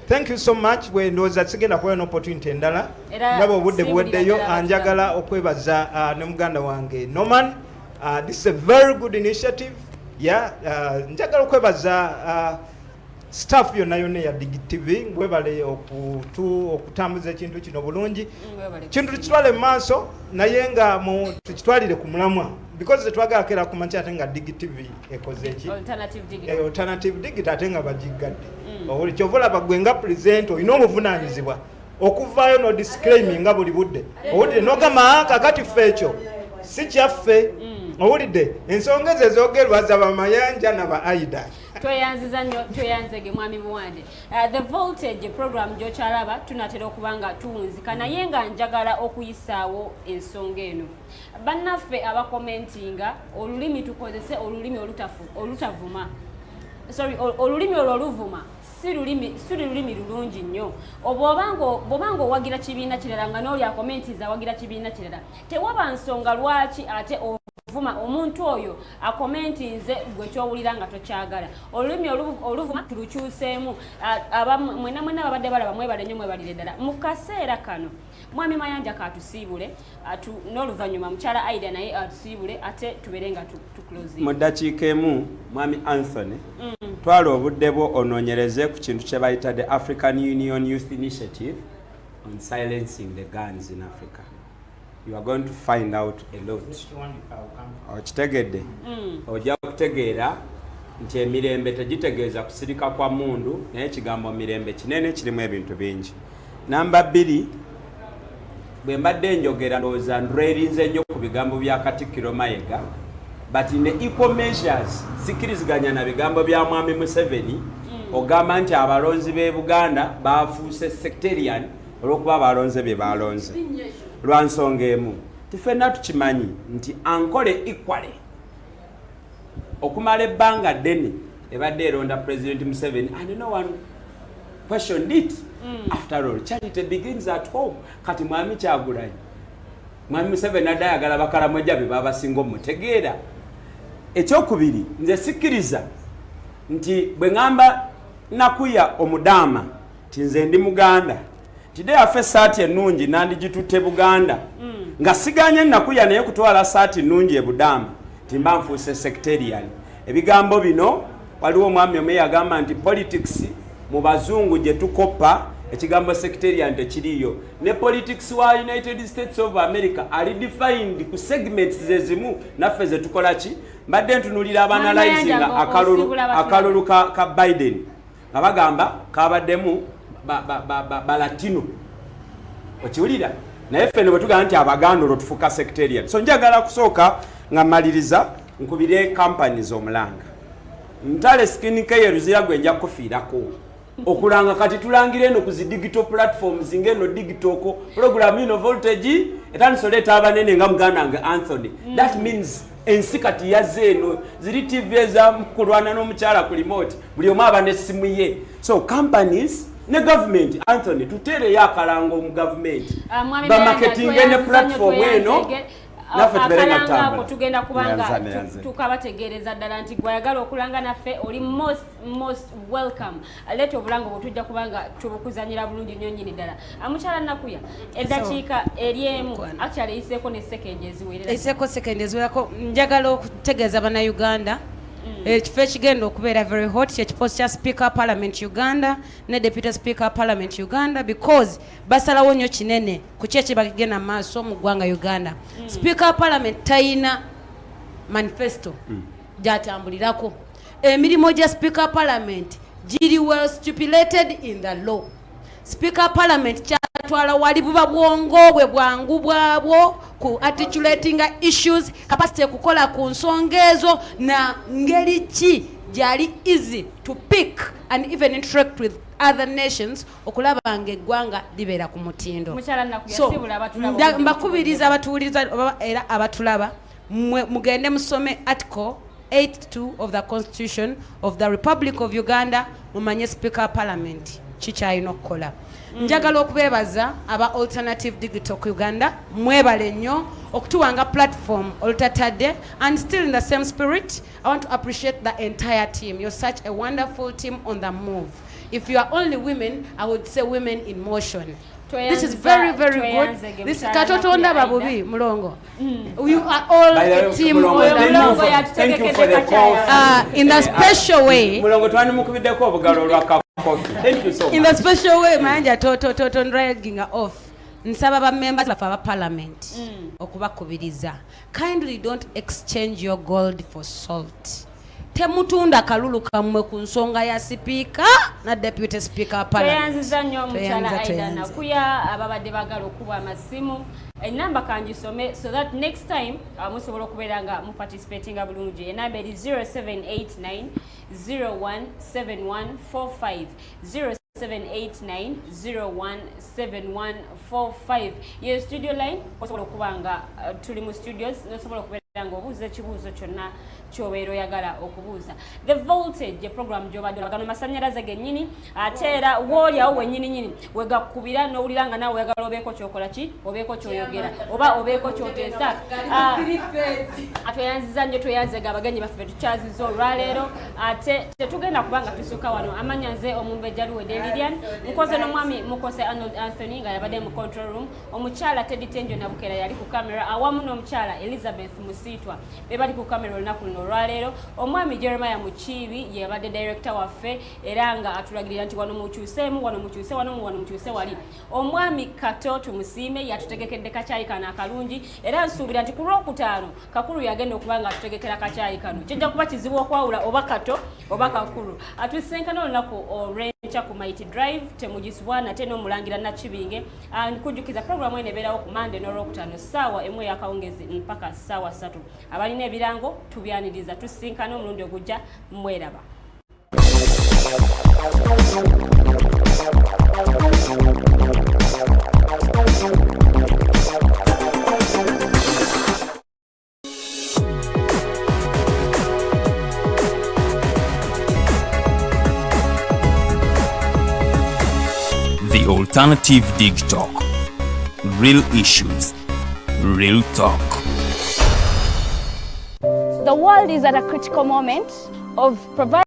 Thank you so much. We know that sigenda kuwa opportunity endala nabo obudde buweddeyo anjagala okwebaza ne muganda wange Norman. This is a very good initiative. Njagala okwebaza staff yonna ya Digi TV webale okutambuza ekintu kino bulungi kintu kitwale mu maaso naye nga tukitwalire ku mulamwa because twagala kera kumanyi ate nga Digi TV ekoze eki alternative digital ate nga bagigadde owuli kyovola bagwenga present olina obuvunaanyizibwa okuvaayo no disclaiming nga buli budde owulidde nogamba kakati ffe ekyo si kyaffe owulidde ensonga ezo ezoogerwa za bamayanja naba Aida tweyanziza nnyo tweyanzege Mwami Buwande. The Voltage program gy'okyalaba tunatera okubanga tuwunzika naye nga njagala okuyisaawo ensonga eno bannaffe abakomentinga olulimi tukozese olulimi olutavuma olulimi olwo oluvuma si lulimi lulungi nnyo bw'obanga owagira kibiina kirala nga n'oli akomentiza awagira kibiina kirala tewaba nsonga lwaki ate vuma omuntu oyo akomentinze gwe kyowulira nga tokyagala olulimi oluvuma tulukyuseemu mwena babadde balaba mwebale nnyo mwebalire ddala mu kaseera kano Mwami Mayanja katusiibule n'oluvannyuma mukyala Aida naye atusiibule ate tubeere nga tuclosing mu ddakiika emu Mwami Anthony twala obudde bwo onoonyereze ku kintu kye bayita the African Union Youth Initiative on silencing the guns in Africa. You are going to find out a lot. Okitegedde ojja kutegeera nti emirembe tegitegeeza kusirika kwa mundu naye ekigambo mirembe kinene kirimu ebintu bingi. Namba 2 bwe mbadde njogera ndowooza ndwerinze nnyo ku bigambo bya Katikkiro Mayiga, but in the equal measures sikkiriziganya na bigambo bya Mwami Museveni ogamba nti abalonzi b'e Buganda baafuuse sectarian olw'okuba abalonze bye balonze lwa nsonga emu. Ffenna tukimanyi nti ankole equally okumala ebbanga ddene ebadde eronda President Museveni and no one questioned it. After all, charity begins at home. Kati Mwami Kyagulanyi, Mwami Museveni adda ayagala bakalamojja be babasinga omutegeera. Ekyokubiri, nze sikkiriza nti bwe ngamba Nakuya Omudaama ti nze ndi Muganda tidde afe saati ennungi nandigitutte Buganda nga siganye Nakuya naye kutwala saati nnungi e Budaama timba nfuuse sectarian. Ebigambo bino waliwo omwami omwe yagamba nti politics mu bazungu gye tukoppa ekigambo sectarian tekiriyo ne politics wa United States of America ali defined ku segments zezimu naffe ze tukola ki mbadde ntunulira abanalizing akalulu ka Biden nga bagamba kabaddemu balatino okiwulira naye ffene bwe tugamba nti Abaganda olwo tufuka sectarian. So njagala kusooka nga maliriza nkubire companies omulanga ntale skin care ruzira gwe nja kufiirako okulanga kati tulangire eno ku zi digital platforms ngeno digital ko program ino voltage etanisoleta abanene nga Muganda nga Anthony. That means ensi kati yazze eno ziri TV za kulwana n'omukyala ku remote buli omu aba n'essimu ye. So companies ne government Anthony tutere yakalango mu government ba marketing ne platform eno naffe tuberenga tambula tugenda kubanga tukabategereza ddala nti gwayagala okulanga naffe oli most welcome. Leeta obulango bwetujja kubanga tubukuzanyira bulungi nnyo nnyini ddala. Amukyala Nakuya eddakiika eryemu actually eyiseeko ne second eziwerera eyiseeko second eziwerako njagala okutegeeza bannayuganda ekifo ekigenda okubeera very hot kyekiposi kya Speaker Parliament Uganda ne Deputy Speaker Parliament Uganda because basalawo nnyo kinene ku ki ekibagenda mu maaso mu ggwanga Uganda. Speaker Parliament tayina manifesto gyatambulirako. Emirimu gya Speaker Parliament giri well stipulated in the law. Speaker Parliament kyatwala wali buba bwongo bwe bwangu bwabwo ku articulating issues capacity kukola ku nsonga ezo na ngeri ki gyali easy to pick and even interact with other nations okulaba ng'eggwanga libeera ku mutindo. So mbakubiriza abatuwuliriza era abatulaba mugende musome article 82 of the Constitution of the Republic of Uganda mumanye Speaker Parliament kikyalina okukola. Njagala okubeebaza aba Alternative Digital Uganda mwebale nnyo okutuwanga platform olutatadde and still in the same spirit I want to appreciate the entire team. You're such a wonderful team on the move. If you are only women, I would say women in motion. This is very good. This is Katotonda Babubi Mulongo. You are all a team. Thank you for the call. In a special way. Mulongo twani mukubideko obugalo lwa Thank you so much. In a special way, manja to dragging off. Nsaba ba members of our parliament okubakubiriza. Kindly don't exchange your gold for salt. Temutunda kalulu kamwe ku nsonga ya speaker na deputy speaker parliament. Tuyanziza nnyo omukyala Aida Nakuya ababadde bagala okuba amasimu. Enamba kangisome so that next time musobola okubeera nga mu participating bulungi. Enamba eri 0789 017145 0789017145. Ye studio line osobola okubanga tuli mu studios nosobola okubeera nga obuuza ekibuuzo kyonna kyobeera oyagala okubuuza. The Voltage ye program gy'obadde olagano masannyalaze gennyini ate era woolyawo wennyini wegakubira n'owulira nga naawe oyagala obeeko kyokola ki obeeko kyoyogera oba obeeko kyoteesa. Tweyanziza nnyo tweyanzega abagenyi baffe tukyaziza olwaleero ate tetugenda kubanga tusukka wano. Amanya nze omumbejja Luwede Lilian nkoze n'omwami Mukose Arnold Anthony nga yabadde mu control room. Omukyala Teddy Tenjo Nabukera yali ku kamera awamu n'omukyala Elizabeth Musiitwa bebali ku kamera olunaku luno olwaleero. Omwami Jeremiah Mukiibi ye yabadde director waffe era nga atulagirira nti wano mukyuseemu wano mukyuse wano mukyuse wali. Omwami Kato tumusiime yatutegekedde kacaayi kano akalungi era nsuubira nti ku Lwokutaano Kakulu yagenda okuba nga atutegekera kacaayi kano. Kijja kuba kizibu okwawula oba Kato oba kakulu atusenkana olunaku olw'enkya ku Mighty Drive temugisibwa nate n'omulangira Nakibinge nkujukiza programu eno ebeerawo ku Monday n'olwokutaano ssaawa emu ey'akawungezi mpaka ssaawa 3 abalina ebirango tubyaniriza tusinkana omulundi ogujja mweraba. The Alternative Dig Talk. Real issues, real talk. The world is at a critical moment of providing